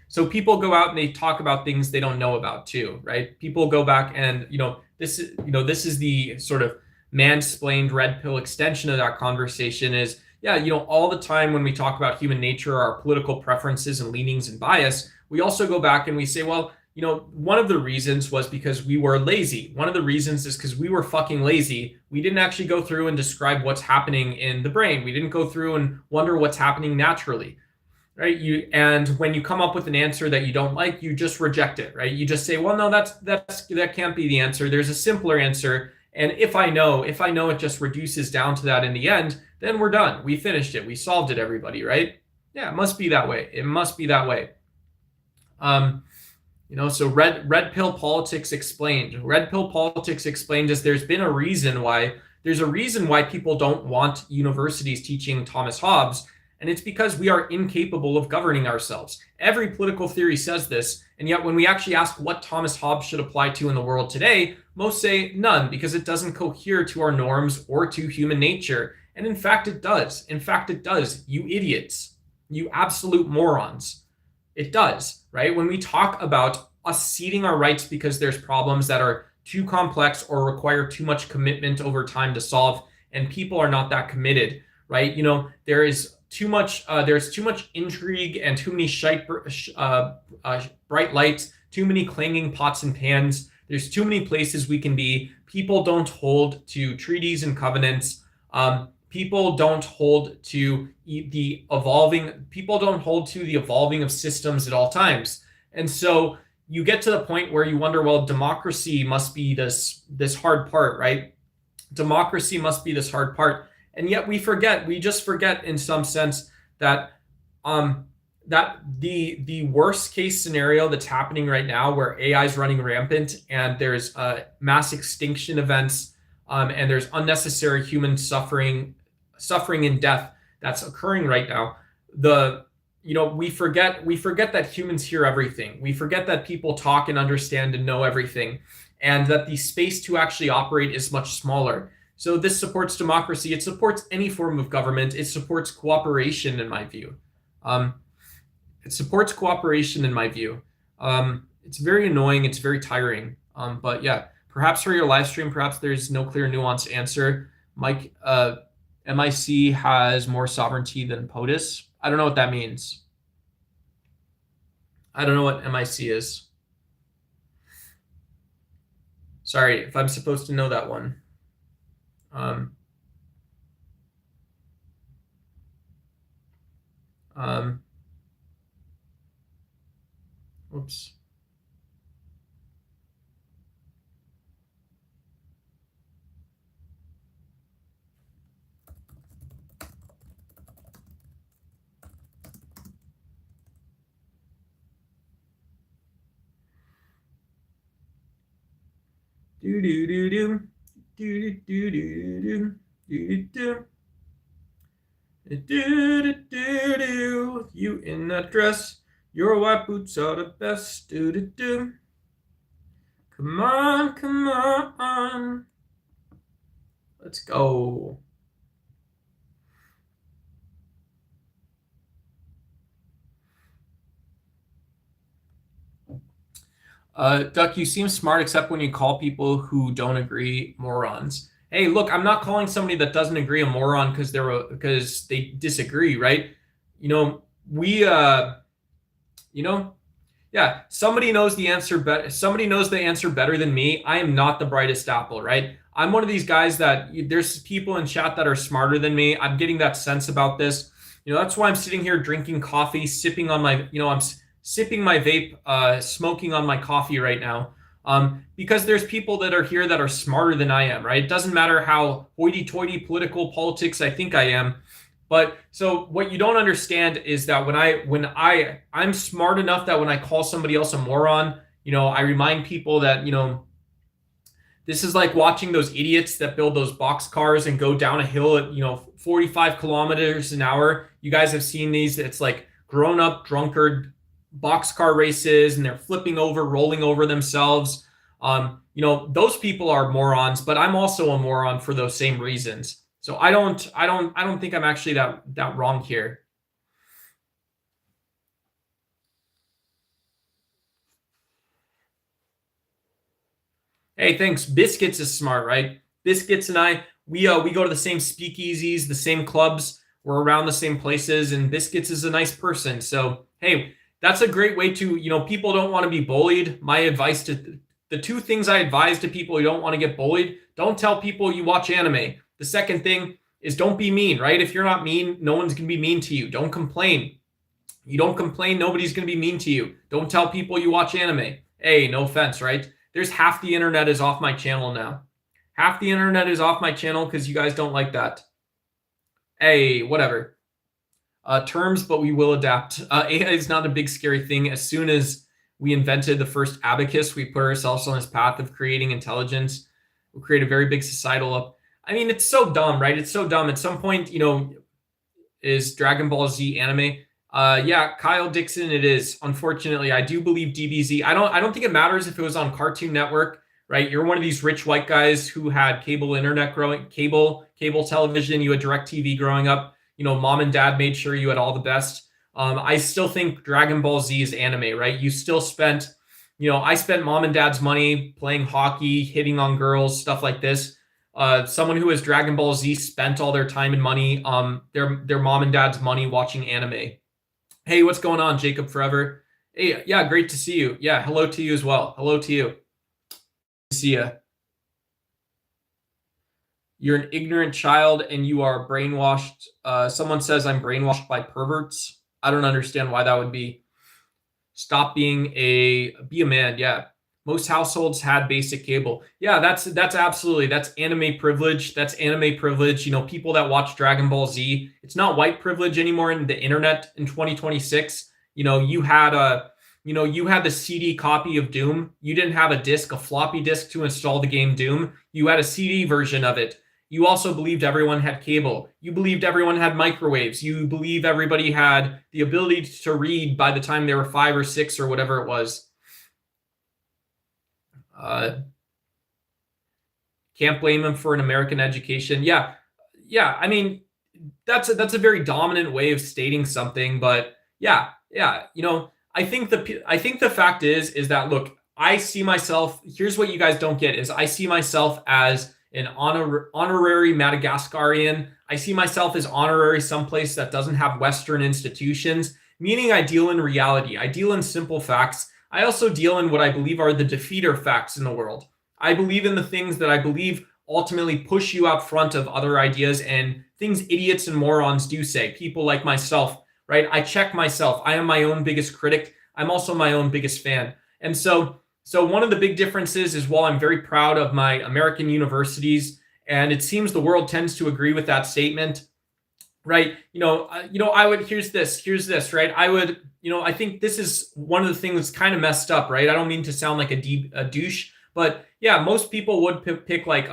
So people go out and they talk about things they don't know about too, right? People go back and this is the sort of mansplained red pill extension of that conversation is, yeah, all the time when we talk about human nature, our political preferences and leanings and bias, we also go back and we say, well, one of the reasons was because we were lazy. One of the reasons is because we were fucking lazy. We didn't actually go through and describe what's happening in the brain. We didn't go through and wonder what's happening naturally, right? And when you come up with an answer that you don't like, you just reject it, right? You just say, well, no, that can't be the answer. There's a simpler answer. And if I know it just reduces down to that in the end, then we're done. We finished it. We solved it, everybody, right? Yeah, it must be that way. It must be that way. So red pill politics explained. Red pill politics explained is there's a reason why people don't want universities teaching Thomas Hobbes, and it's because we are incapable of governing ourselves. Every political theory says this, and yet when we actually ask what Thomas Hobbes should apply to in the world today, most say none, because it doesn't cohere to our norms or to human nature. And in fact, it does. You idiots. You absolute morons. It does, right? When we talk about us ceding our rights because there's problems that are too complex or require too much commitment over time to solve, and people are not that committed, right? There's too much intrigue and too many bright lights, too many clanging pots and pans. There's too many places we can be. People don't hold to treaties and covenants. People don't hold to the evolving of systems at all times. And so you get to the point where you wonder, well, democracy must be this hard part, right? Democracy must be this hard part. And yet we just forget in some sense that that the worst case scenario that's happening right now, where AI is running rampant and there's mass extinction events and there's unnecessary human suffering and death that's occurring right now, we forget that humans hear everything. We forget that people talk and understand and know everything, and that the space to actually operate is much smaller. So this supports democracy. It supports any form of government. It supports cooperation, in my view. It's very annoying. It's very tiring. But yeah, perhaps for your live stream, perhaps there's no clear, nuanced answer. Mike, MIC has more sovereignty than POTUS. I don't know what that means. I don't know what MIC is. Sorry if I'm supposed to know that one. Oops. Do do do do do do do do do do. You in that dress, your white boots are the best. Do do do. Come on, come on. Let's go. Duck, you seem smart except when you call people who don't agree morons. Hey, look, I'm not calling somebody that doesn't agree a moron because they disagree, right? You know, we you know, yeah, somebody knows the answer better. Somebody knows the answer better than me. I am not the brightest apple, right? I'm one of these guys that there's people in chat that are smarter than me. I'm getting that sense about this. That's why I'm sitting here drinking coffee, sipping on my, I'm sipping my vape, smoking on my coffee right now. Because there's people that are here that are smarter than I am, right? It doesn't matter how hoity-toity political politics I think I am. But so what you don't understand is that I'm smart enough that when I call somebody else a moron, I remind people that, this is like watching those idiots that build those box cars and go down a hill at, 45 kilometers an hour. You guys have seen these. It's like grown up drunkard boxcar races, and they're flipping over, rolling over themselves. Those people are morons, but I'm also a moron for those same reasons. So I don't think I'm actually that wrong here. Hey, thanks. Biscuits is smart, right? Biscuits and I, we go to the same speakeasies, the same clubs. We're around the same places, and Biscuits is a nice person. So, hey, that's a great way to, people don't want to be bullied. My advice the two things I advise to people who don't want to get bullied: don't tell people you watch anime. The second thing is don't be mean, right? If you're not mean, no one's going to be mean to you. Don't complain. You don't complain, nobody's going to be mean to you. Don't tell people you watch anime. Hey, no offense, right? There's half the internet is off my channel now. Half the internet is off my channel because you guys don't like that. Hey, whatever. Terms, but we will adapt. AI is not a big scary thing. As soon as we invented the first abacus, we put ourselves on this path of creating intelligence. We'll create a very big societal up. I mean, it's so dumb, right? It's so dumb. At some point, is Dragon Ball Z anime? Yeah, Kyle Dixon, it is. Unfortunately, I do believe DBZ. I don't think it matters if it was on Cartoon Network, right? You're one of these rich white guys who had cable internet cable television. You had DirecTV growing up. Mom and dad made sure you had all the best. I still think Dragon Ball Z is anime, right? You still spent, I spent mom and dad's money playing hockey, hitting on girls, stuff like this. Someone who has Dragon Ball Z spent all their time and money, their mom and dad's money watching anime. Hey, what's going on, Jacob Forever? Hey, yeah, great to see you. Yeah, hello to you as well. Hello to you. See ya. You're an ignorant child and you are brainwashed. Someone says I'm brainwashed by perverts. I don't understand why that would be. Stop be a man. Yeah. Most households had basic cable. Yeah, that's anime privilege. That's anime privilege. People that watch Dragon Ball Z, it's not white privilege anymore in the internet in 2026. You had the CD copy of Doom. You didn't have a floppy disk to install the game Doom. You had a CD version of it. You also believed everyone had cable. You believed everyone had microwaves. You believe everybody had the ability to read by the time they were 5 or 6 or whatever it was. Can't blame him for an American education. Yeah. I mean, that's a very dominant way of stating something, but yeah. I think the fact is that, look, I see myself. Here's what you guys don't get: is I see myself as an honorary Madagascarian. I see myself as honorary someplace that doesn't have Western institutions. Meaning, I deal in reality. I deal in simple facts. I also deal in what I believe are the defeater facts in the world. I believe in the things that I believe ultimately push you out front of other ideas and things idiots and morons do say. People like myself, right? I check myself. I am my own biggest critic. I'm also my own biggest fan. And so one of the big differences is, while I'm very proud of my American universities, and it seems the world tends to agree with that statement, right? Here's this, right? I think this is one of the things that's kind of messed up, right? I don't mean to sound like a douche, But yeah, most people would pick like,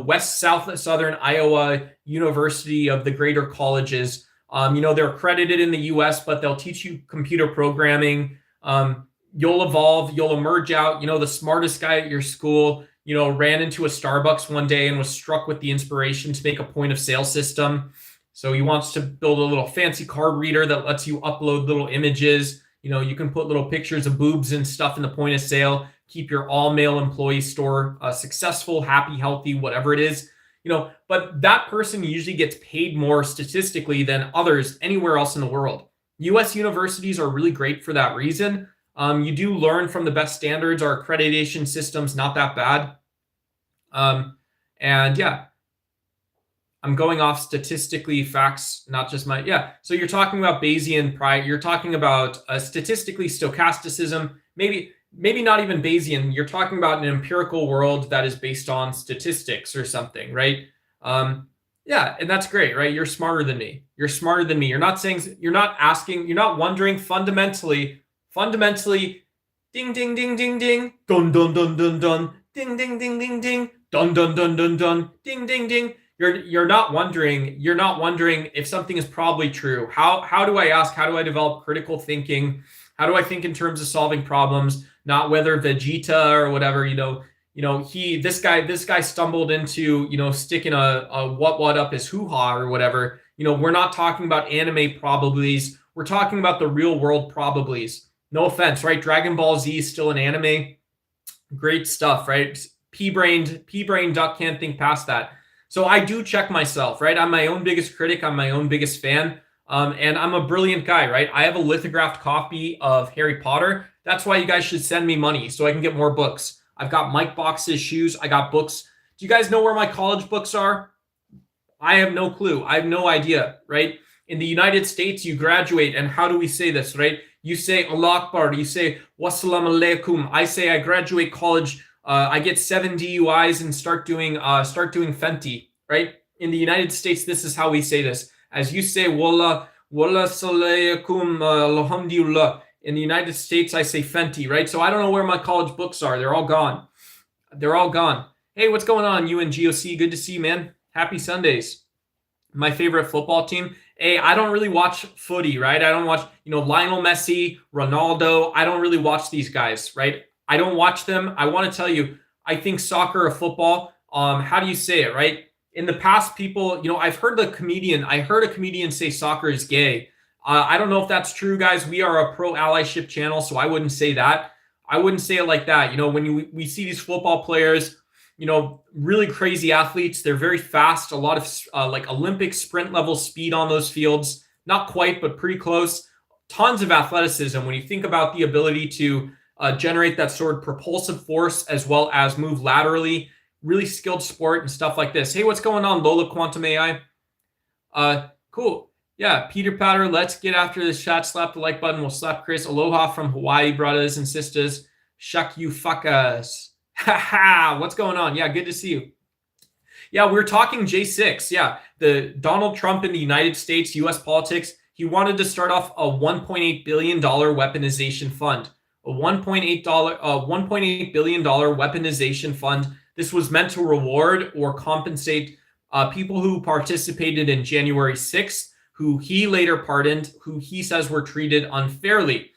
West South Southern Iowa University of the greater colleges. They're accredited in the US, but they'll teach you computer programming. You'll evolve, you'll emerge out. The smartest guy at your school, ran into a Starbucks one day and was struck with the inspiration to make a point of sale system. So he wants to build a little fancy card reader that lets you upload little images. You can put little pictures of boobs and stuff in the point of sale, keep your all male employee store successful, happy, healthy, whatever it is. But that person usually gets paid more statistically than others anywhere else in the world. US universities are really great for that reason. You do learn from the best standards. Our accreditation system's not that bad. And yeah, I'm going off statistically facts, not just my, yeah. So you're talking about Bayesian prior, you're talking about statistically stochasticism, maybe not even Bayesian. You're talking about an empirical world that is based on statistics or something, right? Yeah, and that's great, right? You're smarter than me. You're smarter than me. You're not saying, you're not asking, you're not wondering fundamentally, ding, ding, ding, ding, ding, dun, dun, dun, dun, dun, ding, ding, ding, ding, ding, dun, dun, dun, dun, dun, ding, ding, ding. You're not wondering if something is probably true. How do I ask? How do I develop critical thinking? How do I think in terms of solving problems? Not whether Vegeta or whatever, this guy stumbled into, sticking a what up his hoo-ha or whatever. We're not talking about anime probablities. We're talking about the real world probablities. No offense, right? Dragon Ball Z is still an anime. Great stuff, right? Pea-brained duck can't think past that. So I do check myself, right? I'm my own biggest critic. I'm my own biggest fan. And I'm a brilliant guy, right? I have a lithographed copy of Harry Potter. That's why you guys should send me money so I can get more books. I've got Mike boxes, shoes. I got books. Do you guys know where my college books are? I have no clue. I have no idea, right? In the United States, you graduate, and how do we say this, right? You say Allah Akbar. You say Wassalamu alaikum. I say I graduate college. I get 7 DUIs and start doing Fenty, right? In the United States, this is how we say this. As you say, Wallah salaykum alhamdulillah. In the United States, I say Fenty, right? So I don't know where my college books are. They're all gone. They're all gone. Hey, what's going on, you and GOC? Good to see you, man. Happy Sundays. My favorite football team. Hey, I don't really watch footy, right? I don't watch, Lionel Messi, Ronaldo. I don't really watch these guys, right? I don't watch them. I want to tell you, I think soccer or football, how do you say it, right? In the past, people, I heard a comedian say soccer is gay. I don't know if that's true, guys. We are a pro-allyship channel, so I wouldn't say that. I wouldn't say it like that. When we see these football players, really crazy athletes, they're very fast, a lot of like Olympic sprint level speed on those fields. Not quite, but pretty close. Tons of athleticism. When you think about the ability to generate that sort of propulsive force as well as move laterally, really skilled sport and stuff like this. Hey, what's going on, Lola Quantum AI? Cool. Yeah, Peter Patter, let's get after this chat. Slap the like button. We'll slap Chris. Aloha from Hawaii, brothers and sisters. Shuck you fuckers. Ha! What's going on? Yeah, good to see you. Yeah, we're talking J6. Yeah, the Donald Trump in the United States, U.S. politics. He wanted to start off a $1.8 billion weaponization fund. A $1.8 billion weaponization fund. This was meant to reward or compensate people who participated in January 6th, who he later pardoned, who he says were treated unfairly.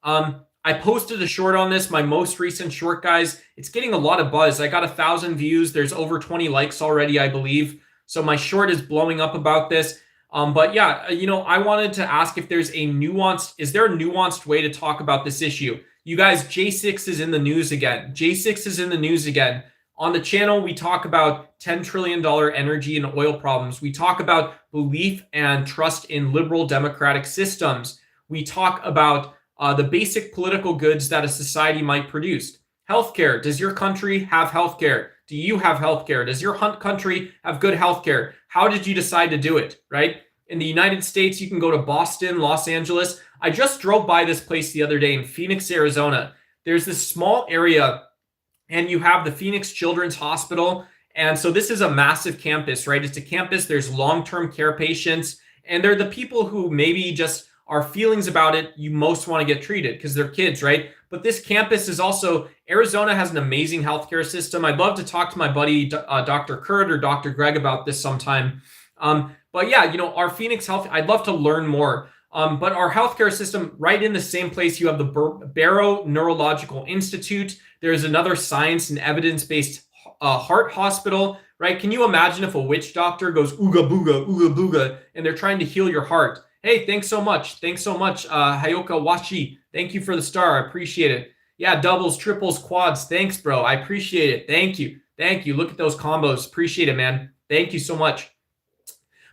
I posted a short on this, my most recent short, guys. It's getting a lot of buzz. I got 1,000 views. There's over 20 likes already, I believe. So my short is blowing up about this. But yeah, I wanted to ask if there's is there a nuanced way to talk about this issue? You guys, J6 is in the news again. J6 is in the news again. On the channel, we talk about $10 trillion energy and oil problems. We talk about belief and trust in liberal democratic systems. We talk about the basic political goods that a society might produce. Healthcare. Does your country have healthcare? Do you have healthcare? Does your country have good healthcare? How did you decide to do it, right? In the United States, you can go to Boston, Los Angeles. I just drove by this place the other day in Phoenix, Arizona. There's this small area, and you have the Phoenix Children's Hospital. And so this is a massive campus, right? It's a campus. There's long-term care patients, and they're the people who maybe just our feelings about it, you most want to get treated because they're kids, right? But this campus is also, Arizona has an amazing healthcare system. I'd love to talk to my buddy, Dr. Kurt or Dr. Greg about this sometime. But yeah, our Phoenix Health, I'd love to learn more. But our healthcare system, right in the same place, you have the Barrow Neurological Institute. There's another science and evidence-based heart hospital, right? Can you imagine if a witch doctor goes ooga booga, and they're trying to heal your heart? Hey, thanks so much. Hayoka Washi, thank you for the star. I appreciate it. Yeah, doubles, triples, quads. Thanks, bro. I appreciate it. Thank you. Look at those combos. Appreciate it, man. Thank you so much.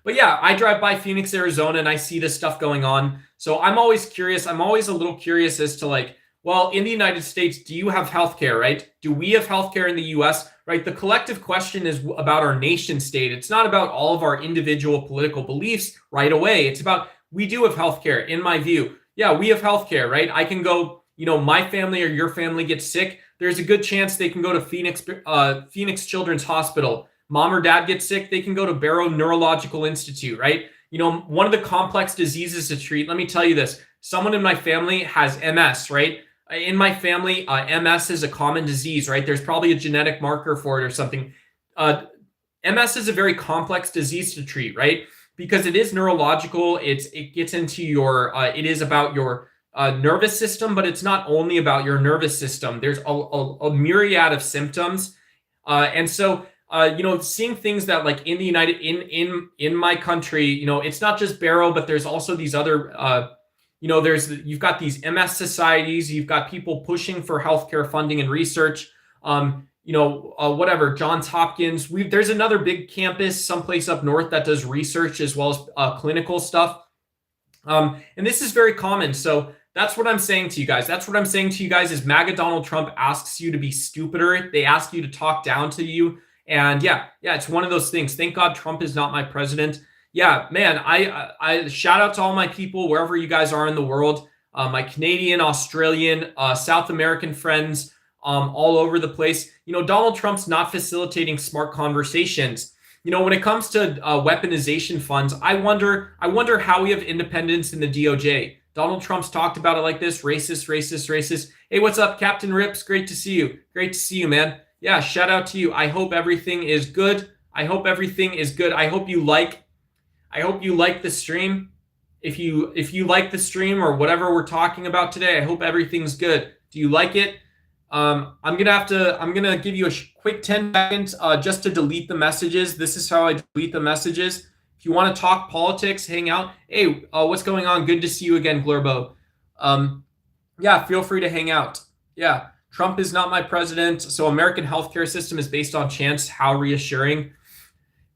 But yeah, I drive by Phoenix, Arizona, and I see this stuff going on. So I'm always curious. I'm always a little curious as to well, in the United States, do you have healthcare, right? Do we have healthcare in the US, right? The collective question is about our nation state. It's not about all of our individual political beliefs right away. It's about we do have healthcare, in my view. Yeah, we have healthcare, right? I can go, my family or your family gets sick. There's a good chance they can go to Phoenix Children's Hospital. Mom or dad gets sick, they can go to Barrow Neurological Institute, right? One of the complex diseases to treat, let me tell you this, someone in my family has MS, right? In my family, MS is a common disease, right? There's probably a genetic marker for it or something. MS is a very complex disease to treat, right? Because it is neurological. It gets into it is about your nervous system, but it's not only about your nervous system. There's a myriad of symptoms. And so, seeing things that in the in my country, it's not just Barrow, but there's also these other, you've got these MS societies, you've got people pushing for healthcare funding and research, whatever, Johns Hopkins. There's another big campus someplace up north that does research as well as clinical stuff. And this is very common. So that's what I'm saying to you guys. Is MAGA Donald Trump asks you to be stupider. They ask you to talk down to you. And yeah, it's one of those things. Thank God Trump is not my president. Yeah, man, I shout out to all my people wherever you guys are in the world, my Canadian, Australian, South American friends, all over the place. Donald Trump's not facilitating smart conversations. When it comes to weaponization funds, I wonder how we have independence in the DOJ. Donald Trump's talked about it like this: racist. Hey, what's up, Captain Rips? Great to see you, man. Yeah, shout out to you. I hope everything is good. I hope you like the stream. If you like the stream or whatever we're talking about today, I hope everything's good. Do you like it? I'm gonna give you a quick 10 seconds just to delete the messages. This is how I delete the messages. If you want to talk politics, hang out. Hey, what's going on? Good to see you again, Glurbo. Yeah, feel free to hang out. Yeah, Trump is not my president. So American healthcare system is based on chance. How reassuring.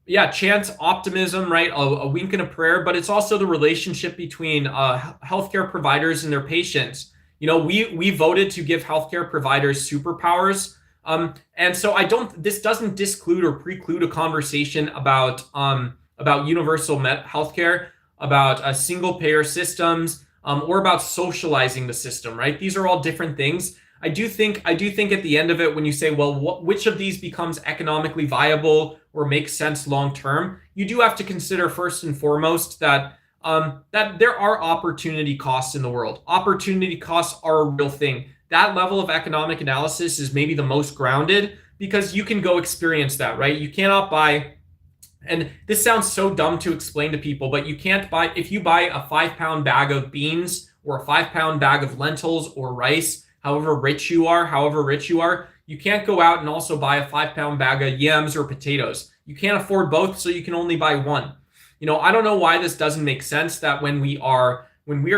Yeah, chance, optimism, right? A wink and a prayer, but it's also the relationship between healthcare providers and their patients. We voted to give healthcare providers superpowers. And so this doesn't disclude or preclude a conversation about universal healthcare, about single payer systems, or about socializing the system, right? These are all different things. I do think at the end of it, when you say, well, which of these becomes economically viable or makes sense long term, you do have to consider first and foremost that there are opportunity costs in the world. Opportunity costs are a real thing. That level of economic analysis is maybe the most grounded because you can go experience that, right? You cannot buy, and this sounds so dumb to explain to people, but you can't buy, if you buy a 5-pound bag of beans or a 5-pound bag of lentils or rice, however rich you are, you can't go out and also buy a 5-pound bag of yams or potatoes. You can't afford both, so you can only buy one. I don't know why this doesn't make sense, that when we are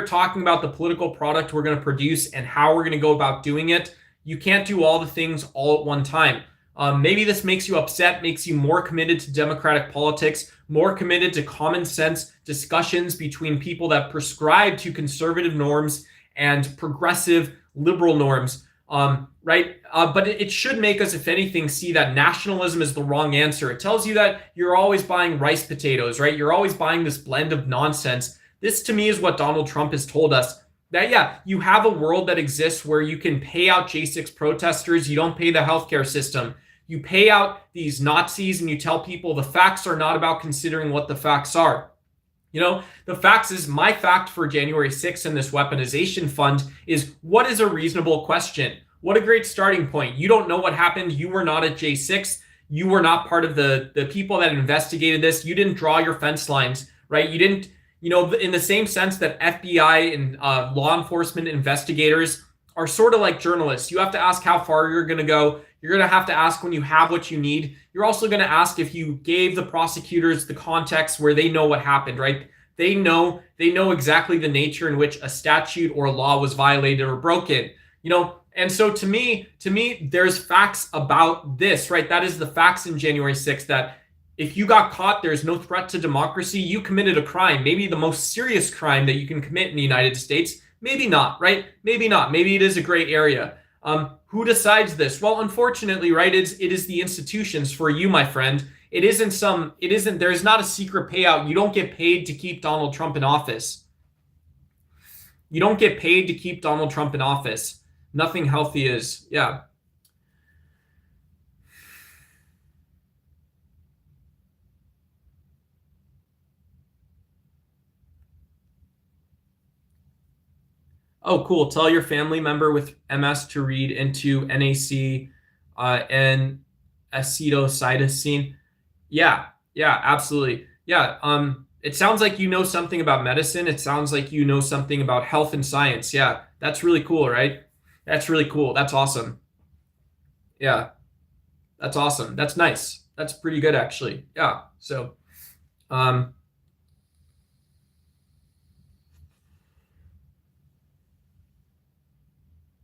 talking about the political product we're going to produce and how we're going to go about doing it, you can't do all the things all at one time. Maybe this makes you upset, makes you more committed to democratic politics, more committed to common sense discussions between people that prescribe to conservative norms and progressive liberal norms, right? But it should make us, if anything, see that nationalism is the wrong answer. It tells you that you're always buying rice potatoes, right? You're always buying this blend of nonsense. This, to me, is what Donald Trump has told us. That, yeah, you have a world that exists where you can pay out J6 protesters. You don't pay the healthcare system. You pay out these Nazis and you tell people the facts are not about considering what the facts are. The facts is my fact for January 6th in this weaponization fund is what is a reasonable question? What a great starting point. You don't know what happened. You were not at J6. You were not part of the people that investigated this. You didn't draw your fence lines, right? You didn't, in the same sense that FBI and law enforcement investigators are sort of like journalists. You have to ask how far you're going to go. You're going to have to ask when you have what you need. You're also going to ask if you gave the prosecutors the context where they know what happened, right? They know exactly the nature in which a statute or a law was violated or broken. And so to me, there's facts about this, right? That is the facts in January 6th, that if you got caught, there's no threat to democracy. You committed a crime, maybe the most serious crime that you can commit in the United States. Maybe not, right? Maybe not. Maybe it is a gray area. Who decides this? Well, unfortunately, right, it is the institutions for you, my friend. There's not a secret payout. You don't get paid to keep Donald Trump in office. You don't get paid to keep Donald Trump in office. Nothing healthy is. Yeah. Oh, cool. Tell your family member with MS to read into NAC and acetylcytosine. Yeah, absolutely. Yeah. It sounds like you know something about medicine. It sounds like you know something about health and science. Yeah, that's really cool, right? That's really cool. That's awesome. Yeah, that's awesome. That's nice. That's pretty good, actually. Yeah. So, um,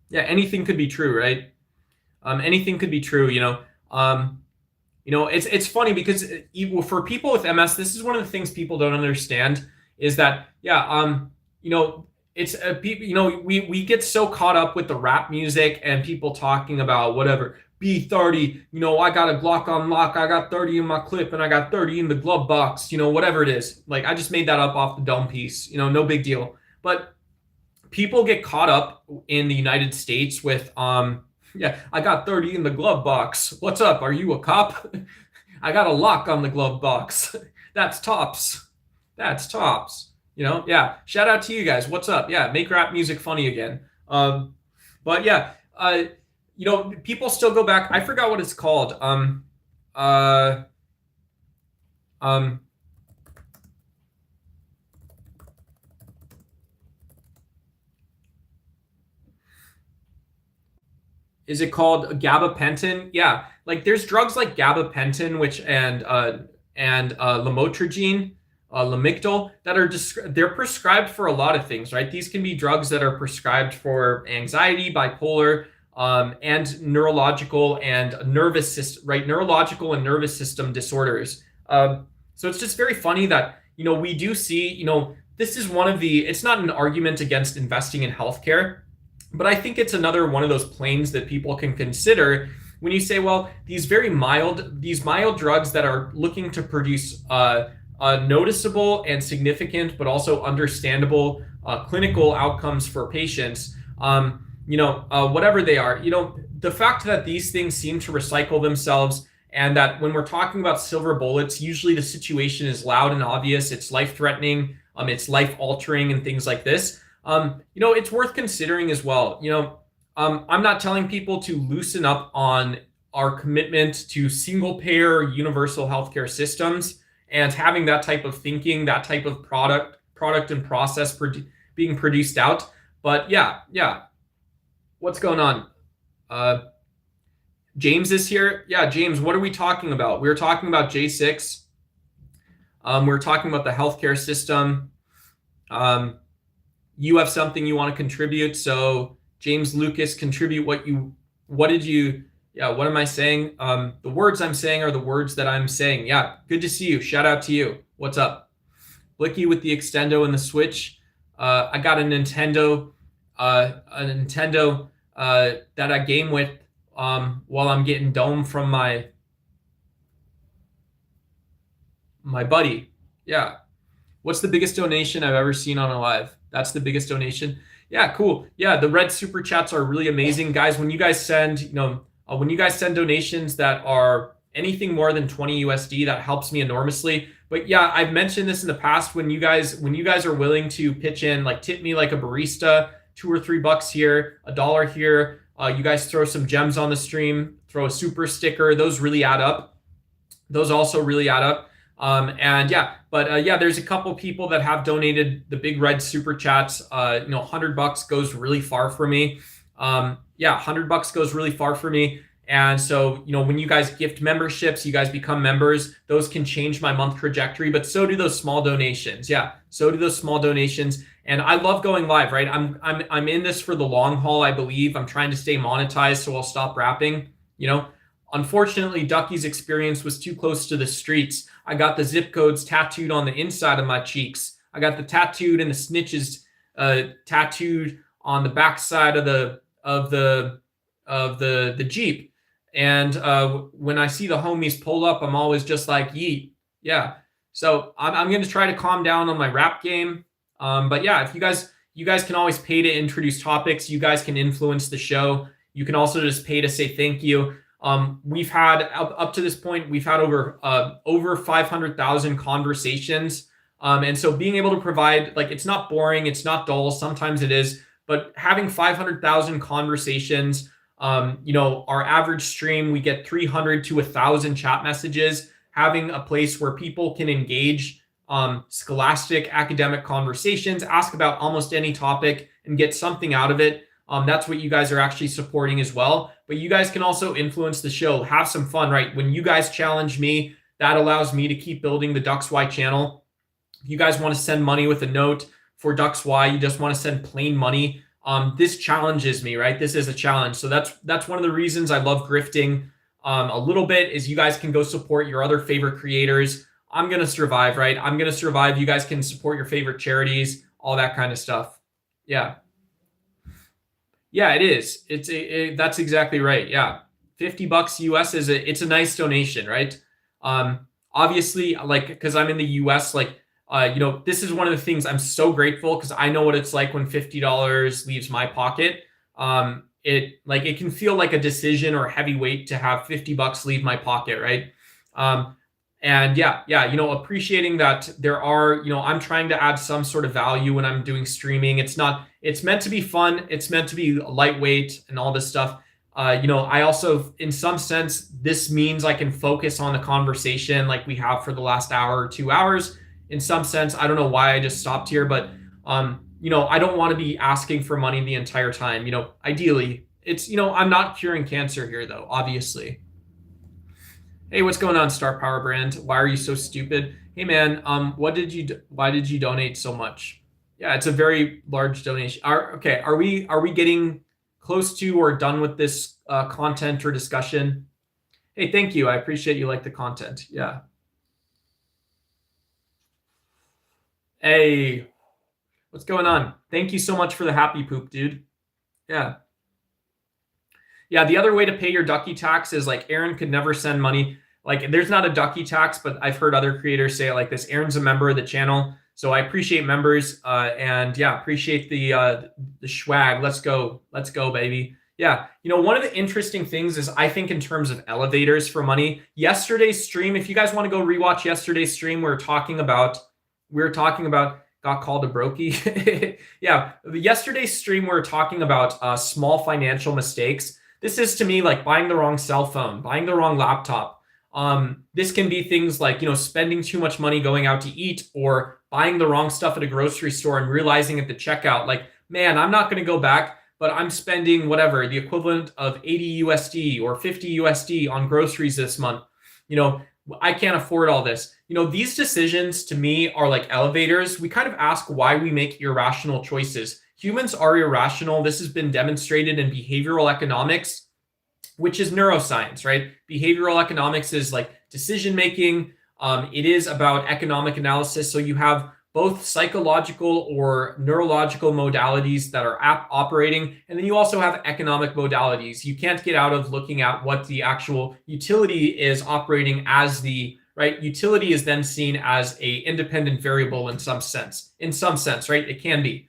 yeah, anything could be true, right? Anything could be true. It's funny because for people with MS, this is one of the things people don't understand is that, yeah, it's people, we get so caught up with the rap music and people talking about whatever B30, I got a Glock on lock, I got 30 in my clip, and I got 30 in the glove box, whatever it is. Like, I just made that up off the dome piece, no big deal. But people get caught up in the United States with yeah, I got 30 in the glove box. What's up? Are you a cop? I got a lock on the glove box. That's tops. That's tops. Yeah. Shout out to you guys. What's up? Yeah, make rap music funny again. But yeah, people still go back. I forgot what it's called. Uh, um, is it called gabapentin? Yeah, like there's drugs like gabapentin, which and lamotrigine, lamictal, that are they're prescribed for a lot of things, right? These can be drugs that are prescribed for anxiety, bipolar, and neurological and nervous system, right? Neurological and nervous system disorders. So it's just very funny that we do see this is one of the. It's not an argument against investing in healthcare. But I think it's another one of those planes that people can consider when you say, well, these mild drugs that are looking to produce noticeable and significant, but also understandable clinical outcomes for patients, whatever they are, the fact that these things seem to recycle themselves, and that when we're talking about silver bullets, usually the situation is loud and obvious, it's life-threatening, it's life-altering, and things like this. It's worth considering as well. I'm not telling people to loosen up on our commitment to single payer universal healthcare systems and having that type of thinking, that type of product and process being produced out. But yeah. What's going on? James is here. Yeah, James, what are we talking about? We were talking about J6. We're talking about the healthcare system. You have something you want to contribute. So James Lucas, contribute what am I saying? The words I'm saying are the words that I'm saying. Yeah, good to see you. Shout out to you. What's up? Blicky with the extendo and the Switch. I got a Nintendo that I game with while I'm getting dome from my buddy. Yeah. What's the biggest donation I've ever seen on a live? That's the biggest donation. Yeah, cool. Yeah, the red super chats are really amazing, guys. When you guys send, donations that are anything more than 20 USD, that helps me enormously. But yeah, I've mentioned this in the past. When you guys are willing to pitch in, like tip me like a barista, $2 or $3 here, $1 here. You guys throw some gems on the stream, throw a super sticker. Those really add up. Those also really add up. And yeah, but yeah, there's a couple people that have donated the big red super chats. $100 goes really far for me. Yeah, $100 goes really far for me. And so, when you guys gift memberships, you guys become members, those can change my month trajectory, but so do those small donations. Yeah, so do those small donations. And I love going live, right? I'm in this for the long haul, I believe. I'm trying to stay monetized, so I'll stop rapping. Unfortunately, Ducky's experience was too close to the streets. I got the zip codes tattooed on the inside of my cheeks. I got the tattooed and the snitches tattooed on the backside of the Jeep. And when I see the homies pull up, I'm always just like, yeet. Yeah. So I'm going to try to calm down on my rap game. But yeah, if you guys can always pay to introduce topics. You guys can influence the show. You can also just pay to say thank you. We've had up to this point, we've had over 500,000 conversations. And so being able to provide, like, it's not boring, it's not dull. Sometimes it is, but having 500,000 conversations, our average stream, we get 300 to 1,000 chat messages. Having a place where people can engage scholastic academic conversations, ask about almost any topic and get something out of it. That's what you guys are actually supporting as well. But you guys can also influence the show, have some fun, right? When you guys challenge me, that allows me to keep building the DucksY channel. If you guys want to send money with a note for DucksY, you just want to send plain money. This challenges me, right? This is a challenge. So that's one of the reasons I love grifting a little bit, is you guys can go support your other favorite creators. I'm going to survive, right? I'm going to survive. You guys can support your favorite charities, all that kind of stuff. Yeah. Yeah, it is. That's exactly right. Yeah. $50 US it's a nice donation, right? Obviously, like, because I'm in the US, like, this is one of the things I'm so grateful, because I know what it's like when $50 leaves my pocket. It can feel like a decision or a heavy weight to have $50 leave my pocket, right? And yeah, appreciating that there are, I'm trying to add some sort of value when I'm doing streaming. It's meant to be fun. It's meant to be lightweight and all this stuff. I also, in some sense, this means I can focus on the conversation like we have for the last hour or 2 hours. In some sense, I don't know why I just stopped here, but, I don't want to be asking for money the entire time. Ideally, it's, I'm not curing cancer here, though, obviously. Hey, what's going on, Star Power Brand? Why are you so stupid? Hey, man, why did you donate so much? Yeah, it's a very large donation. Are we getting close to or done with this content or discussion? Hey, thank you. I appreciate you like the content. Yeah. Hey, what's going on? Thank you so much for the happy poop, dude. Yeah. Yeah, the other way to pay your Ducky tax is, like, Aaron could never send money. Like, there's not a Ducky tax, but I've heard other creators say it like this. Aaron's a member of the channel, so I appreciate members. And yeah, appreciate the swag. Let's go, baby. Yeah, one of the interesting things is, I think, in terms of elevators for money. Yesterday's stream, if you guys want to go rewatch yesterday's stream, we were talking about got called a brokey. Yeah, yesterday's stream, we were talking about small financial mistakes. This is, to me, like buying the wrong cell phone, buying the wrong laptop. This can be things like, spending too much money going out to eat, or buying the wrong stuff at a grocery store and realizing at the checkout, like, man, I'm not going to go back, but I'm spending whatever, the equivalent of 80 USD or 50 USD on groceries this month. I can't afford all this. These decisions, to me, are like elevators. We kind of ask why we make irrational choices. Humans are irrational. This has been demonstrated in behavioral economics, which is neuroscience, right? Behavioral economics is like decision making. It is about economic analysis. So you have both psychological or neurological modalities that are operating, and then you also have economic modalities. You can't get out of looking at what the actual utility is operating as the, right? Utility is then seen as a independent variable in some sense, right? It can be.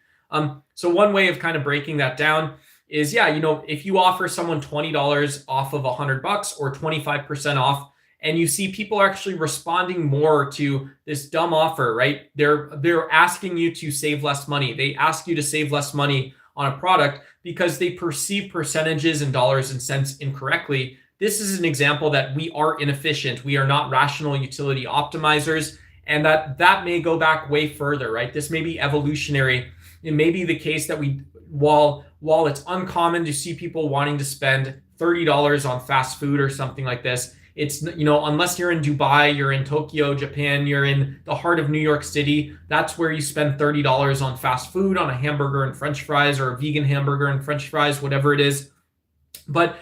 So one way of kind of breaking that down is, if you offer someone $20 off of $100 or 25% off, and you see people are actually responding more to this dumb offer, right? They're asking you to save less money. They ask you to save less money on a product because they perceive percentages and dollars and cents incorrectly. This is an example that we are inefficient. We are not rational utility optimizers, and that may go back way further, right? This may be evolutionary. It may be the case that while it's uncommon to see people wanting to spend $30 on fast food or something like this, it's, unless you're in Dubai, you're in Tokyo, Japan, you're in the heart of New York City, that's where you spend $30 on fast food, on a hamburger and French fries, or a vegan hamburger and French fries, whatever it is. But,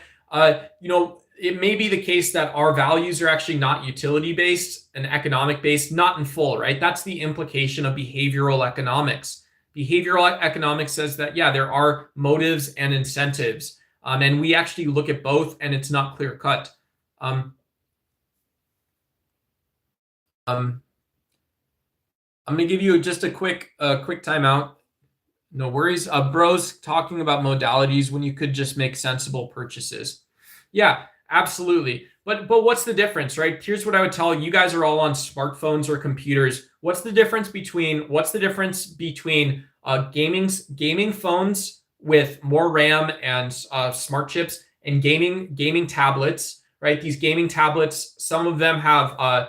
it may be the case that our values are actually not utility-based and economic-based, not in full, right? That's the implication of behavioral economics. Behavioral economics says that, yeah, there are motives and incentives, and we actually look at both, and it's not clear-cut. I'm going to give you just a quick timeout. No worries. Bros talking about modalities when you could just make sensible purchases. Yeah, absolutely. But what's the difference, right? Here's what I would tell you. You guys are all on smartphones or computers. What's the difference between gaming phones with more RAM and smart chips and gaming tablets, right? These gaming tablets, some of them have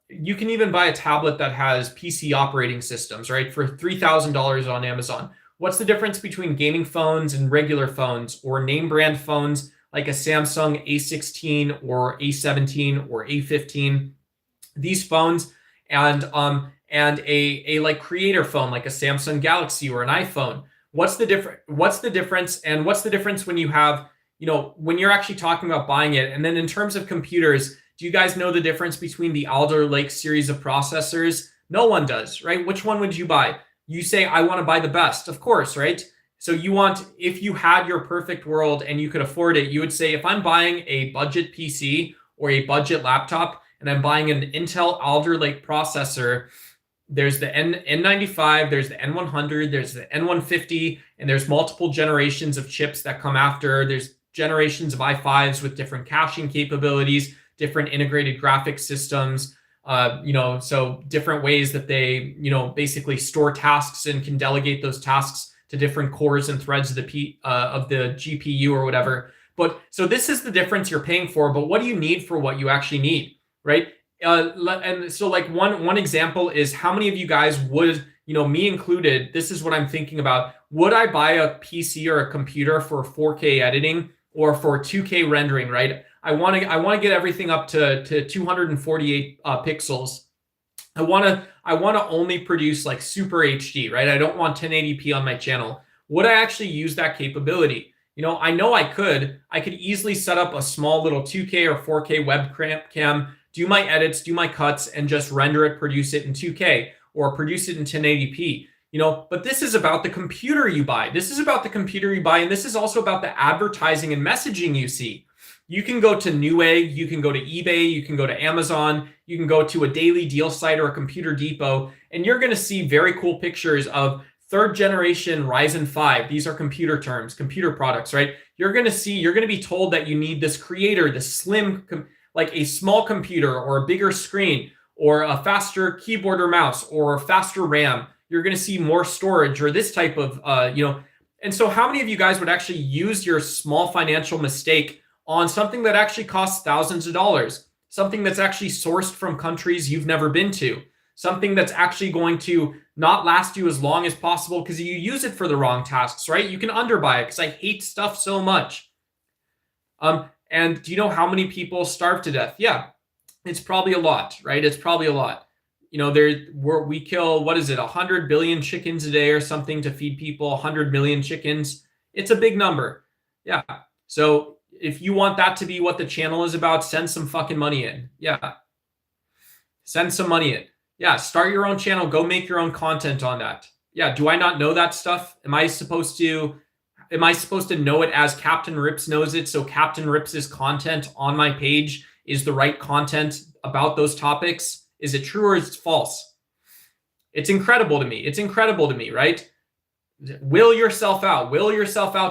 you can even buy a tablet that has PC operating systems, right, for $3,000 on Amazon. What's the difference between gaming phones and regular phones, or name brand phones like a Samsung A16 or A17 or A15? These phones and a like creator phone like a Samsung Galaxy or an iPhone. What's the difference? And what's the difference when you have, when you're actually talking about buying it? And then in terms of computers, do you guys know the difference between the Alder Lake series of processors? No one does, right? Which one would you buy? You say, I want to buy the best, of course, right? So if you had your perfect world and you could afford it, you would say, if I'm buying a budget PC or a budget laptop and I'm buying an Intel Alder Lake processor, there's the N95, there's the N100, there's the N150, and there's multiple generations of chips that come after. There's generations of i5s with different caching capabilities, different integrated graphics systems, so different ways that they, basically store tasks and can delegate those tasks to different cores and threads of the GPU or whatever. But so this is the difference you're paying for, but what do you need for what you actually need, right? And so like one example is, how many of you guys would, me included, this is what I'm thinking about. Would I buy a PC or a computer for 4K editing or for 2K rendering, right? I want to get everything up to 248 pixels. I want to only produce like super HD, right? I don't want 1080p on my channel. Would I actually use that capability? I know I could easily set up a small little 2K or 4K webcam, do my edits, do my cuts, and just render it, produce it in 2K or produce it in 1080p. But this is about the computer you buy. This is about the computer you buy, and this is also about the advertising and messaging you see. You can go to Newegg, you can go to eBay, you can go to Amazon, you can go to a daily deal site or a Computer Depot, and you're going to see very cool pictures of third generation Ryzen 5. These are computer terms, computer products, right? You're going to be told that you need this creator, this slim, like a small computer or a bigger screen or a faster keyboard or mouse or a faster RAM. You're going to see more storage or this type of, And so how many of you guys would actually use your small financial mistake on something that actually costs thousands of dollars, something that's actually sourced from countries you've never been to, something that's actually going to not last you as long as possible because you use it for the wrong tasks, right? You can underbuy it because I hate stuff so much. And do you know how many people starve to death? Yeah, it's probably a lot, right? It's probably a lot. We kill, 100 billion chickens a day or something to feed people, 100 million chickens. It's a big number. Yeah. So if you want that to be what the channel is about, send some fucking money in. Yeah. Send some money in. Yeah. Start your own channel. Go make your own content on that. Yeah. Do I not know that stuff? Am I supposed to know it as Captain Rips knows it? So Captain Rips' content on my page is the right content about those topics. Is it true or is it false? It's incredible to me. Right? Will yourself out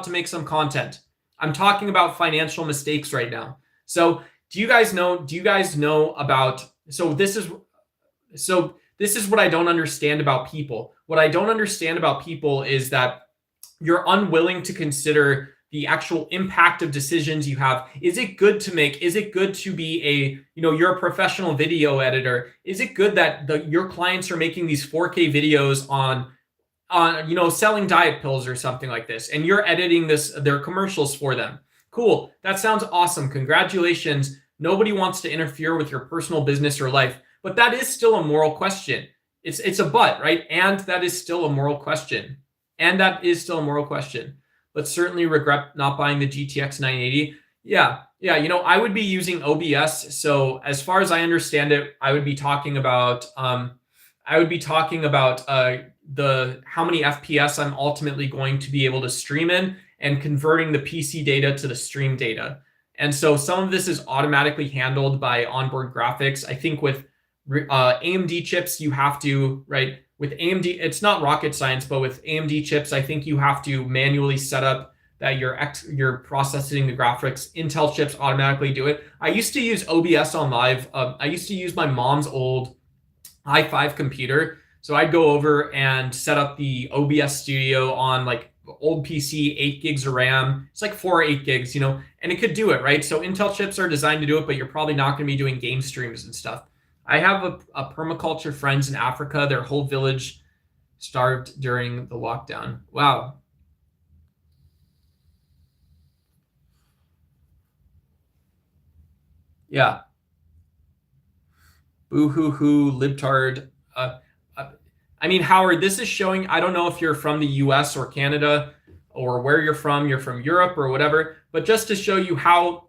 to make some content. I'm talking about financial mistakes right now. So Do you guys know about, this is what I don't understand about people. What I don't understand about people is that you're unwilling to consider the actual impact of decisions you have. Is it good to make? Is it good to be you're a professional video editor? Is it good that your clients are making these 4K videos on selling diet pills or something like this, and you're editing their commercials for them? Cool. That sounds awesome. Congratulations. Nobody wants to interfere with your personal business or life, but that is still a moral question. It's a but, right? And that is still a moral question. But certainly regret not buying the GTX 980. Yeah. I would be using OBS. So as far as I understand it, I would be talking about the how many FPS I'm ultimately going to be able to stream in, and converting the PC data to the stream data. And so some of this is automatically handled by onboard graphics. I think with AMD chips, you have to, right? With AMD, it's not rocket science, but with AMD chips, I think you have to manually set up that you're processing the graphics. Intel chips automatically do it. I used to use OBS on live. I used to use my mom's old i5 computer. So I'd go over and set up the OBS studio on like old PC, 8 gigs of RAM. It's like 4 or 8 gigs, and it could do it, right? So Intel chips are designed to do it, but you're probably not going to be doing game streams and stuff. I have a permaculture friends in Africa. Their whole village starved during the lockdown. Wow. Yeah. Boo hoo hoo, libtard. I mean, Howard, this is showing, I don't know if you're from the US or Canada or where you're from Europe or whatever, but just to show you how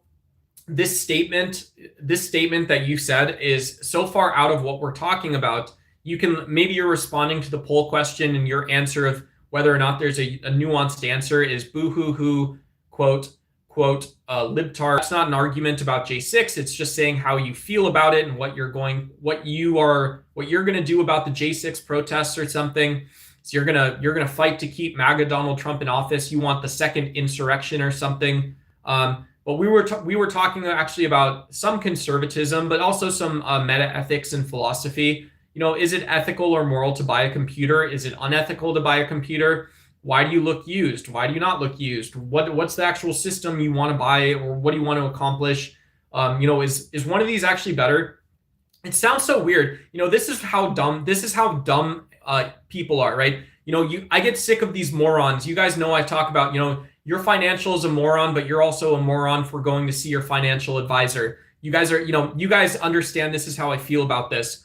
this statement that you said is so far out of what we're talking about. Maybe you're responding to the poll question, and your answer of whether or not there's a nuanced answer is boo hoo hoo, quote libtard. It's not an argument about J6. It's just saying how you feel about it and what you're going to do about the J6 protests or something. So you're gonna fight to keep MAGA Donald Trump in office. You want the second insurrection or something. But we were talking actually about some conservatism, but also some meta ethics and philosophy. Is it ethical or moral to buy a computer? Is it unethical to buy a computer? Why do you look used? Why do you not look used? What's the actual system you want to buy, or what do you want to accomplish? Is one of these actually better? It sounds so weird. This is how dumb people are, right? I get sick of these morons. You guys know I talk about, your financial is a moron, but you're also a moron for going to see your financial advisor. You guys understand this is how I feel about this.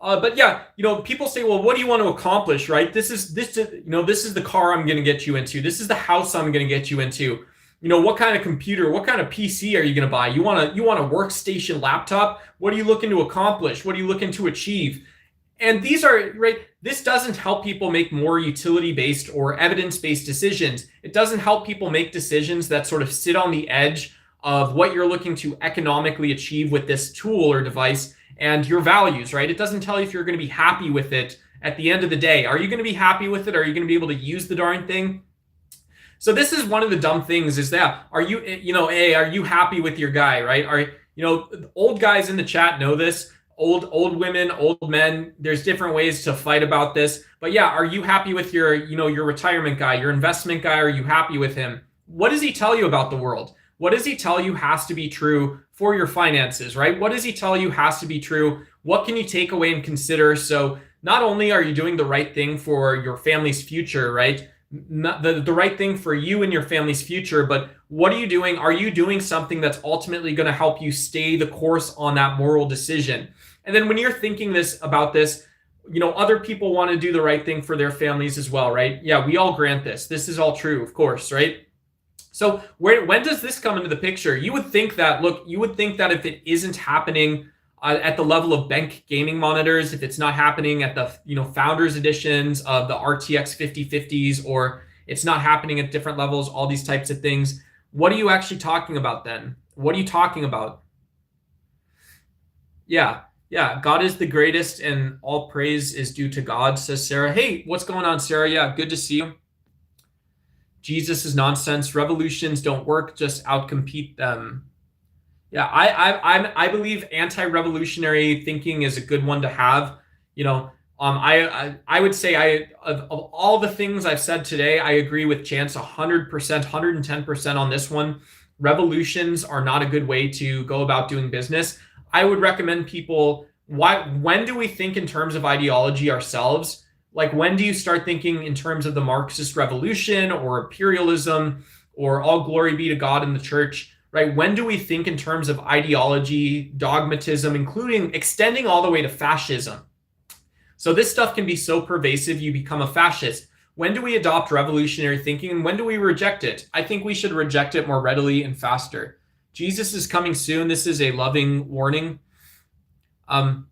But yeah, people say, well, what do you want to accomplish, right? This is the car I'm going to get you into. This is the house I'm going to get you into. What kind of computer, what kind of PC are you going to buy? You want a workstation laptop? What are you looking to accomplish? What are you looking to achieve? And these are, right, this doesn't help people make more utility-based or evidence-based decisions. It doesn't help people make decisions that sort of sit on the edge of what you're looking to economically achieve with this tool or device and your values, right? It doesn't tell you if you're going to be happy with it at the end of the day. Are you going to be happy with it? Are you going to be able to use the darn thing? So this is one of the dumb things is that, are you happy with your guy, right? Old guys in the chat know this. Old women, old men, there's different ways to fight about this. But yeah, are you happy with your retirement guy, your investment guy? Are you happy with him? What does he tell you about the world? What does he tell you has to be true for your finances, right? What does he tell you has to be true? What can you take away and consider? So not only are you doing the right thing for your family's future, right? The right thing for you and your family's future, but what are you doing? Are you doing something that's ultimately going to help you stay the course on that moral decision? And then when you're thinking about this, other people want to do the right thing for their families as well, right? Yeah, we all grant this. This is all true, of course, right? So when does this come into the picture? You would think that if it isn't happening at the level of bank gaming monitors, if it's not happening at the founders editions of the RTX 5050s, or it's not happening at different levels, all these types of things, what are you actually talking about then? What are you talking about? Yeah, God is the greatest and all praise is due to God, says Sarah. Hey, what's going on, Sarah? Yeah, good to see you. Jesus is nonsense. Revolutions don't work. Just outcompete them. Yeah, I believe anti-revolutionary thinking is a good one to have. I would say of all the things I've said today, I agree with Chance 100%, 110% on this one. Revolutions are not a good way to go about doing business. I would recommend people, when do we think in terms of ideology ourselves? Like, when do you start thinking in terms of the Marxist revolution or imperialism or all glory be to God in the church? Right? When do we think in terms of ideology, dogmatism, including extending all the way to fascism? So this stuff can be so pervasive, you become a fascist. When do we adopt revolutionary thinking and when do we reject it? I think we should reject it more readily and faster. Jesus is coming soon. This is a loving warning. That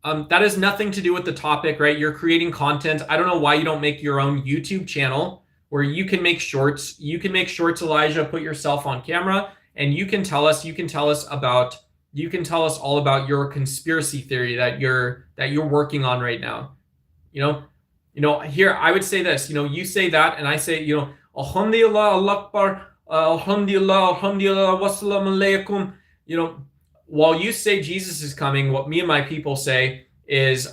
has nothing to do with the topic, right? You're creating content. I don't know why you don't make your own YouTube channel where you can make shorts. You can make shorts, Elijah, put yourself on camera, and you can tell us all about your conspiracy theory that you're working on right now. Here I would say this, you say that and I say, Alhamdulillah, Allah Akbar, Alhamdulillah, Alhamdulillah, wassalamu alaikum. While you say Jesus is coming, what me and my people say is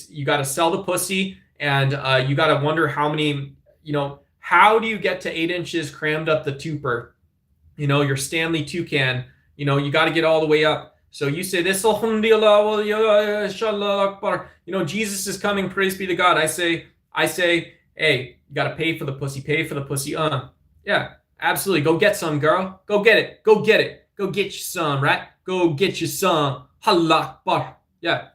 you got to sell the pussy and you got to wonder how many, how do you get to 8 inches crammed up the tuper? Your Stanley Toucan, you got to get all the way up. So you say this, Alhamdulillah, Inshallah Akbar. Jesus is coming, praise be to God. I say, hey, you got to pay for the pussy, Yeah, absolutely. Go get some, girl. Go get it. Go get you some, right? Go get you some. Allah Akbar. Yeah.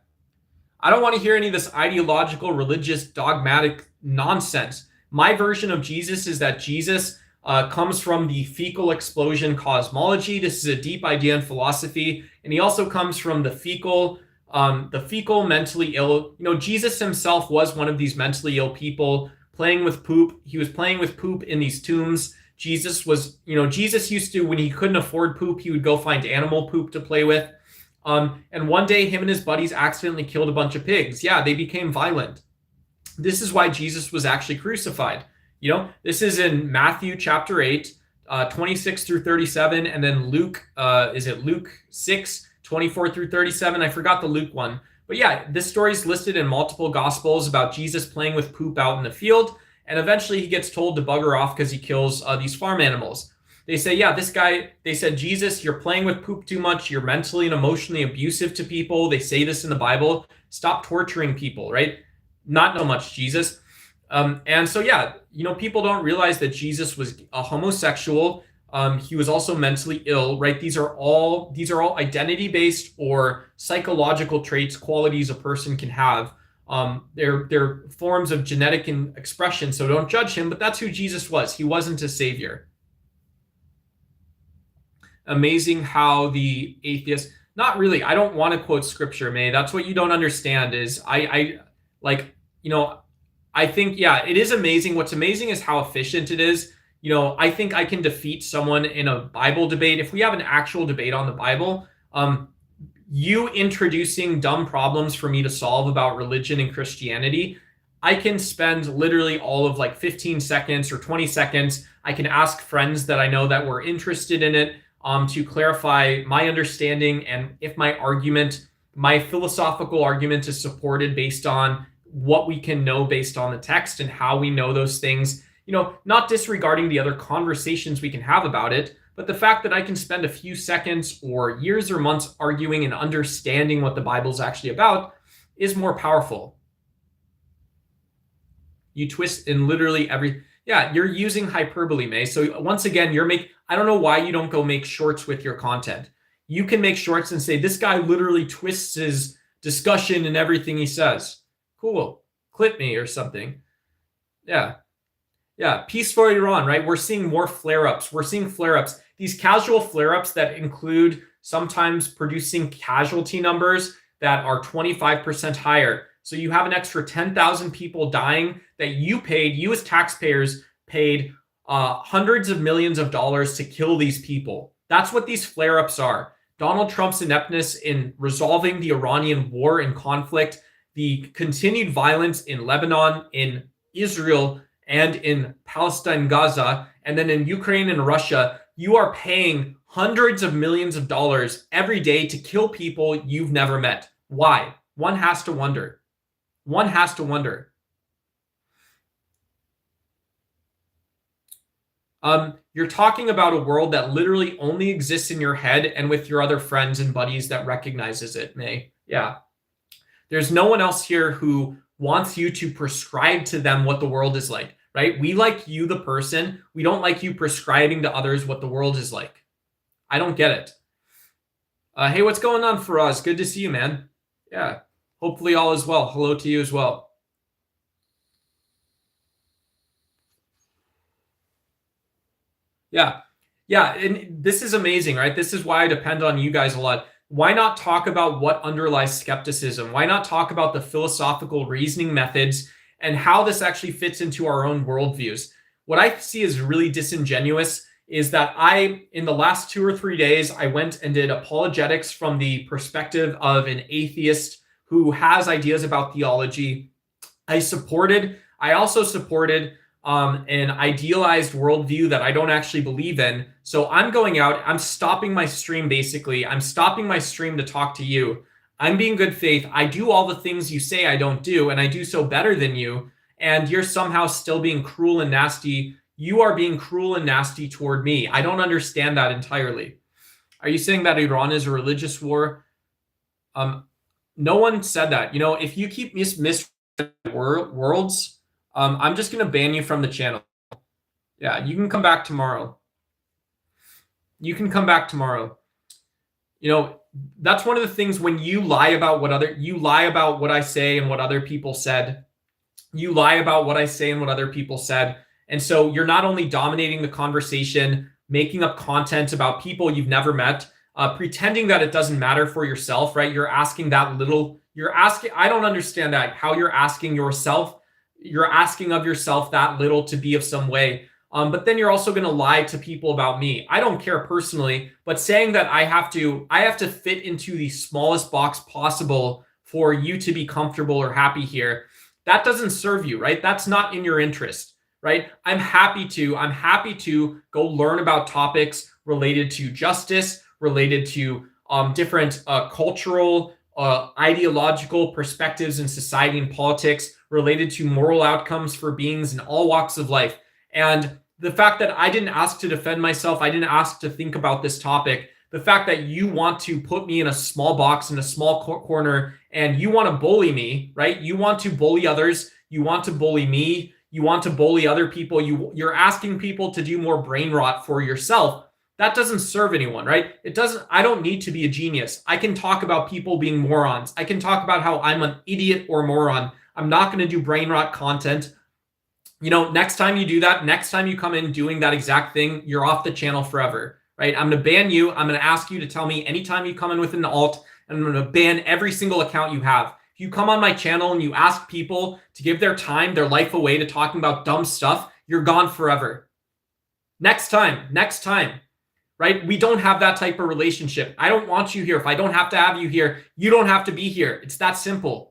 I don't want to hear any of this ideological, religious, dogmatic nonsense. My version of Jesus is that Jesus comes from the fecal explosion cosmology. This is a deep idea in philosophy. And he also comes from the fecal mentally ill. Jesus himself was one of these mentally ill people playing with poop. He was playing with poop in these tombs. Jesus used to, when he couldn't afford poop, he would go find animal poop to play with. And one day him and his buddies accidentally killed a bunch of pigs. Yeah, they became violent. This is why Jesus was actually crucified. This is in Matthew chapter 8, 26 through 37, and then Luke, Luke 6, 24 through 37? I forgot the Luke one. But yeah, this story is listed in multiple gospels about Jesus playing with poop out in the field, and eventually he gets told to bugger off because he kills these farm animals. They say, they said, Jesus, you're playing with poop too much. You're mentally and emotionally abusive to people. They say this in the Bible. Stop torturing people, right? Not no much, Jesus. And so, people don't realize that Jesus was a homosexual. He was also mentally ill, right? These are all identity-based or psychological traits, qualities a person can have. They're forms of genetic expression, so don't judge him, but that's who Jesus was. He wasn't a savior. Amazing how the atheist, not really, I don't want to quote scripture, May. That's what you don't understand is I think, it is amazing. What's amazing is how efficient it is. I think I can defeat someone in a Bible debate. If we have an actual debate on the Bible, you introducing dumb problems for me to solve about religion and Christianity, I can spend literally all of 15 seconds or 20 seconds. I can ask friends that I know that were interested in it to clarify my understanding and if my philosophical argument is supported based on what we can know based on the text and how we know those things, not disregarding the other conversations we can have about it, but the fact that I can spend a few seconds or years or months arguing and understanding what the Bible's actually about is more powerful. You twist in literally you're using hyperbole, May. So once again, I don't know why you don't go make shorts with your content. You can make shorts and say, this guy literally twists his discussion and everything he says. Cool. Clip me or something. Yeah. Peace for Iran, right? We're seeing more flare-ups. These casual flare-ups that include sometimes producing casualty numbers that are 25% higher. So you have an extra 10,000 people dying that you as taxpayers paid hundreds of millions of dollars to kill these people. That's what these flare-ups are. Donald Trump's ineptness in resolving the Iranian war and conflict, the continued violence in Lebanon, in Israel, and in Palestine, Gaza, and then in Ukraine and Russia, you are paying hundreds of millions of dollars every day to kill people you've never met. Why? One has to wonder. One has to wonder. You're talking about a world that literally only exists in your head and with your other friends and buddies that recognizes it, May. Yeah. There's no one else here who wants you to prescribe to them what the world is like, right? We like you, the person. We don't like you prescribing to others what the world is like. I don't get it. Hey, what's going on, Faraz? Good to see you, man. Yeah. Hopefully all is well. Hello to you as well. Yeah. Yeah. And this is amazing, right? This is why I depend on you guys a lot. Why not talk about what underlies skepticism? Why not talk about the philosophical reasoning methods and how this actually fits into our own worldviews? What I see as really disingenuous is that in the last 2 or 3 days, I went and did apologetics from the perspective of an atheist who has ideas about theology. I also supported an idealized worldview that I don't actually believe in. So I'm going out, I'm stopping my stream basically. I'm stopping my stream to talk to you. I'm being good faith. I do all the things you say I don't do, and I do so better than you. And you're somehow still being cruel and nasty. You are being cruel and nasty toward me. I don't understand that entirely. Are you saying that Iran is a religious war? No one said that. If you keep worlds, I'm just going to ban you from the channel. Yeah, you can come back tomorrow. You can come back tomorrow. That's one of the things when you lie about what I say and what other people said. You lie about what I say and what other people said. And so you're not only dominating the conversation, making up content about people you've never met, pretending that it doesn't matter for yourself, right? I don't understand that, how you're asking of yourself that little to be of some way. But then you're also going to lie to people about me. I don't care personally, but saying that I have to fit into the smallest box possible for you to be comfortable or happy here, that doesn't serve you, right? That's not in your interest, right? I'm happy to go learn about topics related to justice, related to different cultural, ideological perspectives in society and politics, related to moral outcomes for beings in all walks of life. And the fact that I didn't ask to defend myself, I didn't ask to think about this topic, the fact that you want to put me in a small box, in a small corner, and you want to bully me, right? You want to bully others. You want to bully me. You want to bully other people. You're asking people to do more brain rot for yourself. That doesn't serve anyone, right? I don't need to be a genius. I can talk about people being morons. I can talk about how I'm an idiot or moron. I'm not going to do brain rot content. Next time you do that, next time you come in doing that exact thing, you're off the channel forever, right? I'm going to ban you. I'm going to ask you to tell me anytime you come in with an alt, and I'm going to ban every single account you have. If you come on my channel and you ask people to give their time, their life away to talking about dumb stuff, you're gone forever. Next time, right? We don't have that type of relationship. I don't want you here. If I don't have to have you here, you don't have to be here. It's that simple.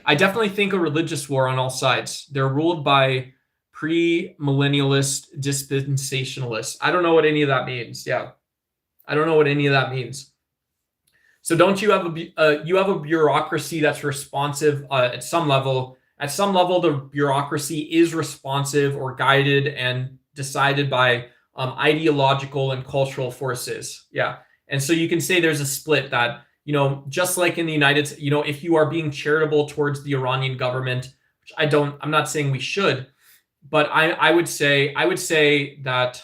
I definitely think a religious war on all sides. They're ruled by pre-millennialist dispensationalists. I don't know what any of that means. Yeah. I don't know what any of that means. So don't you have you have a bureaucracy that's responsive at some level. At some level, the bureaucracy is responsive or guided and decided by ideological and cultural forces. Yeah. And so you can say there's a split that, just like in the United States, if you are being charitable towards the Iranian government, which I'm not saying we should, but I would say that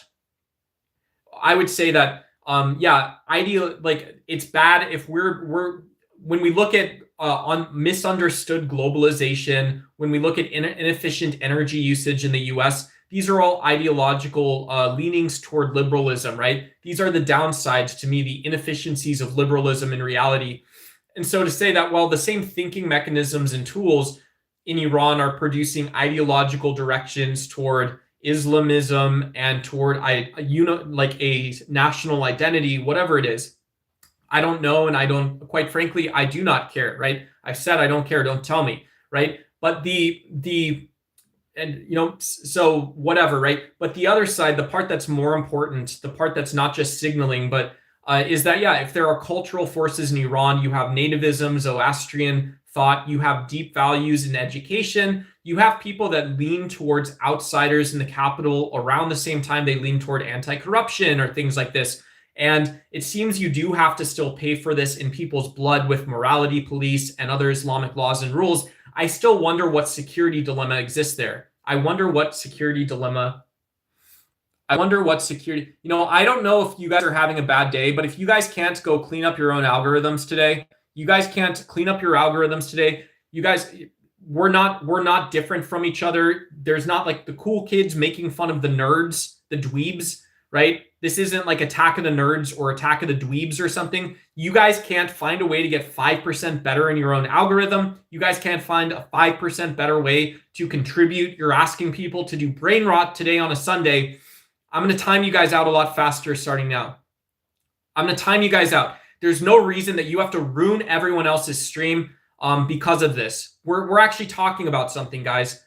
it's bad if when we look at on misunderstood globalization, when we look at inefficient energy usage in the US, these are all ideological leanings toward liberalism, right? These are the downsides to me, the inefficiencies of liberalism in reality. And so to say that, well, the same thinking mechanisms and tools in Iran are producing ideological directions toward Islamism and toward a national identity, whatever it is. I don't know, and quite frankly, I do not care, right? I've said I don't care, don't tell me, right? But and so whatever, right? But the other side, the part that's more important, the part that's not just signaling, but is that, yeah, if there are cultural forces in Iran, you have nativism, Zoroastrian thought, you have deep values in education, you have people that lean towards outsiders in the capital around the same time they lean toward anti-corruption or things like this. And it seems you do have to still pay for this in people's blood with morality police and other Islamic laws and rules. I still wonder what security dilemma exists there. I wonder what security, I don't know if you guys are having a bad day, but if you guys can't go clean up your own algorithms today, you guys can't clean up your algorithms today, you guys, we're not different from each other. There's not like the cool kids making fun of the nerds, the dweebs, right? This isn't like Attack of the Nerds or Attack of the Dweebs or something. You guys can't find a way to get 5% better in your own algorithm. You guys can't find a 5% better way to contribute. You're asking people to do brain rot today on a Sunday. I'm going to time you guys out a lot faster starting now. I'm going to time you guys out. There's no reason that you have to ruin everyone else's stream because of this. We're actually talking about something, guys.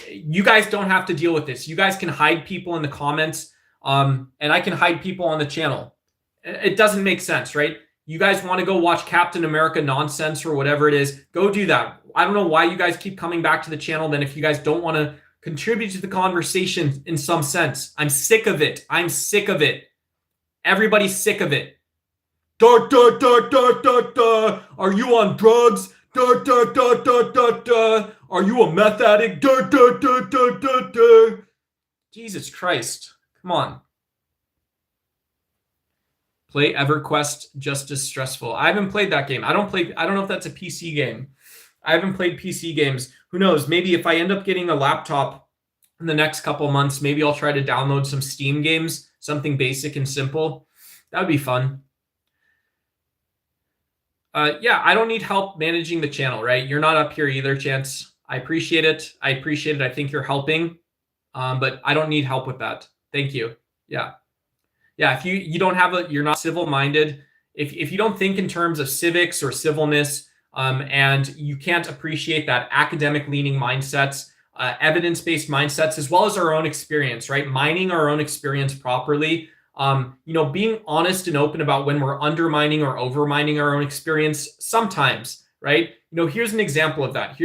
You guys don't have to deal with this. You guys can hide people in the comments. And I can hide people on the channel. It doesn't make sense, right? You guys want to go watch Captain America nonsense or whatever it is, go do that. I don't know why you guys keep coming back to the channel then if you guys don't want to contribute to the conversation in some sense. I'm sick of it. I'm sick of it. Everybody's sick of it. Da, da, da, da, da, da. Are you on drugs? Da, da, da, da, da, da. Are you a meth addict? Da, da, da, da, da, da. Jesus Christ. Come on. Play EverQuest, just as stressful. I haven't played that game. I don't know if that's a PC game. I haven't played PC games. Who knows? Maybe if I end up getting a laptop in the next couple months, maybe I'll try to download some Steam games, something basic and simple. That would be fun. Yeah, I don't need help managing the channel, right? You're not up here either, Chance. I appreciate it. I think you're helping, but I don't need help with that. Thank you. Yeah. If you don't have you're not civil-minded, if you don't think in terms of civics or civilness, and you can't appreciate that academic-leaning mindsets, evidence-based mindsets, as well as our own experience, right? Mining our own experience properly, being honest and open about when we're undermining or overmining our own experience sometimes, right? Here's an example of that.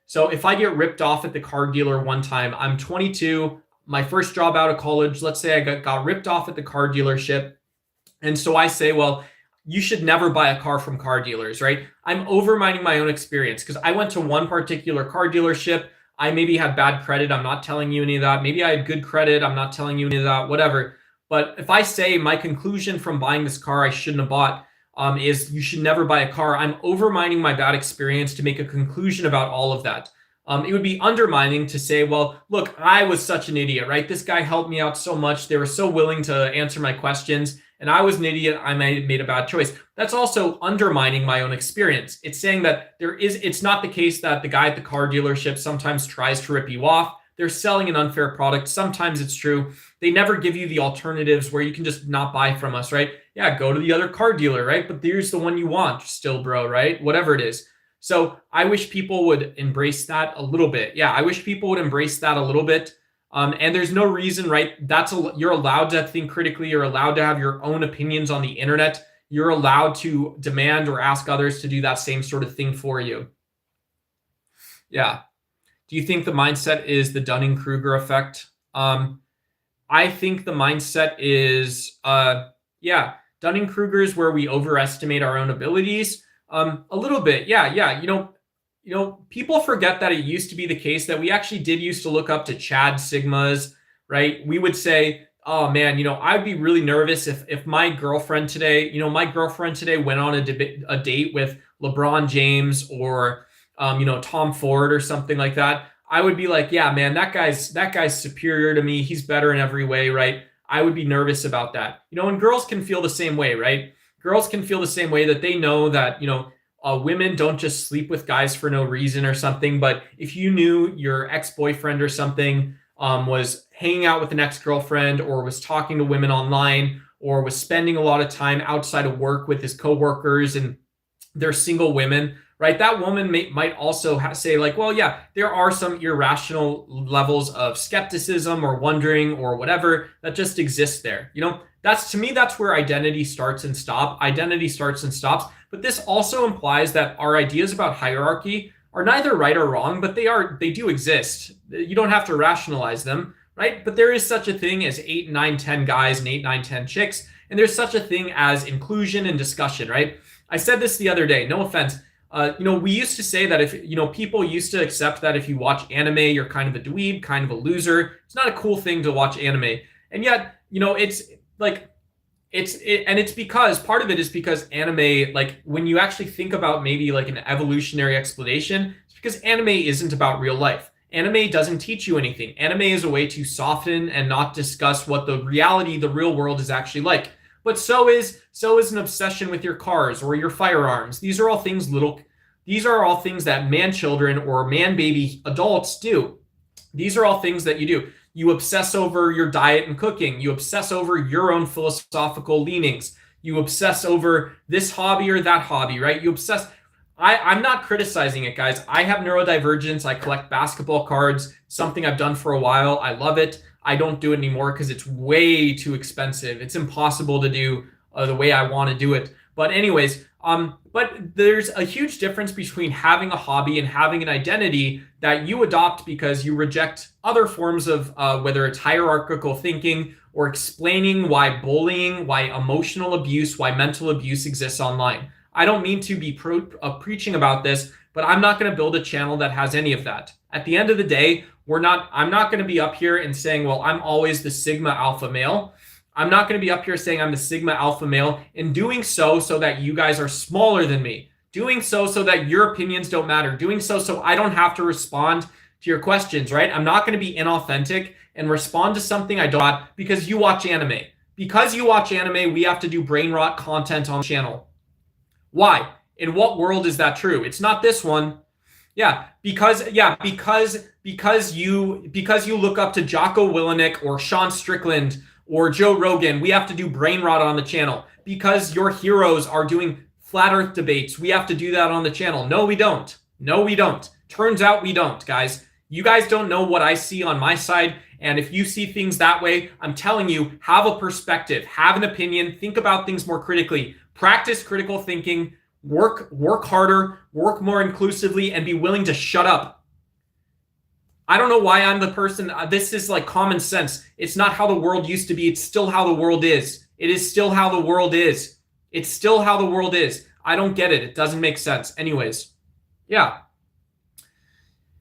So if I get ripped off at the car dealer one time, I'm 22, my first job out of college, let's say I got ripped off at the car dealership. And so I say, well, you should never buy a car from car dealers, right? I'm overmining my own experience because I went to one particular car dealership. I maybe had bad credit. I'm not telling you any of that. Maybe I had good credit. I'm not telling you any of that, whatever. But if I say my conclusion from buying this car I shouldn't have bought is you should never buy a car, I'm overmining my bad experience to make a conclusion about all of that. It would be undermining to say, well, look, I was such an idiot, right? This guy helped me out so much. They were so willing to answer my questions. And I was an idiot. I made a bad choice. That's also undermining my own experience. It's saying that it's not the case that the guy at the car dealership sometimes tries to rip you off. They're selling an unfair product. Sometimes it's true. They never give you the alternatives where you can just not buy from us, right? Yeah, go to the other car dealer, right? But here's the one you want still, bro, right? Whatever it is. So I wish people would embrace that a little bit. Yeah, I wish people would embrace that a little bit. And there's no reason, right? You're allowed to think critically. You're allowed to have your own opinions on the internet. You're allowed to demand or ask others to do that same sort of thing for you. Yeah. Do you think the mindset is the Dunning-Kruger effect? I think the mindset is, Dunning-Kruger is where we overestimate our own abilities. A little bit. Yeah. People forget that it used to be the case that we actually did used to look up to Chad Sigmas, right? We would say, oh man, I'd be really nervous if my girlfriend today, went on a date with LeBron James or, Tom Ford or something like that. I would be like, yeah, man, that guy's superior to me. He's better in every way, right? I would be nervous about that. And girls can feel the same way, right? Girls can feel the same way that they know that, women don't just sleep with guys for no reason or something. But if you knew your ex-boyfriend or something was hanging out with an ex-girlfriend or was talking to women online or was spending a lot of time outside of work with his coworkers and they're single women, right? That woman might also say like, well, yeah, there are some irrational levels of skepticism or wondering or whatever that just exists there. That's, to me, that's where identity starts and stops. But this also implies that our ideas about hierarchy are neither right or wrong, but they do exist. You don't have to rationalize them, right? But there is such a thing as 8, 9, 10 guys and 8, 9, 10 chicks. And there's such a thing as inclusion and discussion, right? I said this the other day, no offense. We used to say that people used to accept that if you watch anime, you're kind of a dweeb, kind of a loser. It's not a cool thing to watch anime. And yet, it's like, it's because part of it is because anime, like when you actually think about maybe like an evolutionary explanation, it's because anime isn't about real life. Anime doesn't teach you anything. Anime is a way to soften and not discuss what the real world is actually like. But so is an obsession with your cars or your firearms. These are all things that man children or man baby adults do. These are all things that you do. You obsess over your diet and cooking. You obsess over your own philosophical leanings. You obsess over this hobby or that hobby, right? You obsess. I'm not criticizing it, guys. I have neurodivergence. I collect basketball cards, something I've done for a while. I love it. I don't do it anymore because it's way too expensive. It's impossible to do the way I want to do it. But anyways, but there's a huge difference between having a hobby and having an identity that you adopt because you reject other forms of whether it's hierarchical thinking or explaining why bullying, why emotional abuse, why mental abuse exists online. I don't mean to be preaching about this, but I'm not going to build a channel that has any of that. At the end of the day, I'm not going to be up here and saying, well, I'm always the Sigma alpha male. I'm not going to be up here saying I'm the Sigma alpha male and doing so that you guys are smaller than me. Doing so that your opinions don't matter. Doing so I don't have to respond to your questions, right? I'm not going to be inauthentic and respond to something I don't because you watch anime. Because you watch anime, we have to do brain rot content on the channel. Why? In what world is that true? It's not this one. Because you look up to Jocko Willenick or Sean Strickland or Joe Rogan, we have to do brain rot on the channel. Because your heroes are doing flat earth debates, we have to do that on the channel. No, we don't. Turns out we don't, guys. You guys don't know what I see on my side. And if you see things that way, I'm telling you, have a perspective, have an opinion, think about things more critically, practice critical thinking, work harder, work more inclusively, and be willing to shut up. I don't know why I'm the person. This is like common sense. It's not how the world used to be. It's still how the world is. It is still how the world is. It's still how the world is. I don't get it. It doesn't make sense. Anyways, yeah,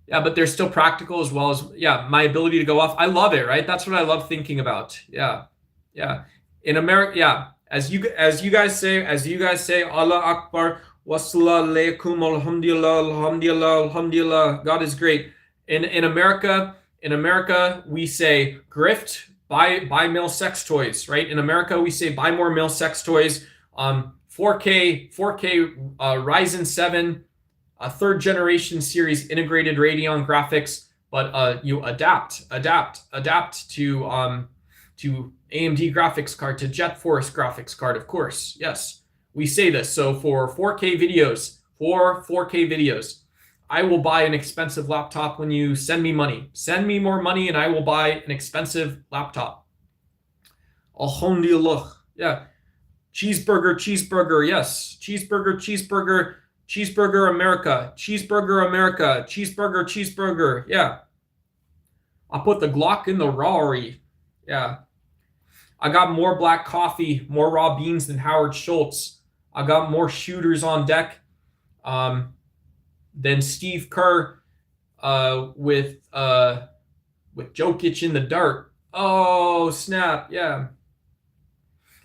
but they're still practical as well as, my ability to go off. I love it, right? That's what I love thinking about. Yeah. In America, As you guys say, Allah Akbar, wassalamu alaikum, alhamdulillah, God is great. In America, we say grift, buy male sex toys, right? In America, we say buy more male sex toys. 4K Ryzen 7, third generation series integrated Radeon graphics, but you adapt to AMD graphics card, to GeForce graphics card, of course. Yes, we say this. So for 4K videos, I will buy an expensive laptop when you send me money. Send me more money and I will buy an expensive laptop. Alhamdulillah. Yeah. Cheeseburger, yes. Cheeseburger America. Cheeseburger. Yeah. I put the Glock in the Rari. Yeah. I got more black coffee, more raw beans than Howard Schultz. I got more shooters on deck than Steve Kerr with Jokic in the dirt. Oh, snap. Yeah.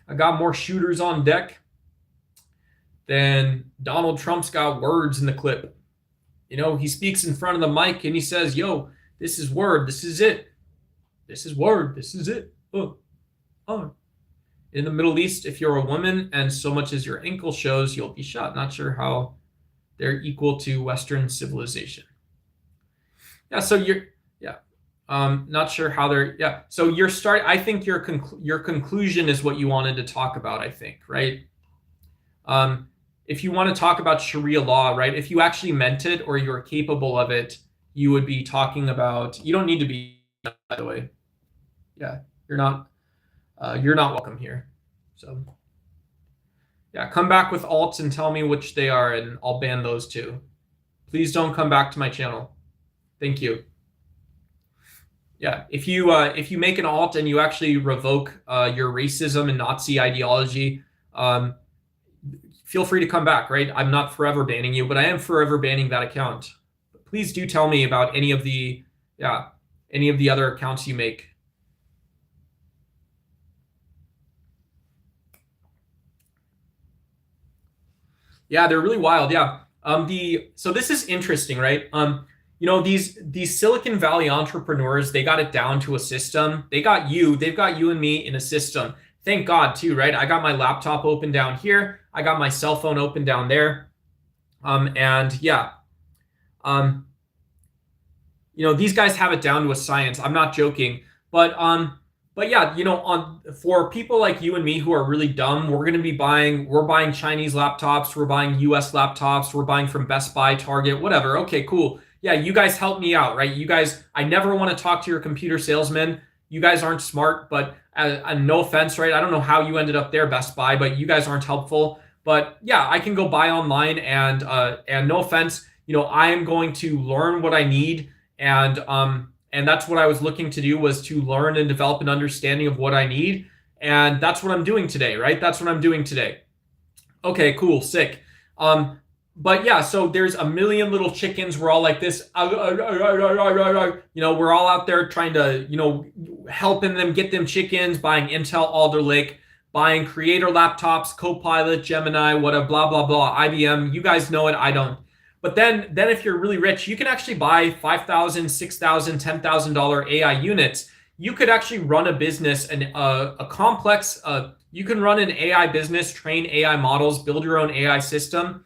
I got more shooters on deck than Donald Trump's got words in the clip. He speaks in front of the mic and he says, yo, this is word. This is it. This is word. This is it. Oh. In the Middle East, if you're a woman and so much as your ankle shows, you'll be shot. Not sure how they're equal to Western civilization. Not sure how they're, so I think your conclusion is what you wanted to talk about, I think, right? if you want to talk about Sharia law, right? If you actually meant it or you're capable of it, you would be talking about. You don't need to be, by the way. Yeah, you're not. You're not welcome here. So yeah, come back with alts and tell me which they are, and I'll ban those too. Please don't come back to my channel. Thank you. Yeah, if you make an alt and you actually revoke your racism and Nazi ideology, feel free to come back. Right, I'm not forever banning you, but I am forever banning that account. Please do tell me about any of the other accounts you make. Yeah, they're really wild. Yeah. So this is interesting, right? These Silicon Valley entrepreneurs, they got it down to a system. They've got you and me in a system. Thank God too, right? I got my laptop open down here. I got my cell phone open down there. And yeah. These guys have it down to a science. I'm not joking. But yeah, for people like you and me who are really dumb, we're buying Chinese laptops, we're buying US laptops, we're buying from Best Buy, Target, whatever. Okay, cool. Yeah, you guys help me out, right? You guys, I never want to talk to your computer salesman. You guys aren't smart, but no offense, right? I don't know how you ended up there, Best Buy, but you guys aren't helpful. But yeah, I can go buy online and no offense, I am going to learn what I need and that's what I was looking to do, was to learn and develop an understanding of what I need. And that's what I'm doing today, right? That's what I'm doing today. Okay, cool, sick. But yeah, so there's a million little chickens. We're all like this. We're all out there trying to, helping them get them chickens, buying Intel Alder Lake, buying Creator laptops, Copilot, Gemini, whatever, blah, blah, blah, IBM. You guys know it. I don't. But then if you're really rich, you can actually buy $5,000, $6,000, $10,000 AI units. You could actually run a business and a complex. You can run an AI business, train AI models, build your own AI system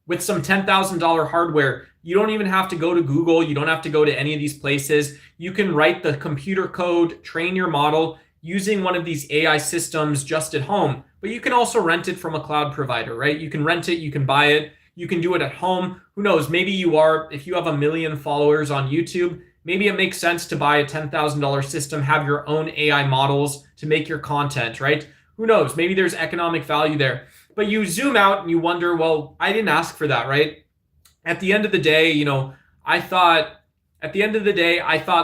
with some $10,000 hardware. You don't even have to go to Google. You don't have to go to any of these places. You can write the computer code, train your model using one of these AI systems just at home. But you can also rent it from a cloud provider, right? You can rent it, you can buy it. You can do it at home. Who knows? Maybe if you have 1 million followers on YouTube, maybe it makes sense to buy a $10,000 system, have your own AI models to make your content, right? Who knows? Maybe there's economic value there. But you zoom out and you wonder, well, I didn't ask for that, right? At the end of the day, I thought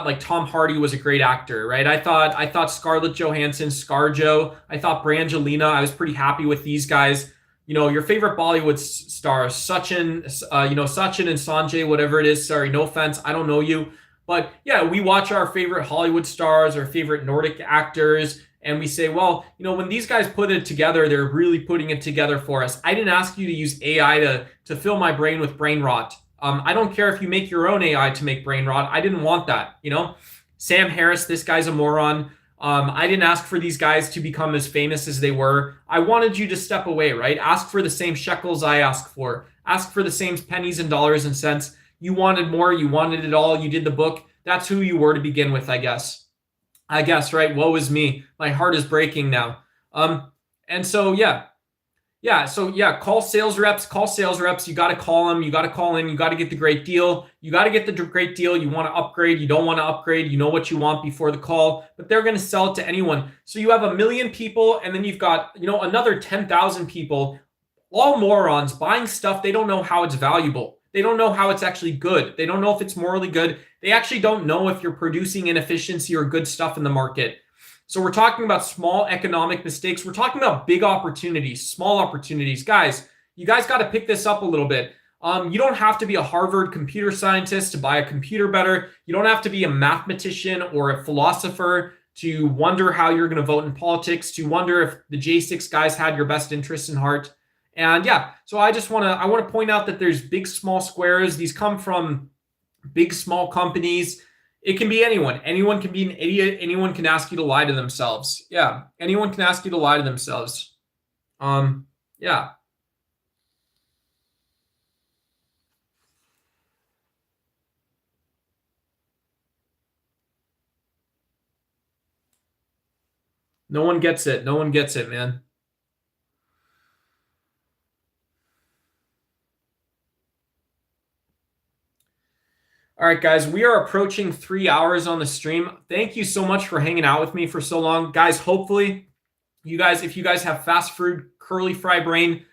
like Tom Hardy was a great actor, right? I thought Scarlett Johansson, ScarJo, I thought Brangelina, I was pretty happy with these guys. Your favorite Bollywood stars, Sachin and Sanjay, whatever it is. Sorry, no offense, I don't know you. But yeah, we watch our favorite Hollywood stars, our favorite Nordic actors, and we say, well, when these guys put it together, they're really putting it together for us. I didn't ask you to use AI to fill my brain with brain rot. I don't care if you make your own AI to make brain rot. I didn't want that. Sam Harris, this guy's a moron. I didn't ask for these guys to become as famous as they were. I wanted you to step away, right? Ask for the same shekels I ask for. Ask for the same pennies and dollars and cents. You wanted more. You wanted it all. You did the book. That's who you were to begin with, I guess. Right? Woe is me. My heart is breaking now. And so, yeah. Call sales reps. You got to call them. You got to call in. You got to get the great deal. You want to upgrade. You don't want to upgrade. You know what you want before the call, but they're going to sell it to anyone. So you have 1 million people, and then you've got, another 10,000 people, all morons buying stuff. They don't know how it's valuable. They don't know how it's actually good. They don't know if it's morally good. They actually don't know if you're producing inefficiency or good stuff in the market. So we're talking about small economic mistakes. We're talking about big opportunities, small opportunities. Guys, you guys got to pick this up a little bit. You don't have to be a Harvard computer scientist to buy a computer better. You don't have to be a mathematician or a philosopher to wonder how you're going to vote in politics, to wonder if the J6 guys had your best interests in heart. And yeah, so I want to point out that there's big, small squares. These come from big, small companies. It can be anyone. Anyone can be an idiot. Anyone can ask you to lie to themselves. Yeah, anyone can ask you to lie to themselves. Yeah. No one gets it. No one gets it, man. All right, guys, we are approaching 3 hours on the stream. Thank you so much for hanging out with me for so long. Guys, hopefully you guys, if you guys have fast food, curly fry brain,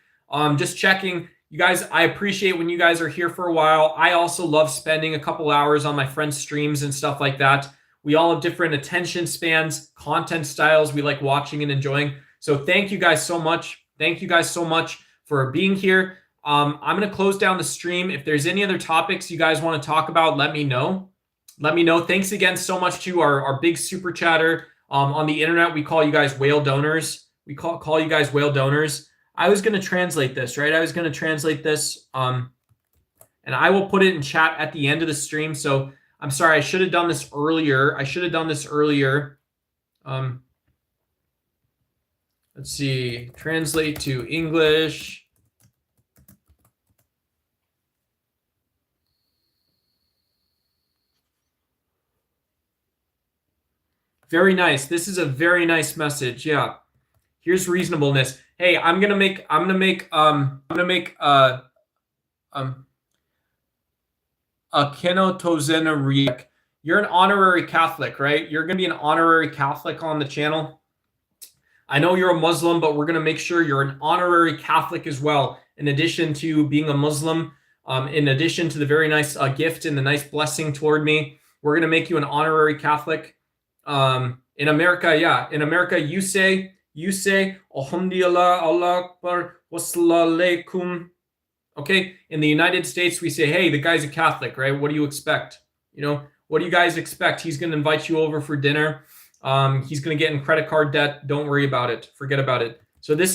just checking. You guys, I appreciate when you guys are here for a while. I also love spending a couple hours on my friends' streams and stuff like that. We all have different attention spans, content styles we like watching and enjoying. So thank you guys so much. Thank you guys so much for being here. I'm going to close down the stream. If there's any other topics you guys want to talk about, let me know. Let me know. Thanks again so much to our big super chatter. On the internet, we call you guys whale donors. We call you guys whale donors. I was going to translate this, right? I was going to translate this, and I will put it in chat at the end of the stream. So I'm sorry, I should have done this earlier. Let's see, translate to English. Very nice. This is a very nice message. Yeah. Here's reasonableness. Hey, I'm gonna make a Kenotozena Riek. You're an honorary Catholic, right? You're gonna be an honorary Catholic on the channel. I know you're a Muslim, but we're gonna make sure you're an honorary Catholic as well. In addition to being a Muslim, in addition to the very nice gift and the nice blessing toward me, we're gonna make you an honorary Catholic. In America, you say Alhamdulillah, Allah Akbar, Wassalamualaikum. Okay. In the United States, we say, hey, the guy's a Catholic, right? What do you expect? What do you guys expect? He's going to invite you over for dinner. He's going to get in credit card debt. Don't worry about it. Forget about it. So this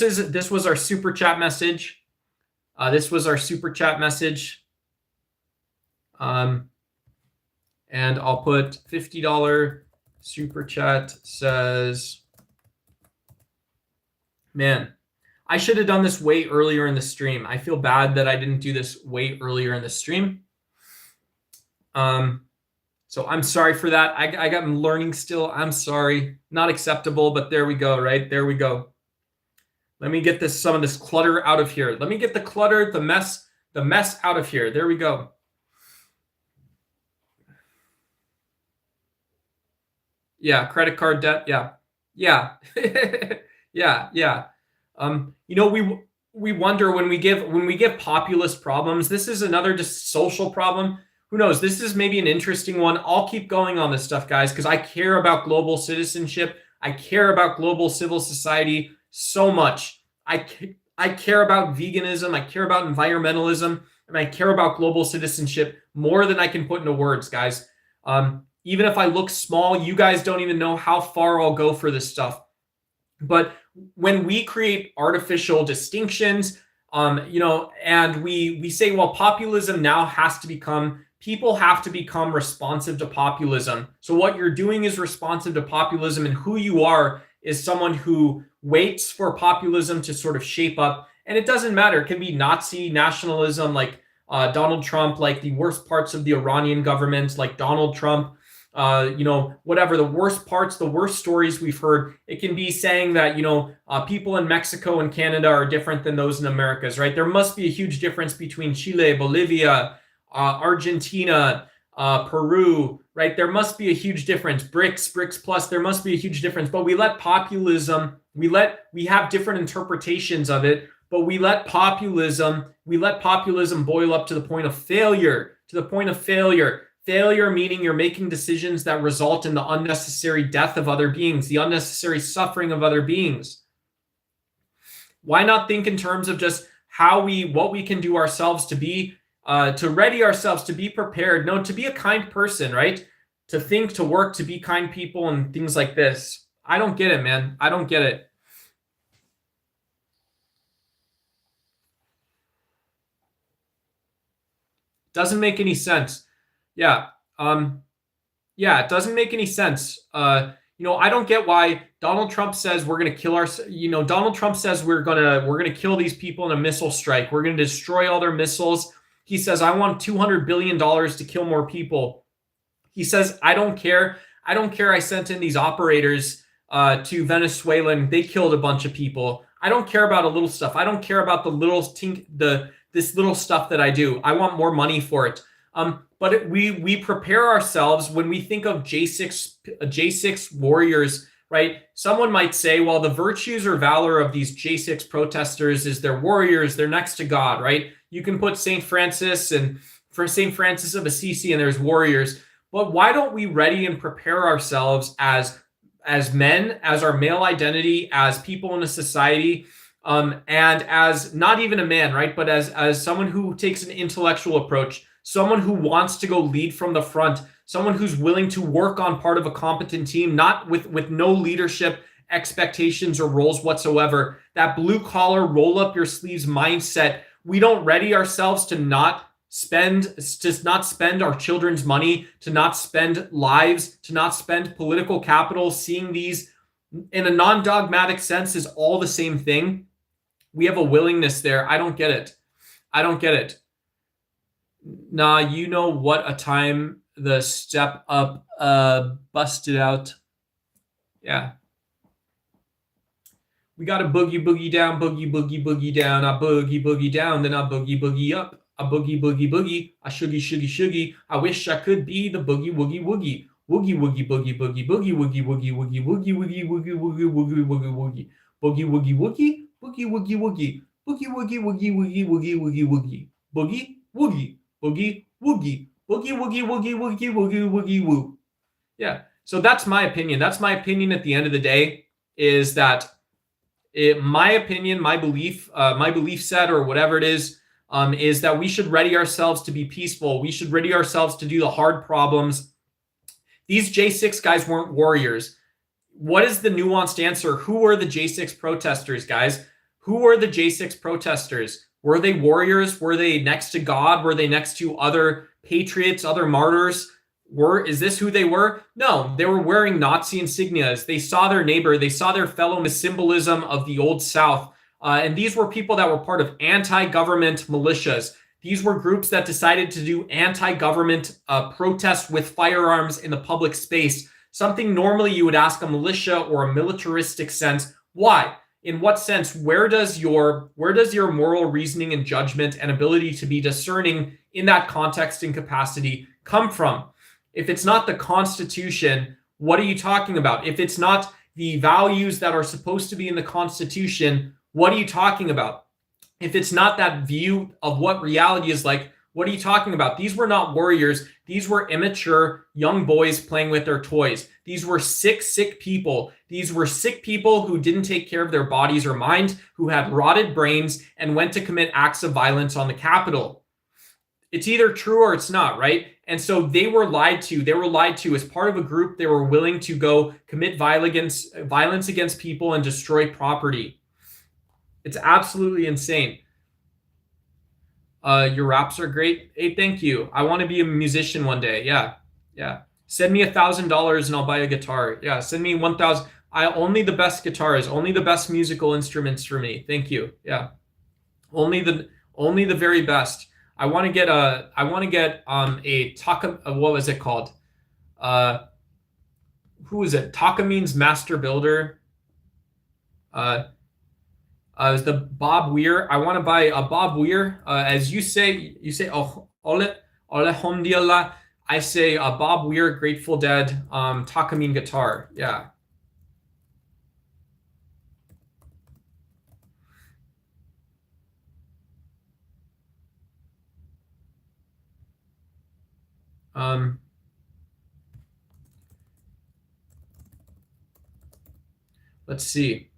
was our super chat message. And I'll put $50 super chat says, man, I should have done this way earlier in the stream. I feel bad that I didn't do this way earlier in the stream. So I'm sorry for that. I got learning still. I'm sorry. Not acceptable, but there we go, right? There we go. Let me get some of this clutter out of here. Let me get the clutter, the mess out of here. There we go. Yeah, credit card debt. Yeah. Yeah. Yeah. We wonder when we give populist problems, this is another just social problem. Who knows? This is maybe an interesting one. I'll keep going on this stuff, guys, because I care about global citizenship. I care about global civil society so much. I care about veganism. I care about environmentalism, and I care about global citizenship more than I can put into words, guys. Even if I look small, you guys don't even know how far I'll go for this stuff. But when we create artificial distinctions, and we say, well, populism now people have to become responsive to populism. So what you're doing is responsive to populism, and who you are is someone who waits for populism to sort of shape up. And it doesn't matter. It can be Nazi nationalism like Donald Trump, like the worst parts of the Iranian government, like Donald Trump, whatever the worst parts, the worst stories we've heard. It can be saying that, people in Mexico and Canada are different than those in Americas, right? There must be a huge difference between Chile, Bolivia, Argentina, Peru, right? There must be a huge difference. BRICS plus, there must be a huge difference. But we let populism, we have different interpretations of it, but we let populism boil up to the point of failure, Failure meaning you're making decisions that result in the unnecessary death of other beings, the unnecessary suffering of other beings. Why not think in terms of just what we can do ourselves to be, to ready ourselves, to be prepared, to be a kind person, right? To think, to work, to be kind people and things like this. I don't get it, man. I don't get it. Doesn't make any sense. Yeah. It doesn't make any sense. I don't get why Donald Trump says we're going to kill Donald Trump says we're going to kill these people in a missile strike. We're going to destroy all their missiles. He says, I want $200 billion to kill more people. He says, I don't care. I sent in these operators to Venezuela and they killed a bunch of people. I don't care about a little stuff. I don't care about this little stuff that I do. I want more money for it. But we prepare ourselves when we think of J6 warriors, right? Someone might say, well, the virtues or valor of these J6 protesters is they're warriors, they're next to God, right? You can put St. Francis and for St. Francis of Assisi and there's warriors. But why don't we ready and prepare ourselves as men, as our male identity, as people in a society, and as not even a man, right? But as someone who takes an intellectual approach, someone who wants to go lead from the front, someone who's willing to work on part of a competent team, not with no leadership expectations or roles whatsoever. That blue collar, roll up your sleeves mindset. We don't ready ourselves to not spend our children's money, to not spend lives, to not spend political capital, seeing these in a non-dogmatic sense is all the same thing. We have a willingness there. I don't get it. Nah, you know what a time the step up busted out. Yeah. We got a boogie down, boogie down, I boogie down, then I boogie up, I boogie, I shuggy. I wish I could be the boogie woogie. Woogie boogie woogie woogie woogie woogie woogie woogie woogie woogie boogie woogie woogie boogie woogie woogie boogie woogie boogie woogie woo. Yeah. So that's my opinion. That's my opinion at the end of the day, is that my opinion, my belief set or whatever it is that we should ready ourselves to be peaceful. We should ready ourselves to do the hard problems. These J6 guys weren't warriors. What is the nuanced answer? Who were the J6 protesters, guys? Who were the J6 protesters? Were they warriors? Were they next to God? Were they next to other patriots, other martyrs? Is this who they were? No, they were wearing Nazi insignias. They saw their neighbor. They saw their fellow, the symbolism of the Old South. And these were people that were part of anti-government militias. These were groups that decided to do anti-government protests with firearms in the public space. Something normally you would ask a militia or a militaristic sense. Why? In what sense? Where does your moral reasoning and judgment and ability to be discerning in that context and capacity come from? If it's not the Constitution, what are you talking about? If it's not the values that are supposed to be in the Constitution, what are you talking about? If it's not that view of what reality is like, what are you talking about? These were not warriors. These were immature young boys playing with their toys. These were sick people. These were sick people who didn't take care of their bodies or mind, who had rotted brains and went to commit acts of violence on the Capitol. It's either true or it's not, right? And so they were lied to. They were lied to as part of a group. They were willing to go commit violence against people and destroy property. It's absolutely insane. Your raps are great. Hey, thank you. I want to be a musician one day. Yeah. Send me $1,000 and I'll buy a guitar. Yeah, send me 1,000. Only the best guitars, only the best musical instruments for me. Thank you. Yeah, only the very best. I want to get a Taka. What was it called? Who is it? Takameen's Master Builder. Is the Bob Weir. I want to buy a Bob Weir. As you say, oh, Alhamdulillah. I say a Bob Weir, Grateful Dead, Takameen guitar. Yeah. Let's see.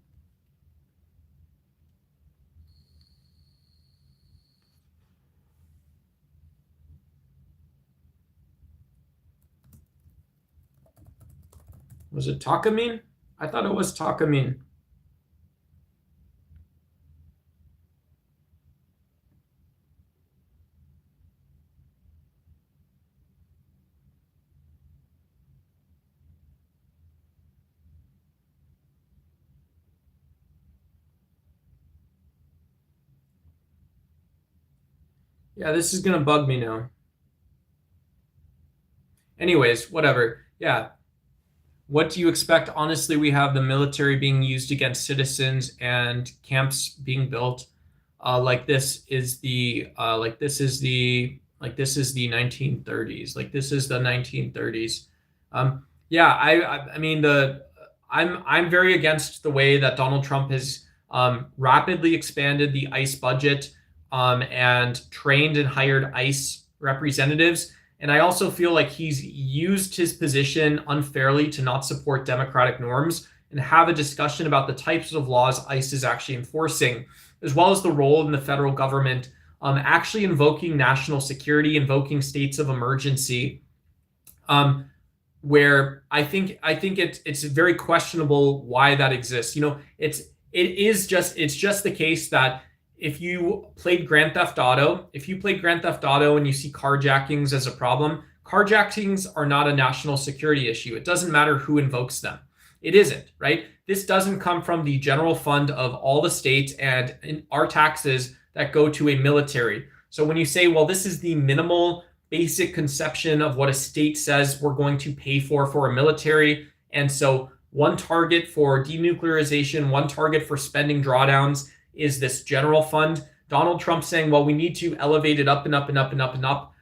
Was it Takameen? I thought it was Takameen. Yeah, this is going to bug me now. Anyways, whatever. Yeah. What do you expect? Honestly, we have the military being used against citizens and camps being built. Like this is the Like this is the 1930s. Like this is the 1930s. Yeah, I mean I'm very against the way that Donald Trump has rapidly expanded the ICE budget and trained and hired ICE representatives. And I also feel like he's used his position unfairly to not support democratic norms and have a discussion about the types of laws ICE is actually enforcing, as well as the role in the federal government actually invoking national security, invoking states of emergency, where I think it's very questionable why that exists. You know, it's just the case that if you played Grand Theft Auto, and you see carjackings as a problem, carjackings are not a national security issue. It doesn't matter who invokes them. It isn't, right? This doesn't come from the general fund of all the states and in our taxes that go to a military. So when you say, well, this is the minimal basic conception of what a state says we're going to pay for a military, and so one target for denuclearization, one target for spending drawdowns is this general fund. Donald Trump saying, well, we need to elevate it up and up and up and up and up.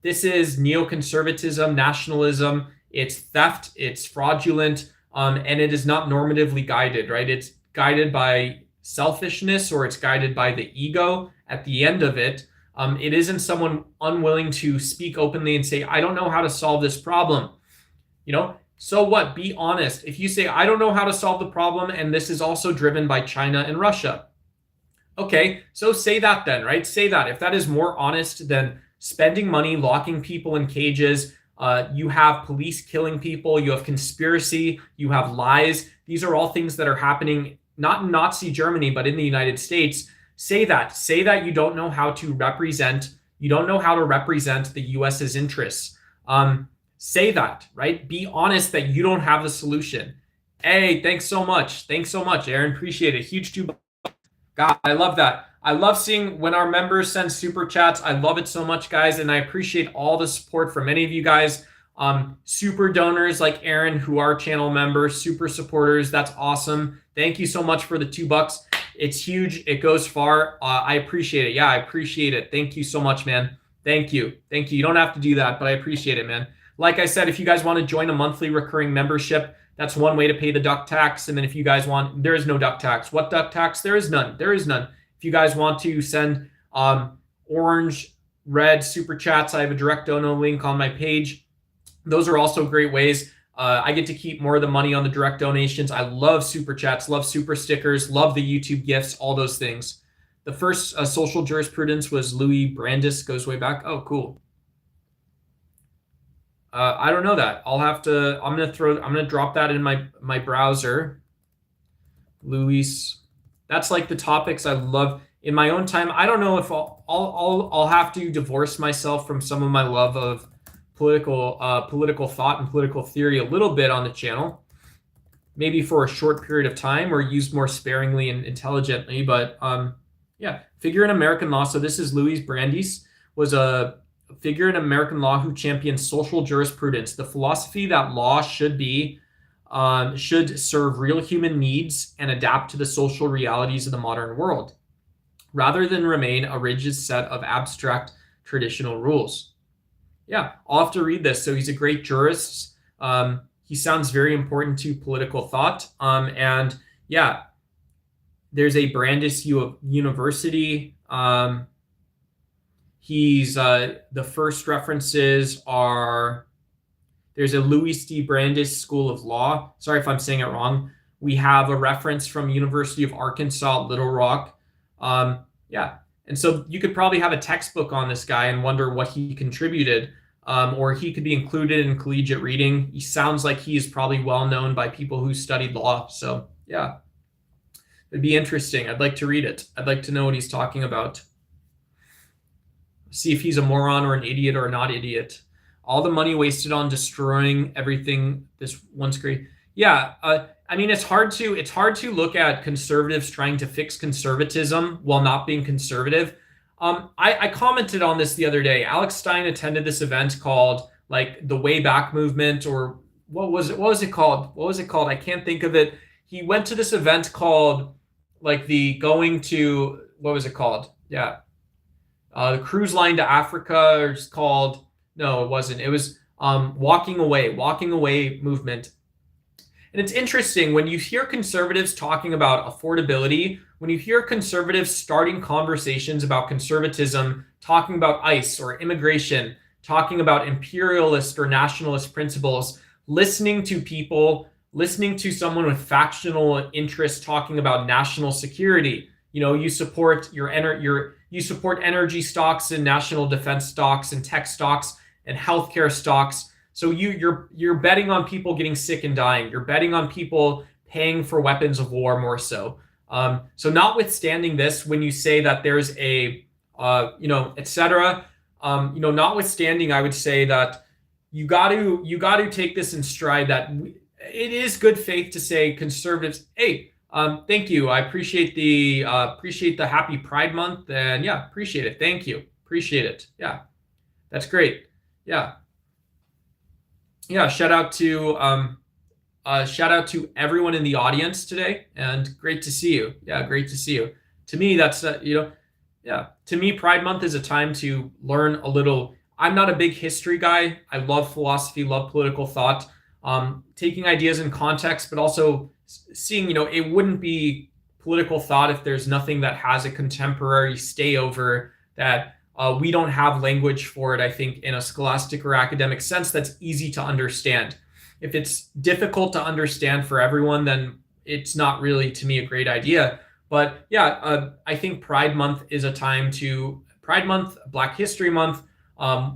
This is neoconservatism, nationalism. It's theft. It's fraudulent. And it is not normatively guided, right? It's guided by selfishness or it's guided by the ego at the end of it. It isn't someone unwilling to speak openly and say, I don't know how to solve this problem. You know, so what? Be honest. If you say, I don't know how to solve the problem, and this is also driven by China and Russia. Okay, so say that then, right? Say that. If that is more honest than spending money, locking people in cages, you have police killing people, you have conspiracy, you have lies. These are all things that are happening, not in Nazi Germany, but in the United States. Say that. Say that you don't know how to represent, the US's interests. Say that, right? Be honest that you don't have the solution. Hey, thanks so much. Thanks so much, Aaron. Appreciate it. Huge $2. God, I love that. I love seeing when our members send super chats. I love it so much, guys, and I appreciate all the support from many of you guys. Super donors like Aaron, who are channel members, super supporters. That's awesome. Thank you so much for the $2. It's huge. It goes far. I appreciate it. Yeah, I appreciate it. Thank you so much, man. Thank you. Thank you. You don't have to do that, but I appreciate it, man. Like I said, if you guys want to join a monthly recurring membership, that's one way to pay the duck tax. And then if you guys want, there is no duck tax. What duck tax? There is none. There is none. If you guys want to send orange, red super chats, I have a direct dono link on my page. Those are also great ways. I get to keep more of the money on the direct donations. I love super chats, love super stickers, love the YouTube gifts, all those things. The first social jurisprudence was Louis Brandeis, goes way back. Oh, cool. I don't know that. I'm gonna drop that in my browser. Luis, that's like the topics I love in my own time. I don't know if I'll have to divorce myself from some of my love of political thought and political theory a little bit on the channel, maybe for a short period of time or used more sparingly and intelligently. But yeah, figure in American law. So this is Louis Brandeis, was a figure in American law who championed social jurisprudence, the philosophy that law should serve real human needs and adapt to the social realities of the modern world, rather than remain a rigid set of abstract traditional rules. Yeah, I'll have to read this. So he's a great jurist. He sounds very important to political thought. And yeah, there's a Brandeis University. He's the first references are, there's a Louis D. Brandeis School of Law. Sorry if I'm saying it wrong. We have a reference from University of Arkansas, Little Rock. Yeah, and so you could probably have a textbook on this guy and wonder what he contributed, or he could be included in collegiate reading. He sounds like he is probably well known by people who studied law. So yeah, it'd be interesting. I'd like to read it. I'd like to know what he's talking about. See if he's a moron or an idiot or not idiot. All the money wasted on destroying everything this once great. Yeah, I mean, it's hard to look at conservatives trying to fix conservatism while not being conservative. I commented on this the other day. Alex Stein attended this event called like the Way Back Movement, or what was it called? I can't think of it. He went to this event called like the going to, what was it called? Yeah. The cruise line to Africa is called, no, it wasn't. It was walking away movement. And it's interesting when you hear conservatives talking about affordability, when you hear conservatives starting conversations about conservatism, talking about ICE or immigration, talking about imperialist or nationalist principles, listening to someone with factional interests talking about national security. You support you support energy stocks and national defense stocks and tech stocks and healthcare stocks. So you're betting on people getting sick and dying. You're betting on people paying for weapons of war more so. So notwithstanding this, when you say that there's a etc. Notwithstanding, I would say that you got to take this in stride that it is good faith to say conservatives, hey, thank you. I appreciate the happy Pride Month, and yeah, appreciate it. Thank you. Appreciate it. Yeah. That's great. Yeah. Yeah, shout out to everyone in the audience today, and great to see you. Yeah, great to see you. To me, that's yeah. To me, Pride Month is a time to learn a little. I'm not a big history guy. I love philosophy, love political thought, taking ideas in context, but also seeing, it wouldn't be political thought if there's nothing that has a contemporary stayover that we don't have language for it, I think, in a scholastic or academic sense that's easy to understand. If it's difficult to understand for everyone, then it's not really, to me, a great idea. But yeah, I think Pride Month is a time Pride Month, Black History Month,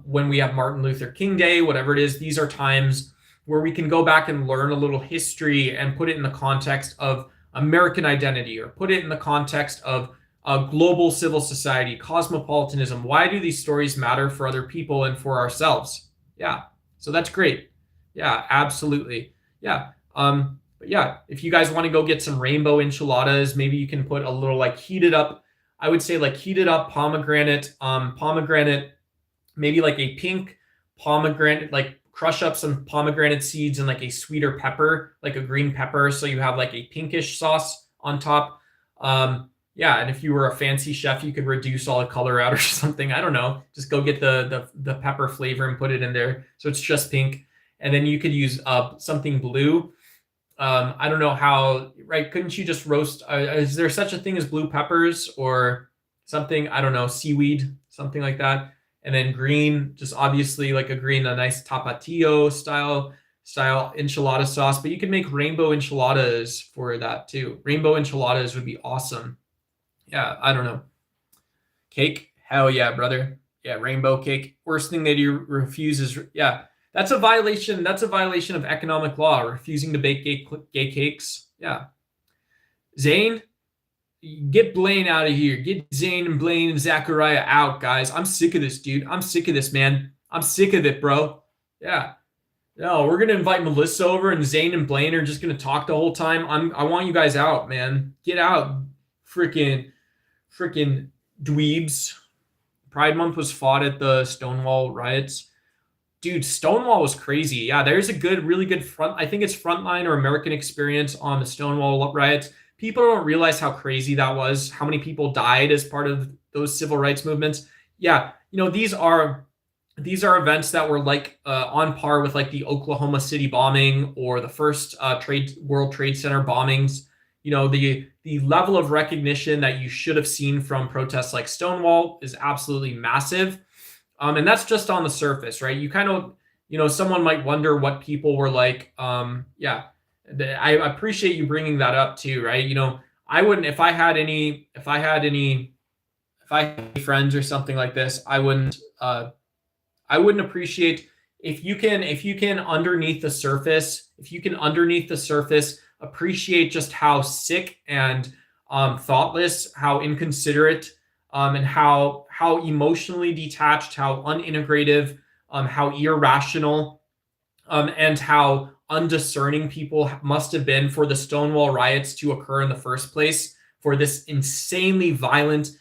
when we have Martin Luther King Day, whatever it is, these are times where we can go back and learn a little history and put it in the context of American identity, or put it in the context of global civil society, cosmopolitanism. Why do these stories matter for other people and for ourselves? Yeah, so that's great. Yeah, absolutely. Yeah. But yeah, if you guys want to go get some rainbow enchiladas, maybe you can put a little heated up, I would say heated up pomegranate, maybe a pink pomegranate, crush up some pomegranate seeds and a sweeter pepper, a green pepper. So you have a pinkish sauce on top. Yeah, and if you were a fancy chef, you could reduce all the color out or something. I don't know. Just go get the pepper flavor and put it in there, so it's just pink. And then you could use something blue. I don't know how. Right? Couldn't you just roast? Is there such a thing as blue peppers or something? I don't know. Seaweed, something like that. And then green, just obviously a nice tapatio style enchilada sauce. But you can make rainbow enchiladas for that too. Rainbow enchiladas would be awesome. Yeah, I don't know. Cake? Hell yeah, brother. Yeah, rainbow cake. Worst thing that you refuse is, yeah, that's a violation. That's a violation of economic law, refusing to bake gay cakes. Yeah. Zane, get Blaine out of here. Get Zane and Blaine and Zachariah out, guys. I'm sick of this, dude. I'm sick of this, man. I'm sick of it, bro. Yeah. No, we're going to invite Melissa over, and Zane and Blaine are just going to talk the whole time. I want you guys out, man. Get out. Freaking dweebs. Pride Month was fought at the Stonewall riots. Dude, Stonewall was crazy. Yeah, there's a really good I think it's Frontline or American Experience on the Stonewall riots. People don't realize how crazy that was, how many people died as part of those civil rights movements. Yeah, these are events that were on par with the Oklahoma City bombing or the first World Trade Center bombings. The level of recognition that you should have seen from protests like Stonewall is absolutely massive. And that's just on the surface, right? You kind of, someone might wonder what people were like. Yeah, I appreciate you bringing that up too, right? I wouldn't, if I had any friends or something like this, I wouldn't appreciate if you can underneath the surface, appreciate just how sick and thoughtless, how inconsiderate, and how emotionally detached, how unintegrative, how irrational, and how undiscerning people must have been for the Stonewall riots to occur in the first place, for this insanely violent,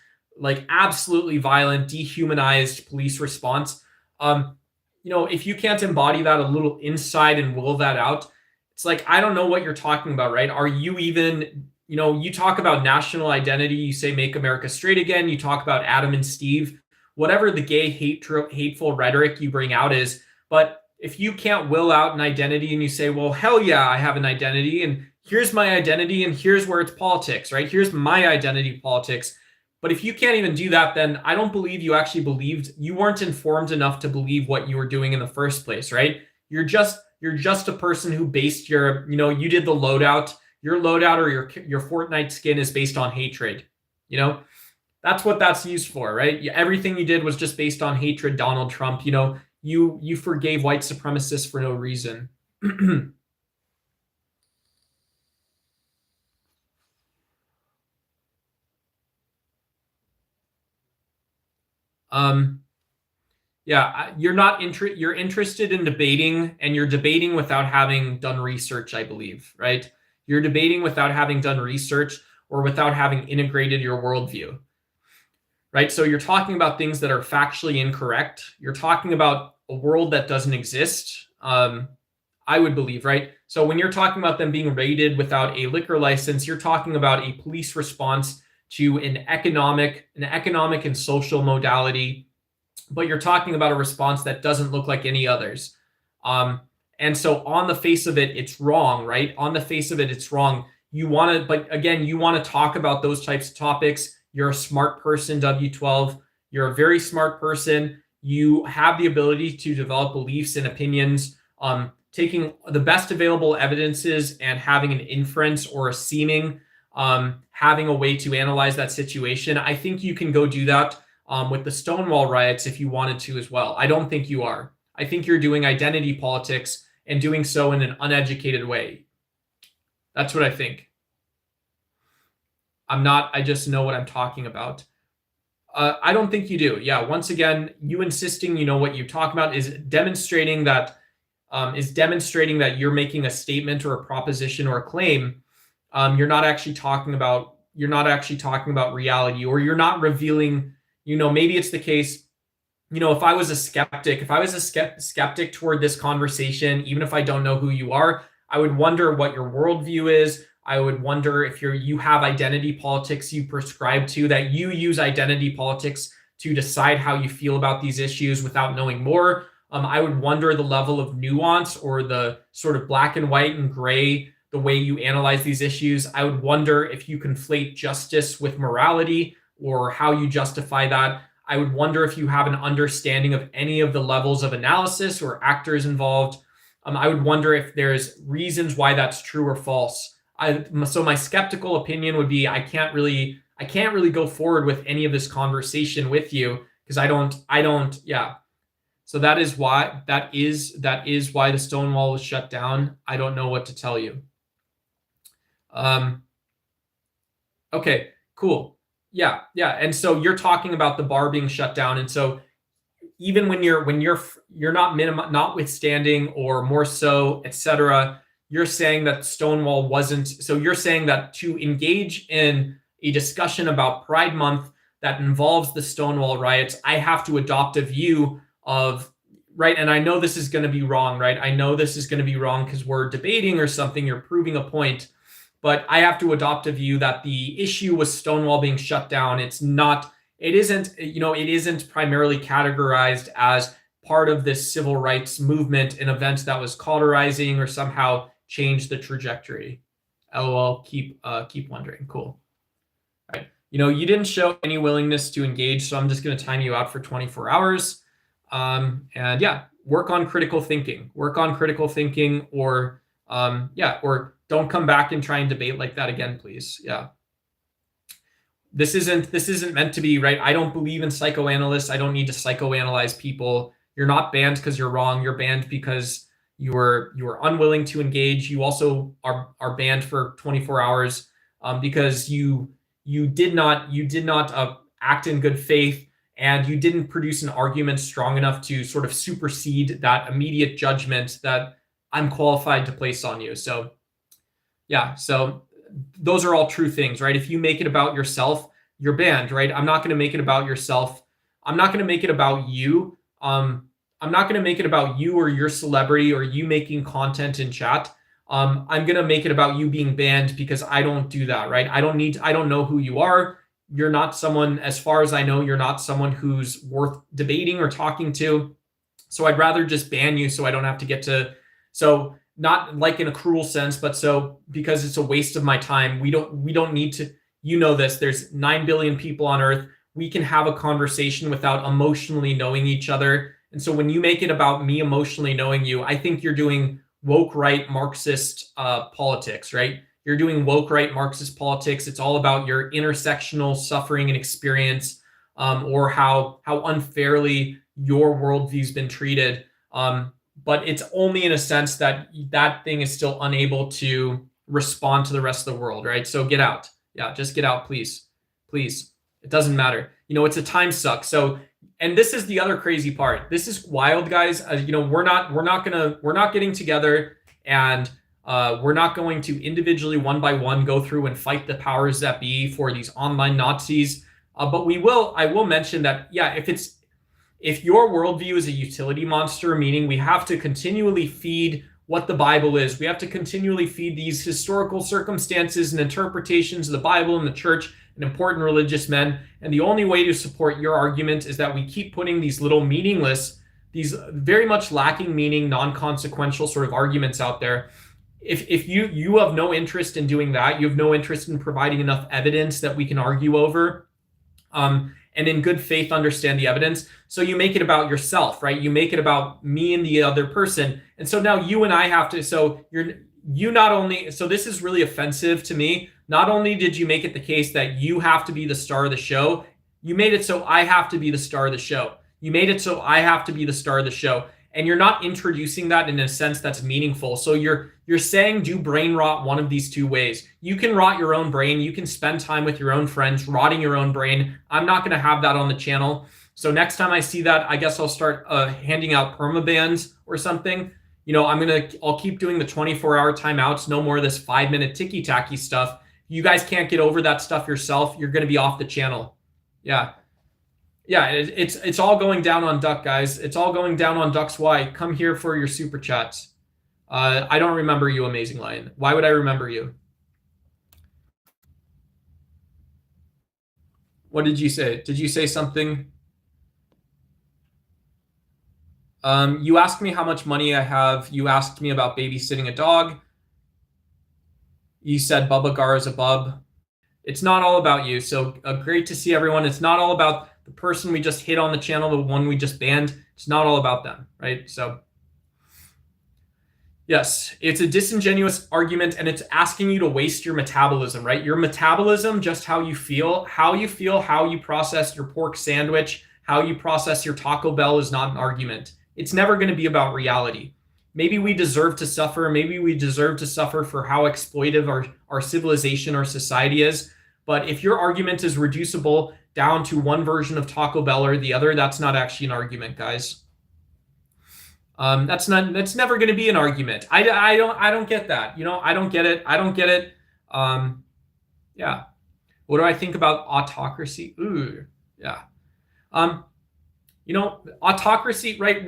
absolutely violent, dehumanized police response. If you can't embody that a little inside and will that out, it's I don't know what you're talking about, right? Are you even, you talk about national identity, you say make America straight again, you talk about Adam and Steve. whatever the gay hateful rhetoric you bring out is. But if you can't will out an identity and you say, well, hell yeah, I have an identity and here's my identity and here's where it's politics, right? Here's my identity politics. But if you can't even do that, then I don't believe you actually believed, you weren't informed enough to believe what you were doing in the first place, right? You're just a person who based your, you did the loadout. Your loadout or your Fortnite skin is based on hatred. That's what that's used for, right? Everything you did was just based on hatred. Donald Trump, you forgave white supremacists for no reason. Yeah, you're interested in debating, and you're debating without having done research, I believe, right? You're debating without having done research or without having integrated your worldview, right? So you're talking about things that are factually incorrect. You're talking about a world that doesn't exist, I would believe, right? So when you're talking about them being raided without a liquor license, you're talking about a police response to an economic and social modality, but you're talking about a response that doesn't look like any others. And so on the face of it, it's wrong, right? On the face of it, it's wrong. But again, you want to talk about those types of topics. You're a smart person, W12. You're a very smart person. You have the ability to develop beliefs and opinions, taking the best available evidences and having an inference or a seeming, having a way to analyze that situation. I think you can go do that with the Stonewall riots if you wanted to as well. I don't think you are. I think you're doing identity politics and doing so in an uneducated way. That's what I think. I'm not, I just know what I'm talking about. I don't think you do. Yeah, once again, you insisting you know what you talk about is demonstrating that you're making a statement or a proposition or a claim. You're not actually talking about reality, or you're not revealing, maybe it's the case, if I was a skeptic toward this conversation, even if I don't know who you are, I would wonder what your worldview is. I would wonder if you have identity politics you prescribe to, that you use identity politics to decide how you feel about these issues without knowing more. I would wonder the level of nuance or the sort of black and white and gray, the way you analyze these issues. I would wonder if you conflate justice with morality or how you justify that. I would wonder if you have an understanding of any of the levels of analysis or actors involved. I would wonder if there's reasons why that's true or false. So my skeptical opinion would be I can't really go forward with any of this conversation with you because I don't. Yeah. So that is why the Stonewall was shut down. I don't know what to tell you. Okay, cool. Yeah. And so you're talking about the bar being shut down. And so even when you're not notwithstanding or more so, etc., you're saying that Stonewall wasn't. So you're saying that to engage in a discussion about Pride Month that involves the Stonewall riots, I have to adopt a view of, right? And I know this is going to be wrong, right? I know this is going to be wrong because we're debating or something, you're proving a point, but I have to adopt a view that the issue was Stonewall being shut down. It isn't primarily categorized as part of this civil rights movement, an event that was cauterizing or somehow changed the trajectory. LOL, keep wondering. Cool. All right. You didn't show any willingness to engage, so I'm just going to time you out for 24 hours. And yeah, work on critical thinking. Or don't come back and try and debate like that again, please. Yeah. This isn't meant to be, right? I don't believe in psychoanalysts. I don't need to psychoanalyze people. You're not banned because you're wrong. You're banned because you were unwilling to engage. You also are banned for 24 hours because you did not act in good faith, and you didn't produce an argument strong enough to sort of supersede that immediate judgment that I'm qualified to place on you. So yeah, so those are all true things, right? If you make it about yourself, you're banned, right? I'm not going to make it about yourself. I'm not going to make it about you. I'm not going to make it about you or your celebrity or you making content in chat. I'm going to make it about you being banned because I don't do that, right? I don't know who you are. you're not someone, as far as I know, you're not someone who's worth debating or talking to. So I'd rather just ban you so I don't have to get to, so not like in a cruel sense, but so because it's a waste of my time. We don't need to, you know this, there's 9 billion people on earth. We can have a conversation without emotionally knowing each other. And so when you make it about me emotionally knowing you, I think you're doing woke right Marxist politics, right? You're doing woke right Marxist politics. It's all about your intersectional suffering and experience, or how unfairly your worldview's been treated. But it's only in a sense that that thing is still unable to respond to the rest of the world, right? So get out. Yeah, just get out, please. Please. It doesn't matter. It's a time suck. So, and this is the other crazy part. This is wild, guys. We're not getting together and we're not going to individually, one by one, go through and fight the powers that be for these online Nazis. But I will mention that, yeah, if your worldview is a utility monster, meaning we have to continually feed what the Bible is, we have to continually feed these historical circumstances and interpretations of the Bible and the church and important religious men, and the only way to support your argument is that we keep putting these little meaningless, these very much lacking meaning, non-consequential sort of arguments out there. If you have no interest in doing that, you have no interest in providing enough evidence that we can argue over, and in good faith understand the evidence. So you make it about yourself, right? You make it about me and the other person. And so now you and I have to, so this is really offensive to me. Not only did you make it the case that you have to be the star of the show, you made it so I have to be the star of the show. You made it so I have to be the star of the show. And you're not introducing that in a sense that's meaningful. So you're saying do brain rot one of these two ways. You can rot your own brain. You can spend time with your own friends rotting your own brain. I'm not going to have that on the channel. So next time I see that, I guess I'll start handing out permabans or something. I'll keep doing the 24-hour timeouts. No more of this 5-minute ticky-tacky stuff. You guys can't get over that stuff yourself. You're going to be off the channel. Yeah. Yeah, it's all going down on Duck, guys. It's all going down on Duck's Y. Come here for your super chats. I don't remember you, Amazing Lion. Why would I remember you? What did you say? Did you say something? You asked me how much money I have. You asked me about babysitting a dog. You said Bubba Gar is a bub. It's not all about you. So great to see everyone. It's not all about the person we just hit on the channel, the one we just banned. It's not all about them, right? So yes, it's a disingenuous argument, and it's asking you to waste your metabolism, right? Your metabolism, just how you feel, how you process your pork sandwich, how you process your Taco Bell is not an argument. It's never going to be about reality. Maybe we deserve to suffer. Maybe we deserve to suffer for how exploitive our civilization, our society is. But if your argument is reducible down to one version of Taco Bell or the other, that's not actually an argument, guys. That's never going to be an argument. I don't get that. I don't get it. Yeah. What do I think about autocracy? Ooh, yeah. Autocracy, right?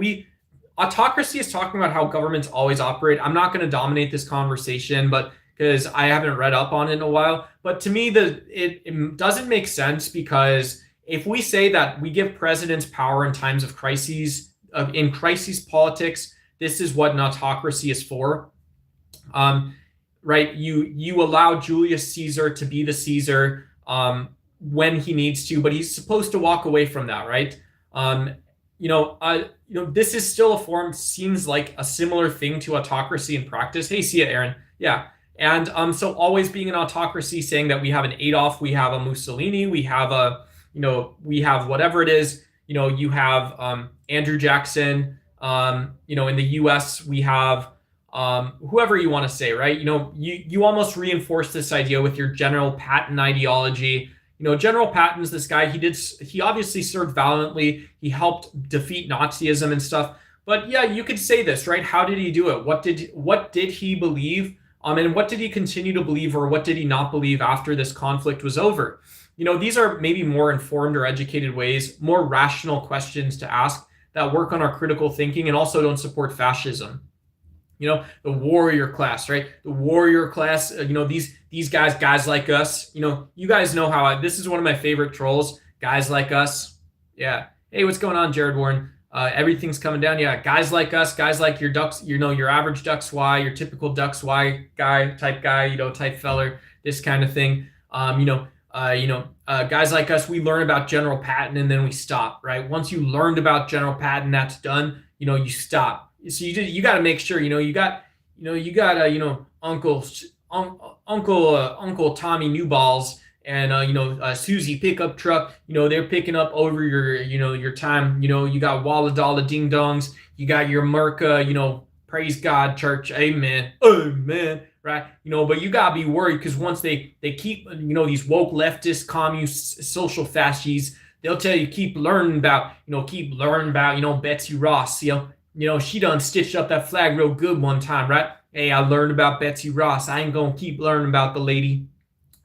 Autocracy is talking about how governments always operate. I'm not going to dominate this conversation, but because I haven't read up on it in a while. But to me, it doesn't make sense, because if we say that we give presidents power in times of crises, in crisis politics, this is what an autocracy is for. Right? You allow Julius Caesar to be the Caesar when he needs to, but he's supposed to walk away from that, right? This is still a form, seems like a similar thing to autocracy in practice. Hey, see ya, Aaron. Yeah. And so always being an autocracy, saying that we have an Adolf, we have a Mussolini, we have we have whatever it is, you have Andrew Jackson, in the US, we have whoever you want to say, right? You almost reinforce this idea with your General Patton ideology. General Patton's this guy, he obviously served valiantly. He helped defeat Nazism and stuff. But yeah, you could say this, right? How did he do it? What did he believe? And what did he continue to believe, or what did he not believe after this conflict was over? These are maybe more informed or educated ways, more rational questions to ask that work on our critical thinking and also don't support fascism. The warrior class, right? The warrior class, these guys like us, you guys know this is one of my favorite trolls. Guys like us. Yeah. Hey, what's going on, Jared Warren? Everything's coming down. Yeah. Guys like us, guys like your ducks, your average ducks Y, your typical ducks Y guy, type feller, this kind of thing. Guys like us, we learn about general patent and then we stop, right? Once you learned about general patent, that's done. You stop. So you got to make sure, you got Uncle Tommy Newballs and Susie pickup truck. They're picking up over your time. You got Walla Dalla Ding Dongs. You got your Merca. Praise God, church, amen, amen. Right, but you gotta be worried because once they keep, these woke leftist, communist, social fascists, they'll tell you keep learning about, Betsy Ross. She done stitched up that flag real good one time, right? Hey, I learned about Betsy Ross. I ain't gonna keep learning about the lady.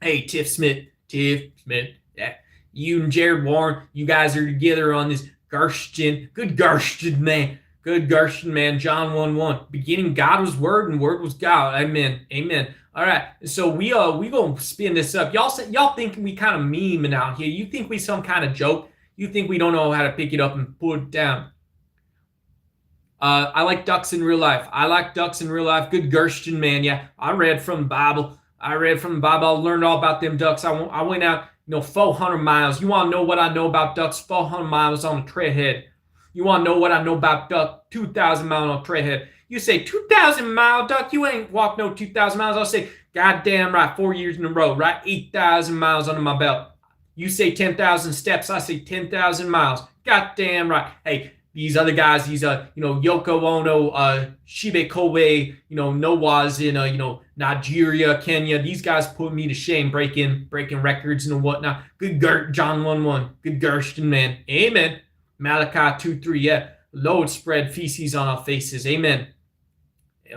Hey, Tiff Smith, yeah. You and Jared Warren, you guys are together on this Gershton, good Gershton man. Good Gershon, man. John 1:1. Beginning, God was Word, and Word was God. Amen. Amen. All right. So we gonna spin this up. Y'all think we kind of memeing out here? You think we some kind of joke? You think we don't know how to pick it up and put it down? I like ducks in real life. Good Gershon, man. Yeah. I read from the Bible. I learned all about them ducks. I went out, 400 miles. You want to know what I know about ducks? 400 miles on the trailhead. You want to know what I know about duck? 2,000 miles on trailhead. You say 2,000 mile duck? You ain't walked no 2,000 miles. I'll say, goddamn right, 4 years in a row, right? 8,000 miles under my belt. You say 10,000 steps. I say 10,000 miles. Goddamn right. Hey, these other guys, these Yoko Ono, Shibe Kobe, Noah's in Nigeria, Kenya. These guys put me to shame, breaking records and whatnot. Good John 1:1. Good Gershton, man. Amen. Malachi 2:3, yeah. Lord spread feces on our faces. Amen.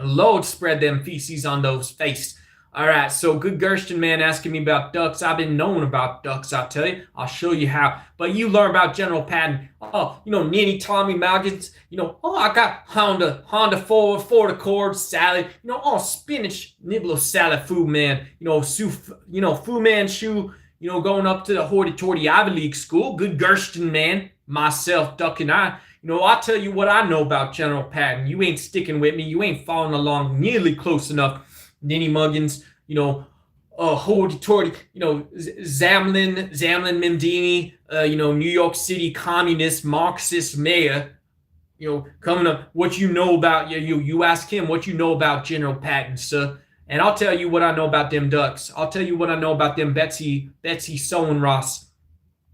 Lord spread them feces on those faces. All right, so good Gershton, man, asking me about ducks. I've been knowing about ducks, I'll tell you. I'll show you how. But you learn about general patent. Oh, Nanny Tommy Malgins. I got Honda Ford Accord salad. Spinach Nibble salad food, man. Fu Manchu. Going up to the hoity-toity Ivy League school. Good Gershton, man. Myself, Duck, and I'll tell you what I know about general patent. You ain't sticking with me. You ain't following along nearly close enough. Ninny Muggins, hoity-toity, Zamlin Mimdini, New York City communist Marxist mayor, coming up, what you know about, you ask him what you know about general patent, sir. And I'll tell you what I know about them ducks. I'll tell you what I know about them Betsy Sowen Ross.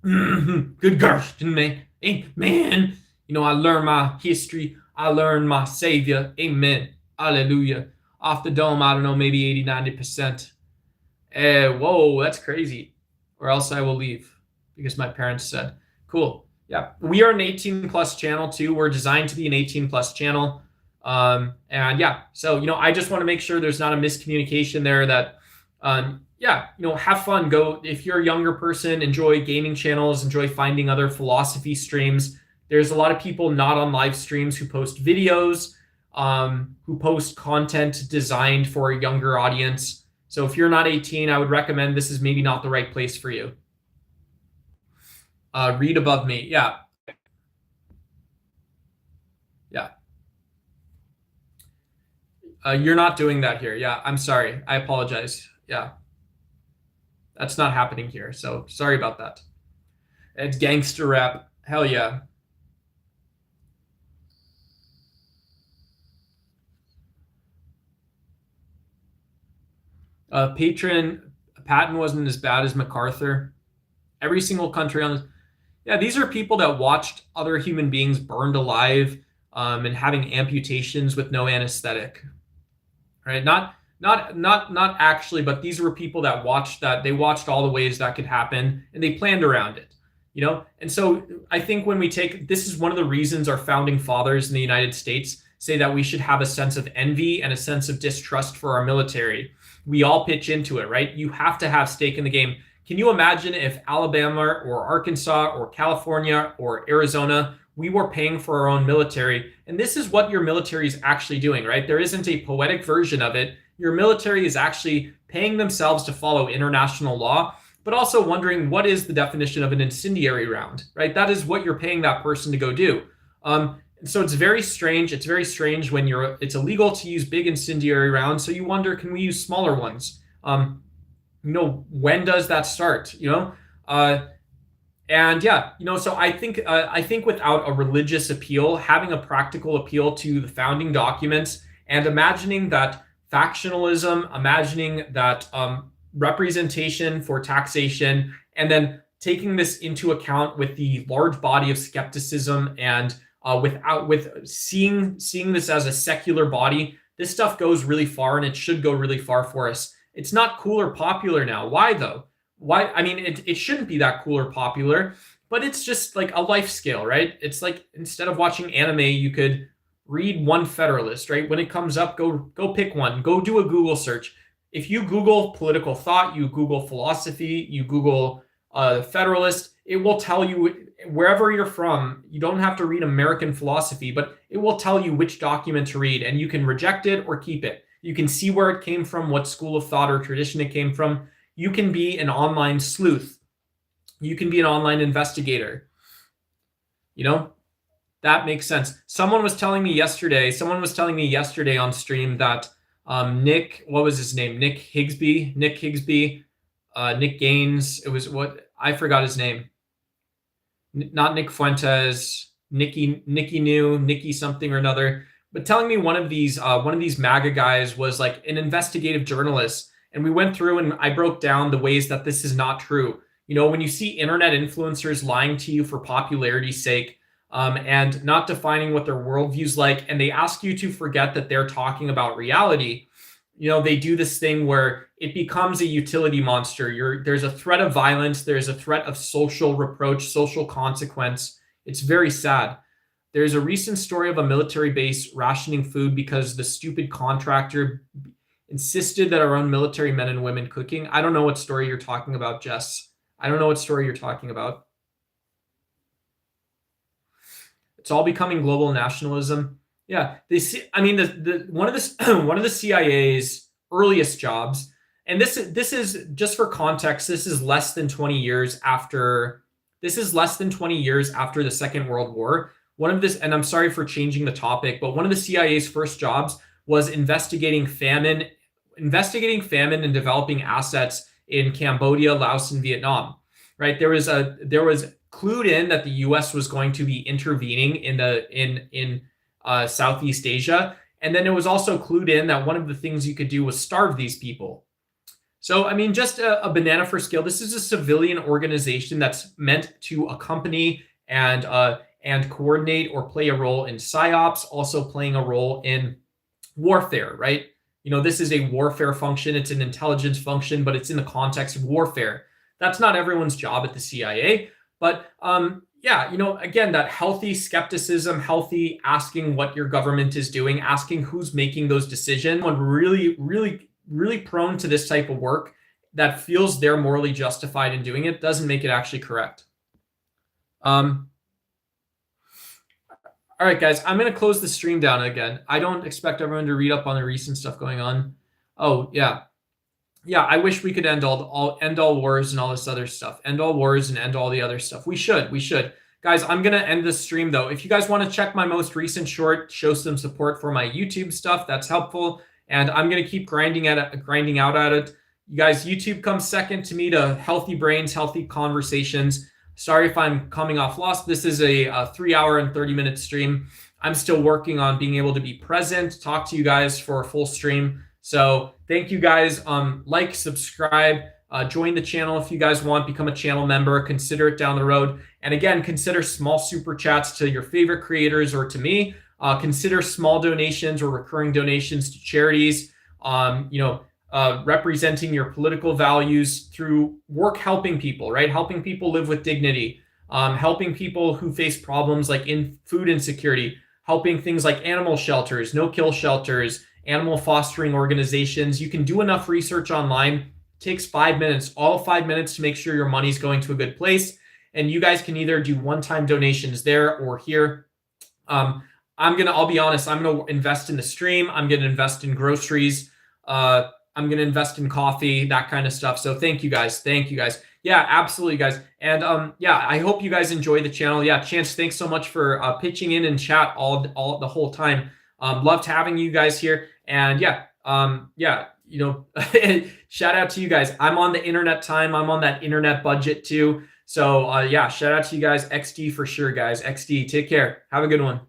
Good Gershton, man. Amen. I learned my history. I learned my savior. Amen. Hallelujah. Off the dome, I don't know, maybe 80, 90%. Whoa, that's crazy. Or else I will leave because my parents said. Cool. Yeah. We are an 18 plus channel too. We're designed to be an 18 plus channel. And yeah, so, I just want to make sure there's not a miscommunication there that, have fun. Go, if you're a younger person, enjoy gaming channels, enjoy finding other philosophy streams. There's a lot of people not on live streams who post videos, who post content designed for a younger audience. So if you're not 18, I would recommend this is maybe not the right place for you. Read above me. Yeah. Yeah. You're not doing that here. Yeah, I'm sorry. I apologize. Yeah. That's not happening here. So sorry about that. It's gangster rap. Hell yeah. Patton wasn't as bad as MacArthur. Every single country on this. Yeah, these are people that watched other human beings burned alive and having amputations with no anesthetic. Right? Not actually, but these were people that watched that. They watched all the ways that could happen and they planned around it. And so I think when we this is one of the reasons our founding fathers in the United States say that we should have a sense of envy and a sense of distrust for our military. We all pitch into it, right? You have to have stake in the game. Can you imagine if Alabama or Arkansas or California or Arizona, we were paying for our own military? And this is what your military is actually doing, right? There isn't a poetic version of it. your military is actually paying themselves to follow international law, but also wondering what is the definition of an incendiary round, right? That is what you're paying that person to go do. So it's very strange. It's very strange when it's illegal to use big incendiary rounds. So you wonder, can we use smaller ones? When does that start? And yeah, so I think without a religious appeal, having a practical appeal to the founding documents, and imagining that factionalism, imagining that representation for taxation, and then taking this into account with the large body of skepticism, and with seeing this as a secular body, this stuff goes really far, and it should go really far for us. It's not cool or popular now. Why though? Why? I mean, it shouldn't be that cool or popular, but it's just like a life scale, right? It's like, instead of watching anime, you could read one Federalist, right? When it comes up, go pick one. Go do a Google search. If you Google political thought, you Google philosophy, you Google Federalist, it will tell you, wherever you're from, you don't have to read American philosophy, but it will tell you which document to read, and you can reject it or keep it. You can see where it came from, what school of thought or tradition it came from. You can be an online sleuth. You can be an online investigator. That makes sense. Someone was telling me yesterday on stream that what was his name? Nick Higsby, Nick Gaines. It was I forgot his name. Not Nick Fuentes, Nicky something or another. But telling me one of these MAGA guys was like an investigative journalist. And we went through and I broke down the ways that this is not true. When you see internet influencers lying to you for popularity's sake, and not defining what their worldview's like, and they ask you to forget that they're talking about reality, they do this thing where it becomes a utility monster. There's a threat of violence. There's a threat of social reproach, social consequence. It's very sad. There's a recent story of a military base rationing food because the stupid contractor insisted that our own military men and women cooking. I don't know what story you're talking about, Jess. I don't know what story you're talking about. It's all becoming global nationalism. Yeah, one of the CIA's earliest jobs, and this is just for context. This is less than 20 years after the Second World War. And I'm sorry for changing the topic, but one of the CIA's first jobs was investigating famine and developing assets in Cambodia, Laos, and Vietnam. Right? There was clued in that the U.S. was going to be intervening in Southeast Asia, and then it was also clued in that one of the things you could do was starve these people. So, just a banana for scale. This is a civilian organization that's meant to accompany and coordinate or play a role in psyops, also playing a role in warfare, right? This is a warfare function. It's an intelligence function, but it's in the context of warfare. That's not everyone's job at the CIA, but again, that healthy skepticism, healthy asking what your government is doing, asking who's making those decisions. When really, really, really prone to this type of work that feels they're morally justified in doing it doesn't make it actually correct. All right, guys, I'm going to close the stream down again. I don't expect everyone to read up on the recent stuff going on. Oh, yeah. Yeah, I wish we could end all wars and all this other stuff. End all wars and end all the other stuff. We should. Guys, I'm going to end this stream, though. If you guys want to check my most recent short, show some support for my YouTube stuff, that's helpful. And I'm going to keep grinding out at it. You guys, YouTube comes second to me to healthy brains, healthy conversations. Sorry if I'm coming off lost. This is a 3-hour and 30-minute stream. I'm still working on being able to be present, talk to you guys for a full stream. So thank you guys. Like, subscribe, join the channel if you guys want, become a channel member, consider it down the road. And again, consider small super chats to your favorite creators or to me. Consider small donations or recurring donations to charities. Representing your political values through work helping people, right? Helping people live with dignity, helping people who face problems like in food insecurity, helping things like animal shelters, no-kill shelters, animal fostering organizations. You can do enough research online. It takes 5 minutes, all 5 minutes to make sure your money's going to a good place. And you guys can either do one-time donations there or here. I'll be honest, I'm going to invest in the stream. I'm going to invest in groceries. I'm going to invest in coffee, that kind of stuff. So thank you guys. Thank you guys. Yeah, absolutely, guys. And yeah, I hope you guys enjoy the channel. Yeah, Chance, thanks so much for pitching in and chat all the whole time. Loved having you guys here. And yeah, yeah, you know, shout out to you guys. I'm on the internet time. I'm on that internet budget too. So yeah, shout out to you guys. XD for sure, guys. XD. Take care. Have a good one.